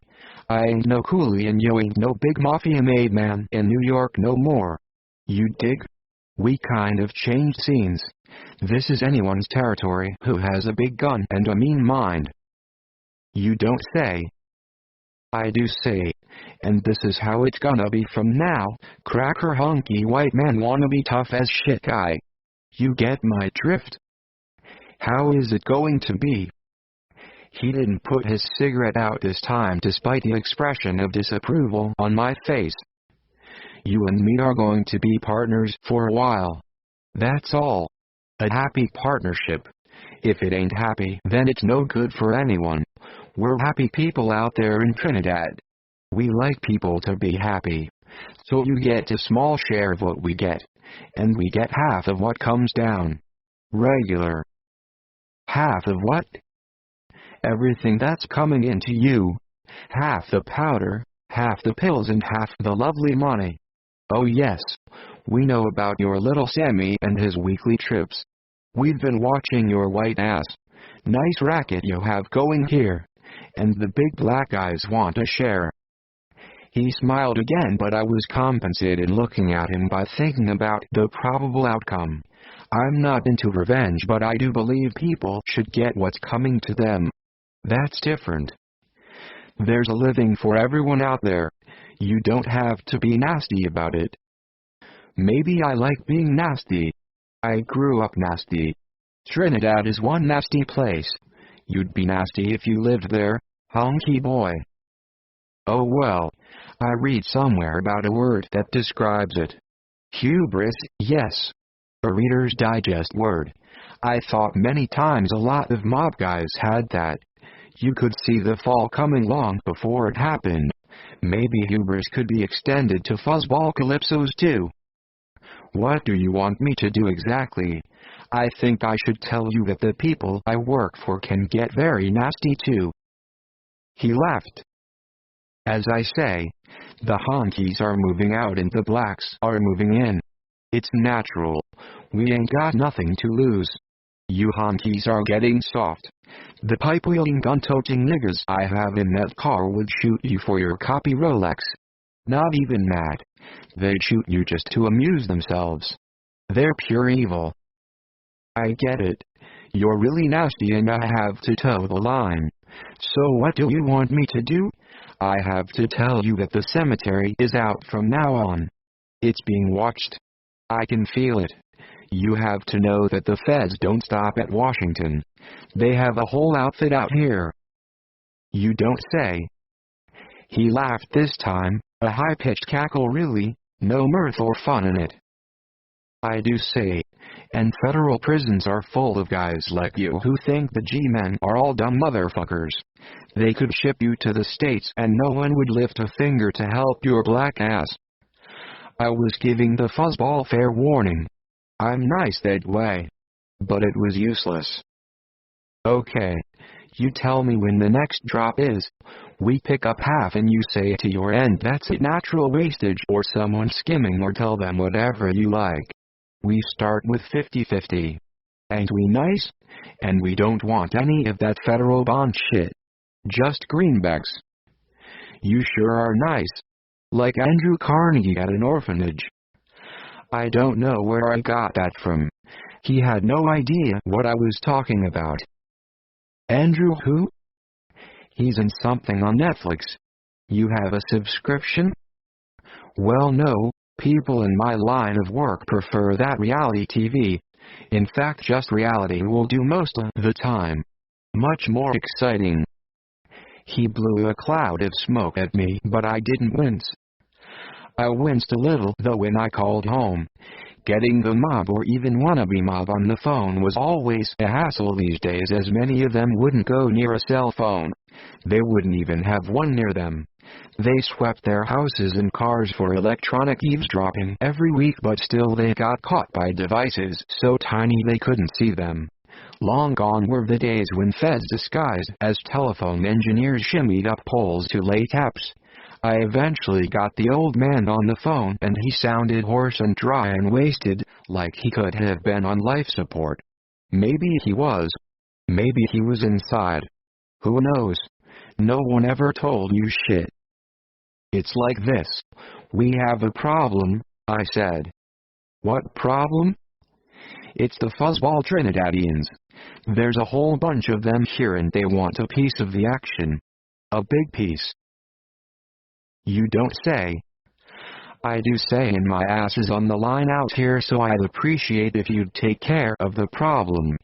I ain't no coolie and you ain't no big mafia-made man in New York no more. You dig? We kind of changed scenes. This is anyone's territory who has a big gun and a mean mind. You don't say. I do say. And this is how it's gonna be from now, cracker hunky white man wannabe tough as shit guy. You get my drift? How is it going to be? He didn't put his cigarette out this time despite the expression of disapproval on my face. You and me are going to be partners for a while. That's all. A happy partnership. If it ain't happy, then it's no good for anyone. We're happy people out there in Trinidad. We like people to be happy. So you get a small share of what we get. And we get half of what comes down. Regular. Half of what? Everything that's coming into you. Half the powder, half the pills and half the lovely money. Oh yes, we know about your little Sammy and his weekly trips. We've been watching your white ass. Nice racket you have going here. And the big black guys want a share. He smiled again, but I was compensated looking at him by thinking about the probable outcome. I'm not into revenge, but I do believe people should get what's coming to them. That's different. There's a living for everyone out there. You don't have to be nasty about it. Maybe I like being nasty. I grew up nasty. Trinidad is one nasty place. You'd be nasty if you lived there, hunky boy. Oh well, I read somewhere about a word that describes it. Hubris, yes. A Reader's Digest word. I thought many times a lot of mob guys had that. You could see the fall coming long before it happened. Maybe hubris could be extended to fuzzball calypsos too. What do you want me to do exactly? I think I should tell you that the people I work for can get very nasty too. He laughed. As I say, the honkies are moving out and the blacks are moving in. It's natural. We ain't got nothing to lose. You honkies are getting soft. The pipe-wielding gun-toting niggas I have in that car would shoot you for your copy Rolex. Not even that. They'd shoot you just to amuse themselves. They're pure evil. I get it. You're really nasty and I have to toe the line. So what do you want me to do? I have to tell you that the cemetery is out from now on. It's being watched. I can feel it. You have to know that the feds don't stop at Washington. They have a whole outfit out here. You don't say. He laughed this time, a high-pitched cackle really, no mirth or fun in it. I do say. And federal prisons are full of guys like you who think the G-men are all dumb motherfuckers. They could ship you to the States and no one would lift a finger to help your black ass. I was giving the fuzzball fair warning. I'm nice that way. But it was useless. Okay. You tell me when the next drop is. We pick up half and you say to your end that's it, natural wastage or someone skimming, or tell them whatever you like. We start with 50-50. Ain't we nice? And we don't want any of that federal bond shit. Just greenbacks. You sure are nice. Like Andrew Carnegie at an orphanage. I don't know where I got that from. He had no idea what I was talking about. Andrew who? He's in something on Netflix. You have a subscription? Well no, people in my line of work prefer that reality TV. In fact, just reality will do most of the time. Much more exciting. He blew a cloud of smoke at me, but I didn't wince. I winced a little though when I called home. Getting the mob or even wannabe mob on the phone was always a hassle these days, as many of them wouldn't go near a cell phone. They wouldn't even have one near them. They swept their houses and cars for electronic eavesdropping every week, but still they got caught by devices so tiny they couldn't see them. Long gone were the days when feds disguised as telephone engineers shimmied up poles to lay taps. I eventually got the old man on the phone and he sounded hoarse and dry and wasted, like he could have been on life support. Maybe he was. Maybe he was inside. Who knows? No one ever told you shit. It's like this. We have a problem, I said. What problem? It's the fuzzball Trinidadians. There's a whole bunch of them here and they want a piece of the action. A big piece. You don't say. I do say, and my ass is on the line out here, so I'd appreciate if you'd take care of the problem.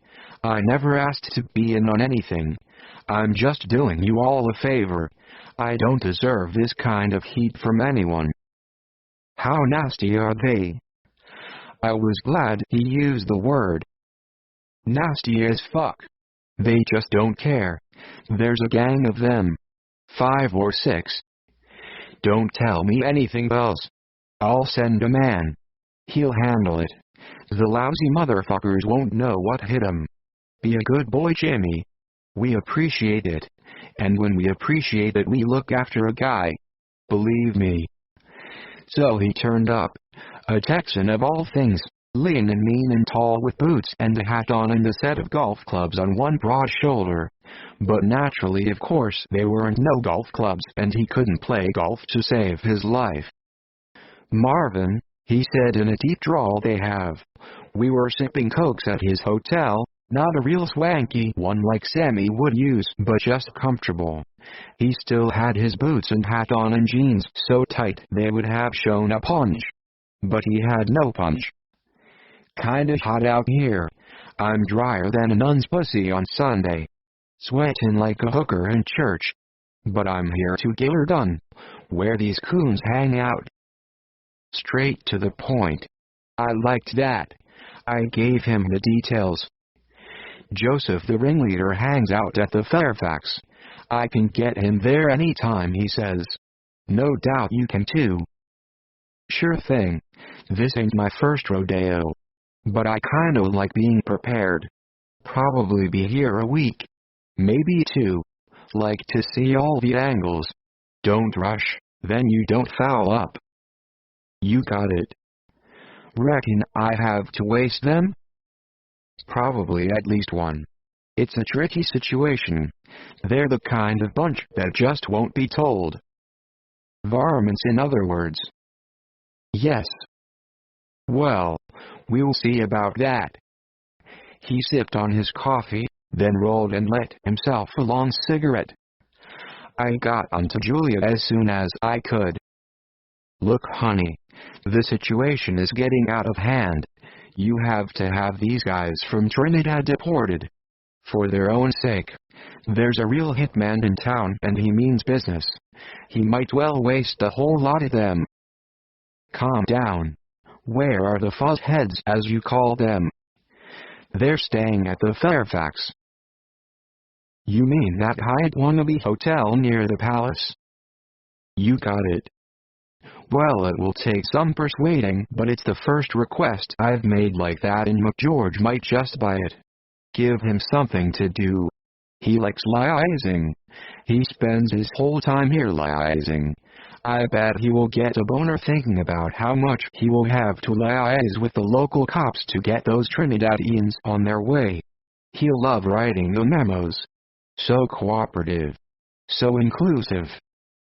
I never asked to be in on anything. I'm just doing you all a favor. I don't deserve this kind of heat from anyone. How nasty are they? I was glad he used the word. Nasty as fuck. They just don't care. There's a gang of them. 5 or 6. Don't tell me anything else. I'll send a man. He'll handle it. The lousy motherfuckers won't know what hit 'em. Be a good boy, Jimmy. We appreciate it. And when we appreciate it, we look after a guy. Believe me. So he turned up. A Texan of all things. Lean and mean and tall with boots and a hat on and a set of golf clubs on one broad shoulder. But naturally, of course, there weren't no golf clubs and he couldn't play golf to save his life. Marvin, he said in a deep drawl they have. We were sipping cokes at his hotel, not a real swanky one like Sammy would use, but just comfortable. He still had his boots and hat on and jeans so tight they would have shown a punch. But he had no punch. Kinda hot out here. I'm drier than a nun's pussy on Sunday. Sweating like a hooker in church. But I'm here to get her done. Where these coons hang out. Straight to the point. I liked that. I gave him the details. Joseph the ringleader hangs out at the Fairfax. I can get him there anytime, he says. No doubt you can too. Sure thing. This ain't my first rodeo. But I kinda like being prepared. Probably be here a week. Maybe 2. Like to see all the angles. Don't rush, then you don't foul up. You got it. Reckon I have to waste them? Probably at least one. It's a tricky situation. They're the kind of bunch that just won't be told. Varmints, in other words. Yes. Well, we'll see about that. He sipped on his coffee, then rolled and lit himself a long cigarette. I got onto Giulia as soon as I could. Look, honey, the situation is getting out of hand. You have to have these guys from Trinidad deported. For their own sake. There's a real hitman in town and he means business. He might well waste a whole lot of them. Calm down. Where are the fuzzheads, as you call them? They're staying at the Fairfax. You mean that Hyatt wannabe hotel near the palace? You got it. Well, it will take some persuading, but it's the first request I've made like that, and McGeorge might just buy it. Give him something to do. He likes liaising. He spends his whole time here liaising. I bet he will get a boner thinking about how much he will have to liaise with the local cops to get those Trinidadians on their way. He'll love writing the memos. So cooperative. So inclusive.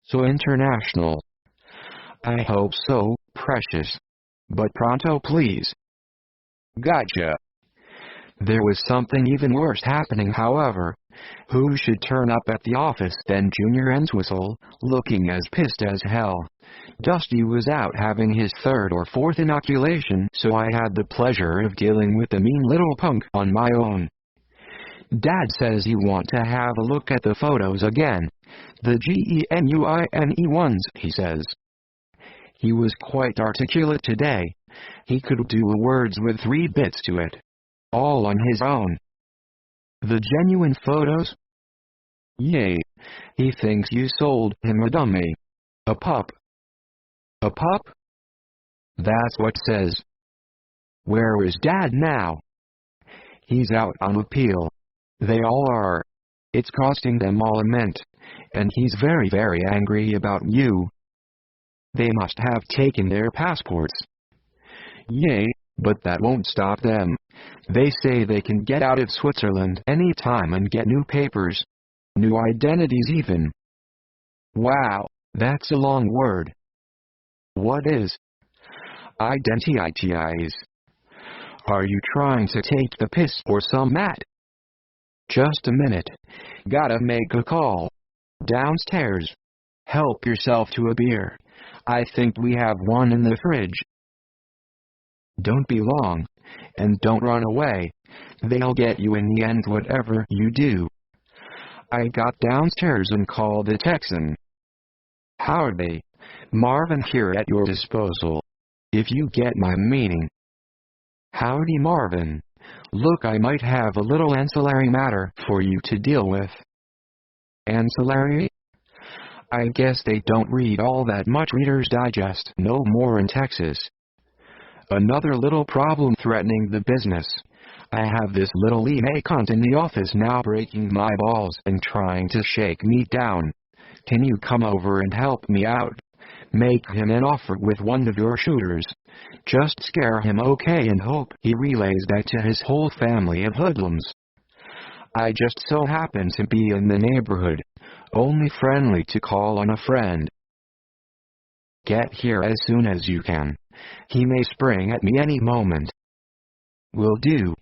So international. I hope so, precious. But pronto, please. Gotcha. There was something even worse happening, however. Who should turn up at the office than Junior Entwistle, looking as pissed as hell. Dusty was out having his 3rd or 4th inoculation, so I had the pleasure of dealing with the mean little punk on my own. Dad says you want to have a look at the photos again. The genuine ones, he says. He was quite articulate today. He could do words with 3 bits to it. All on his own. The genuine photos? Yay. He thinks you sold him a dummy. A pup. A pup? That's what says. Where is Dad now? He's out on appeal. They all are. It's costing them all a mint. And he's very, very angry about you. They must have taken their passports. Yay, but that won't stop them. They say they can get out of Switzerland any time and get new papers. New identities even. Wow, that's a long word. What is? Identities. Are you trying to take the piss or some, Matt? Just a minute. Gotta make a call. Downstairs. Help yourself to a beer. I think we have one in the fridge. Don't be long, and don't run away. They'll get you in the end whatever you do. I got downstairs and called the Texan. Howdy. Marvin here at your disposal, if you get my meaning. Howdy, Marvin. Look, I might have a little ancillary matter for you to deal with. Ancillary? I guess they don't read all that much Reader's Digest no more in Texas. Another little problem threatening the business. I have this little email cunt in the office now breaking my balls and trying to shake me down. Can you come over and help me out? Make him an offer with one of your shooters. Just scare him okay and hope he relays that to his whole family of hoodlums. I just so happen to be in the neighborhood. Only friendly to call on a friend. Get here as soon as you can. He may spring at me any moment. Will do.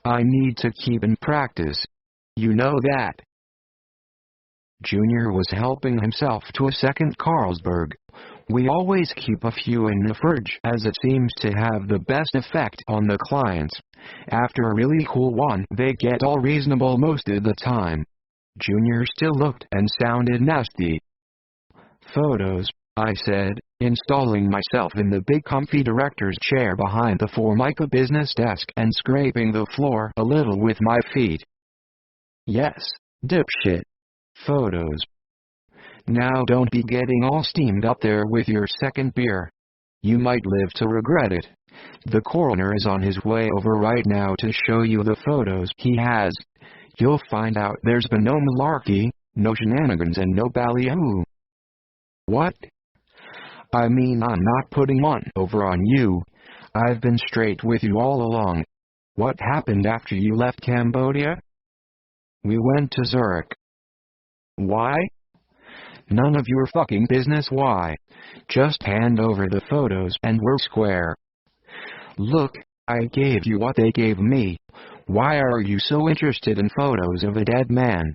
I need to keep in practice. You know that. Junior was helping himself to a second Carlsberg. We always keep a few in the fridge as it seems to have the best effect on the clients. After a really cool one, they get all reasonable most of the time. Junior still looked and sounded nasty. Photos, I said, installing myself in the big comfy director's chair behind the Formica business desk and scraping the floor a little with my feet. Yes, dipshit. Photos. Now don't be getting all steamed up there with your second beer. You might live to regret it. The coroner is on his way over right now to show you the photos he has. You'll find out there's been no malarkey, no shenanigans and no ballyhoo. What? I mean, I'm not putting one over on you. I've been straight with you all along. What happened after you left Cambodia? We went to Zurich. Why? None of your fucking business why. Just hand over the photos and we're square. Look, I gave you what they gave me. Why are you so interested in photos of a dead man?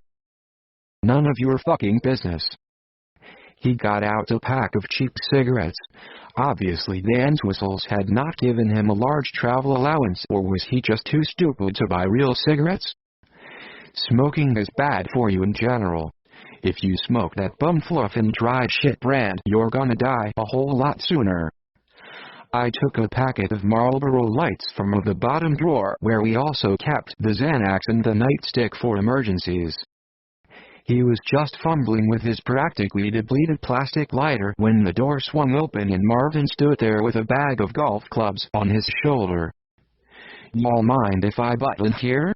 None of your fucking business. He got out a pack of cheap cigarettes. Obviously the Entwistles had not given him a large travel allowance, or was he just too stupid to buy real cigarettes? Smoking is bad for you in general. If you smoke that bumfluff and dry shit brand, you're gonna die a whole lot sooner. I took a packet of Marlboro Lights from the bottom drawer where we also kept the Xanax and the nightstick for emergencies. He was just fumbling with his practically depleted plastic lighter when the door swung open and Marvin stood there with a bag of golf clubs on his shoulder. Y'all mind if I butt in here?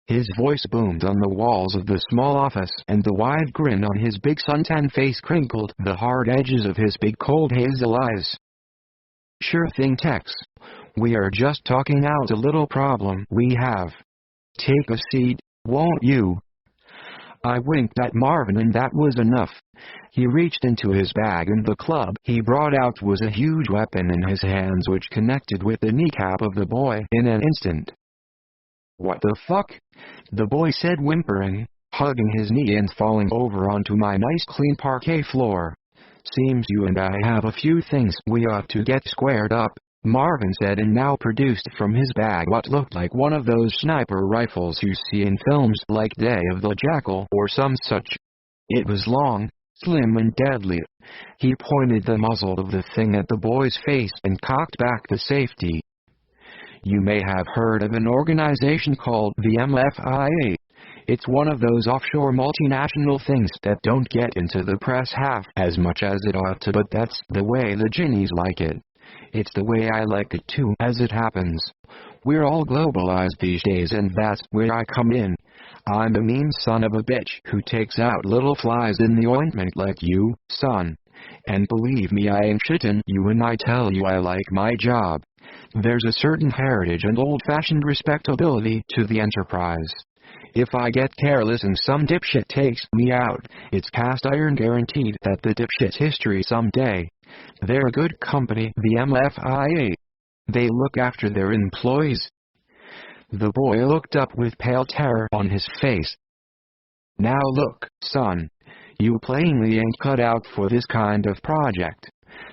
His voice boomed on the walls of the small office, and the wide grin on his big suntan face crinkled the hard edges of his big cold hazel eyes. Sure thing, Tex. We are just talking out a little problem we have. Take a seat, won't you? I winked at Marvin and that was enough. He reached into his bag and the club he brought out was a huge weapon in his hands which connected with the kneecap of the boy in an instant. What the fuck? The boy said, whimpering, hugging his knee and falling over onto my nice clean parquet floor. Seems you and I have a few things we ought to get squared up, Marvin said, and now produced from his bag what looked like one of those sniper rifles you see in films like Day of the Jackal or some such. It was long, slim and deadly. He pointed the muzzle of the thing at the boy's face and cocked back the safety. You may have heard of an organization called the MFIA. It's one of those offshore multinational things that don't get into the press half as much as it ought to, but that's the way the ginnies like it. It's the way I like it too, as it happens. We're all globalized these days and that's where I come in. I'm the mean son of a bitch who takes out little flies in the ointment like you, son. And believe me, I ain't shitting you when I tell you I like my job. There's a certain heritage and old-fashioned respectability to the enterprise. If I get careless and some dipshit takes me out, it's cast iron guaranteed that the dipshit's history someday. They're a good company, the MFIA. They look after their employees. The boy looked up with pale terror on his face. Now look, son. You plainly ain't cut out for this kind of project.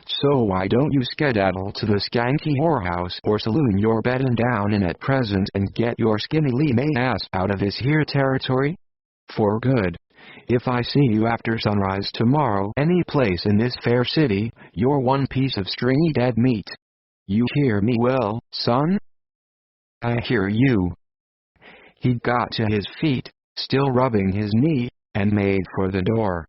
So why don't you skedaddle to the skanky whorehouse or saloon you're bedding down in at present and get your skinny lee ass out of this here territory? For good. If I see you after sunrise tomorrow any place in this fair city, you're one piece of stringy dead meat. You hear me well, son? I hear you. He got to his feet, still rubbing his knee, and made for the door.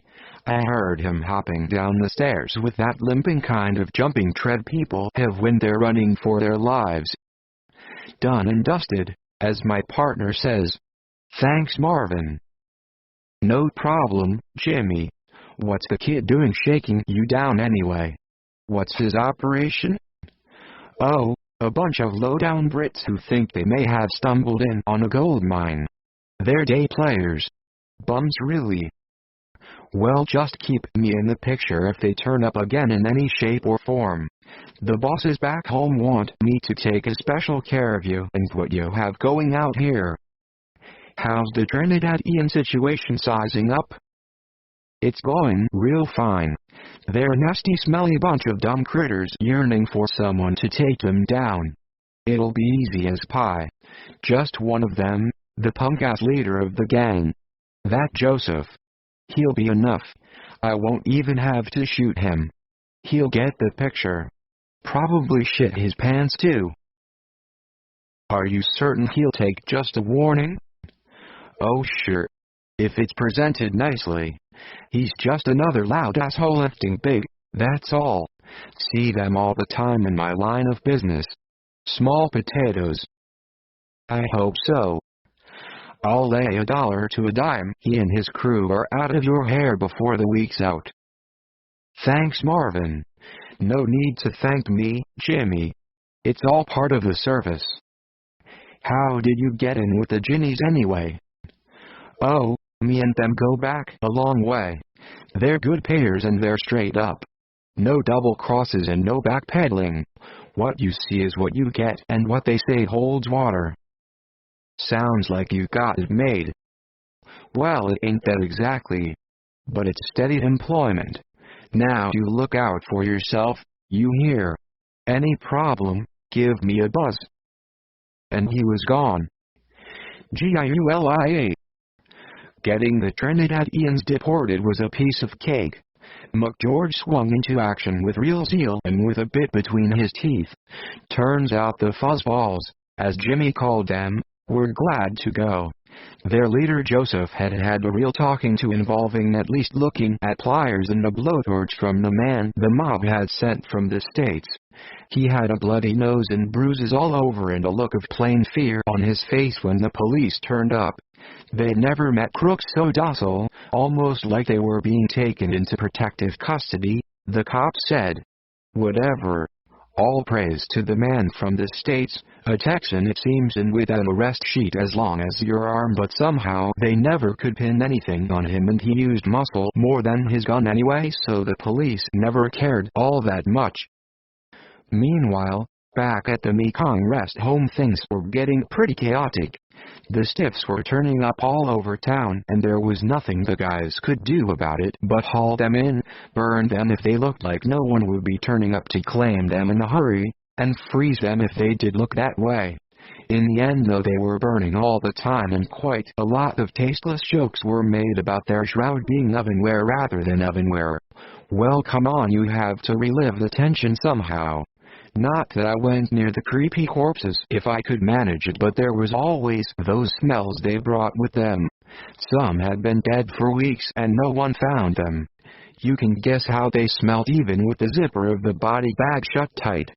I heard him hopping down the stairs with that limping kind of jumping tread people have when they're running for their lives. Done and dusted, as my partner says. Thanks, Marvin. No problem, Jimmy. What's the kid doing shaking you down anyway? What's his operation? Oh, a bunch of low-down Brits who think they may have stumbled in on a gold mine. They're day players. Bums really. Well, just keep me in the picture if they turn up again in any shape or form. The bosses back home want me to take a special care of you and what you have going out here. How's the Trinidadian situation sizing up? It's going real fine. They're a nasty smelly bunch of dumb critters yearning for someone to take them down. It'll be easy as pie. Just one of them, the punk-ass leader of the gang. That Joseph. He'll be enough. I won't even have to shoot him. He'll get the picture. Probably shit his pants too. Are you certain he'll take just a warning? Oh sure. If it's presented nicely. He's just another loud asshole lifting big, that's all. See them all the time in my line of business. Small potatoes. I hope so. I'll lay $1 to a dime he and his crew are out of your hair before the week's out. Thanks, Marvin. No need to thank me, Jimmy. It's all part of the service. How did you get in with the Ginnies anyway? Oh, me and them go back a long way. They're good payers and they're straight up. No double crosses and no backpedaling. What you see is what you get and what they say holds water. Sounds like you got it made. Well, it ain't that exactly. But it's steady employment. Now you look out for yourself, you hear. Any problem, give me a buzz. And he was gone. Giulia. Getting the Trinidadians deported was a piece of cake. McGeorge swung into action with real zeal and with a bit between his teeth. Turns out the fuzzballs, as Jimmy called them, were glad to go. Their leader Joseph had had a real talking to involving at least looking at pliers and a blowtorch from the man the mob had sent from the States. He had a bloody nose and bruises all over and a look of plain fear on his face when the police turned up. They'd never met crooks so docile, almost like they were being taken into protective custody, the cop said. Whatever. All praise to the man from the States, a Texan it seems, and with an arrest sheet as long as your arm, but somehow they never could pin anything on him and he used muscle more than his gun anyway, so the police never cared all that much. Meanwhile, back at the Mekong rest home things were getting pretty chaotic. The stiffs were turning up all over town and there was nothing the guys could do about it but haul them in, burn them if they looked like no one would be turning up to claim them in a hurry, and freeze them if they did look that way. In the end though they were burning all the time and quite a lot of tasteless jokes were made about their shroud being ovenware rather than ovenware. Well, come on, you have to relive the tension somehow. Not that I went near the creepy corpses if I could manage it, but there was always those smells they brought with them. Some had been dead for weeks and no one found them. You can guess how they smelled even with the zipper of the body bag shut tight.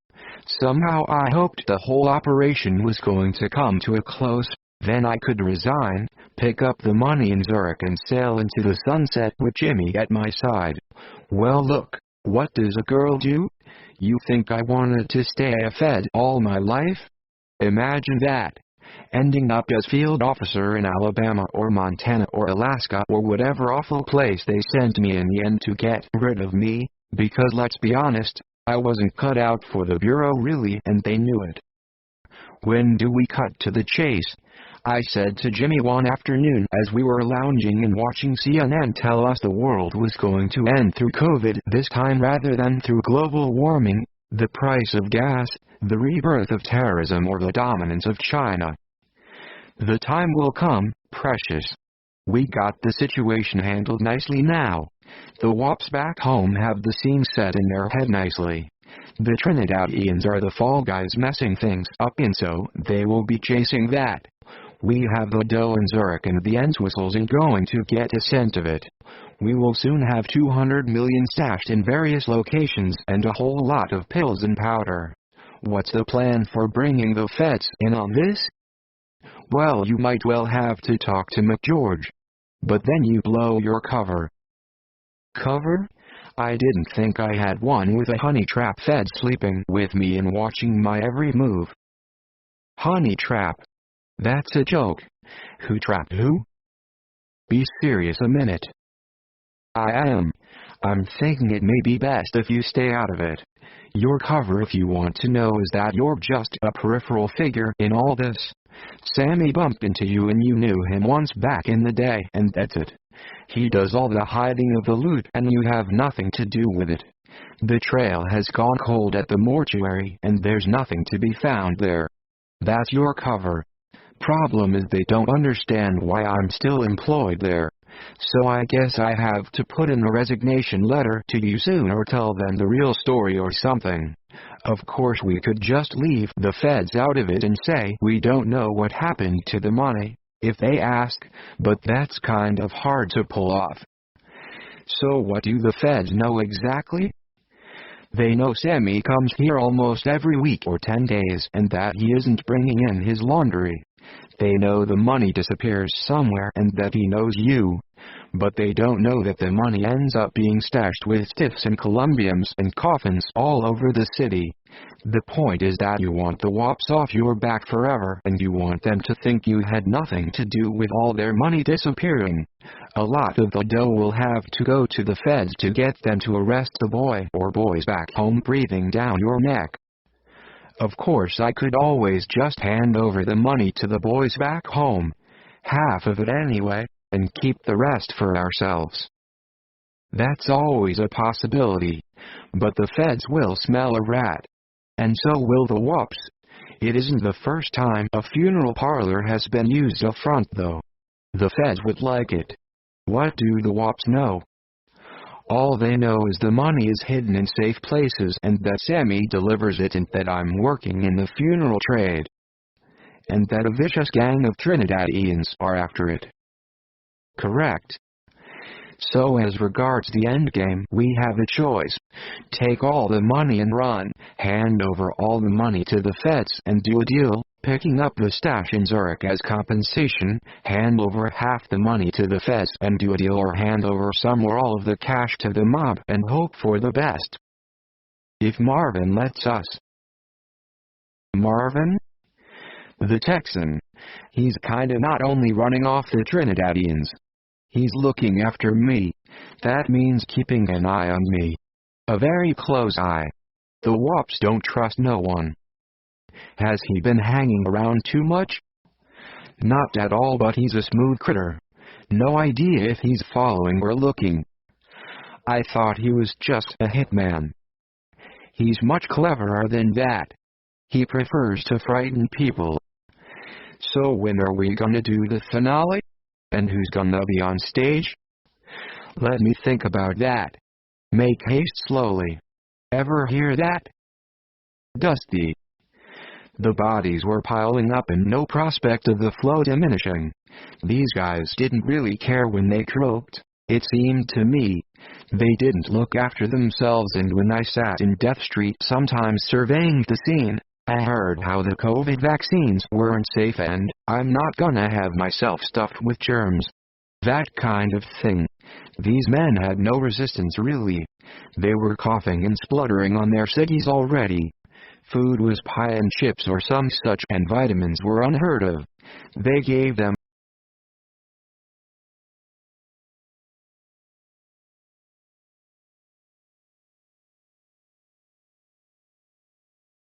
Somehow I hoped the whole operation was going to come to a close, then I could resign, pick up the money in Zurich and sail into the sunset with Jimmy at my side. Well, look, what does a girl do? You think I wanted to stay fed all my life? Imagine that. Ending up as field officer in Alabama or Montana or Alaska or whatever awful place they sent me in the end to get rid of me, because let's be honest, I wasn't cut out for the bureau really and they knew it. When do we cut to the chase? I said to Jimmy one afternoon as we were lounging and watching CNN tell us the world was going to end through COVID this time rather than through global warming, the price of gas, the rebirth of terrorism or the dominance of China. The time will come, precious. We got the situation handled nicely now. The wops back home have the scene set in their head nicely. The Trinidadians are the fall guys messing things up and so they will be chasing that. We have the dough in Zurich and the Entwistles ain't going to get a cent of it. We will soon have 200 million stashed in various locations and a whole lot of pills and powder. What's the plan for bringing the feds in on this? Well, you might well have to talk to McGeorge. But then you blow your cover. Cover? I didn't think I had one with a honey trap fed sleeping with me and watching my every move. Honey trap? That's a joke. Who trapped who? Be serious a minute. I am. I'm thinking it may be best if you stay out of it. Your cover, if you want to know, is that you're just a peripheral figure in all this. Sammy bumped into you and you knew him once back in the day and that's it. He does all the hiding of the loot and you have nothing to do with it. The trail has gone cold at the mortuary and there's nothing to be found there. That's your cover. Problem is they don't understand why I'm still employed there. So I guess I have to put in a resignation letter to you soon or tell them the real story or something. Of course we could just leave the feds out of it and say we don't know what happened to the money, if they ask, but that's kind of hard to pull off. So what do the feds know exactly? They know Sammy comes here almost every week or 10 days and that he isn't bringing in his laundry. They know the money disappears somewhere and that he knows you. But they don't know that the money ends up being stashed with stiffs and columbiums and coffins all over the city. The point is that you want the wops off your back forever and you want them to think you had nothing to do with all their money disappearing. A lot of the dough will have to go to the feds to get them to arrest the boy or boys back home breathing down your neck. Of course I could always just hand over the money to the boys back home, half of it anyway, and keep the rest for ourselves. That's always a possibility, but the feds will smell a rat. And so will the wops. It isn't the first time a funeral parlor has been used up front though. The feds would like it. What do the wops know? All they know is the money is hidden in safe places and that Sammy delivers it and that I'm working in the funeral trade. And that a vicious gang of Trinidadians are after it. Correct. So as regards the endgame, we have a choice. Take all the money and run, hand over all the money to the feds and do a deal, picking up the stash in Zurich as compensation, hand over half the money to the feds and do a deal, or hand over some or all of the cash to the mob and hope for the best. If Marvin lets us. Marvin? The Texan. He's kinda not only running off the Trinidadians. He's looking after me. That means keeping an eye on me. A very close eye. The wops don't trust no one. Has he been hanging around too much? Not at all, but he's a smooth critter. No idea if he's following or looking. I thought he was just a hitman. He's much cleverer than that. He prefers to frighten people. So when are we gonna do the finale? And who's gonna be on stage? Let me think about that. Make haste slowly. Ever hear that? Dusty. The bodies were piling up and no prospect of the flow diminishing. These guys didn't really care when they croaked, it seemed to me. They didn't look after themselves, and when I sat in Death Street sometimes surveying the scene, I heard how the COVID vaccines weren't safe and I'm not gonna have myself stuffed with germs. That kind of thing. These men had no resistance really. They were coughing and spluttering on their ciggies already. Food was pie and chips or some such, and vitamins were unheard of. They gave them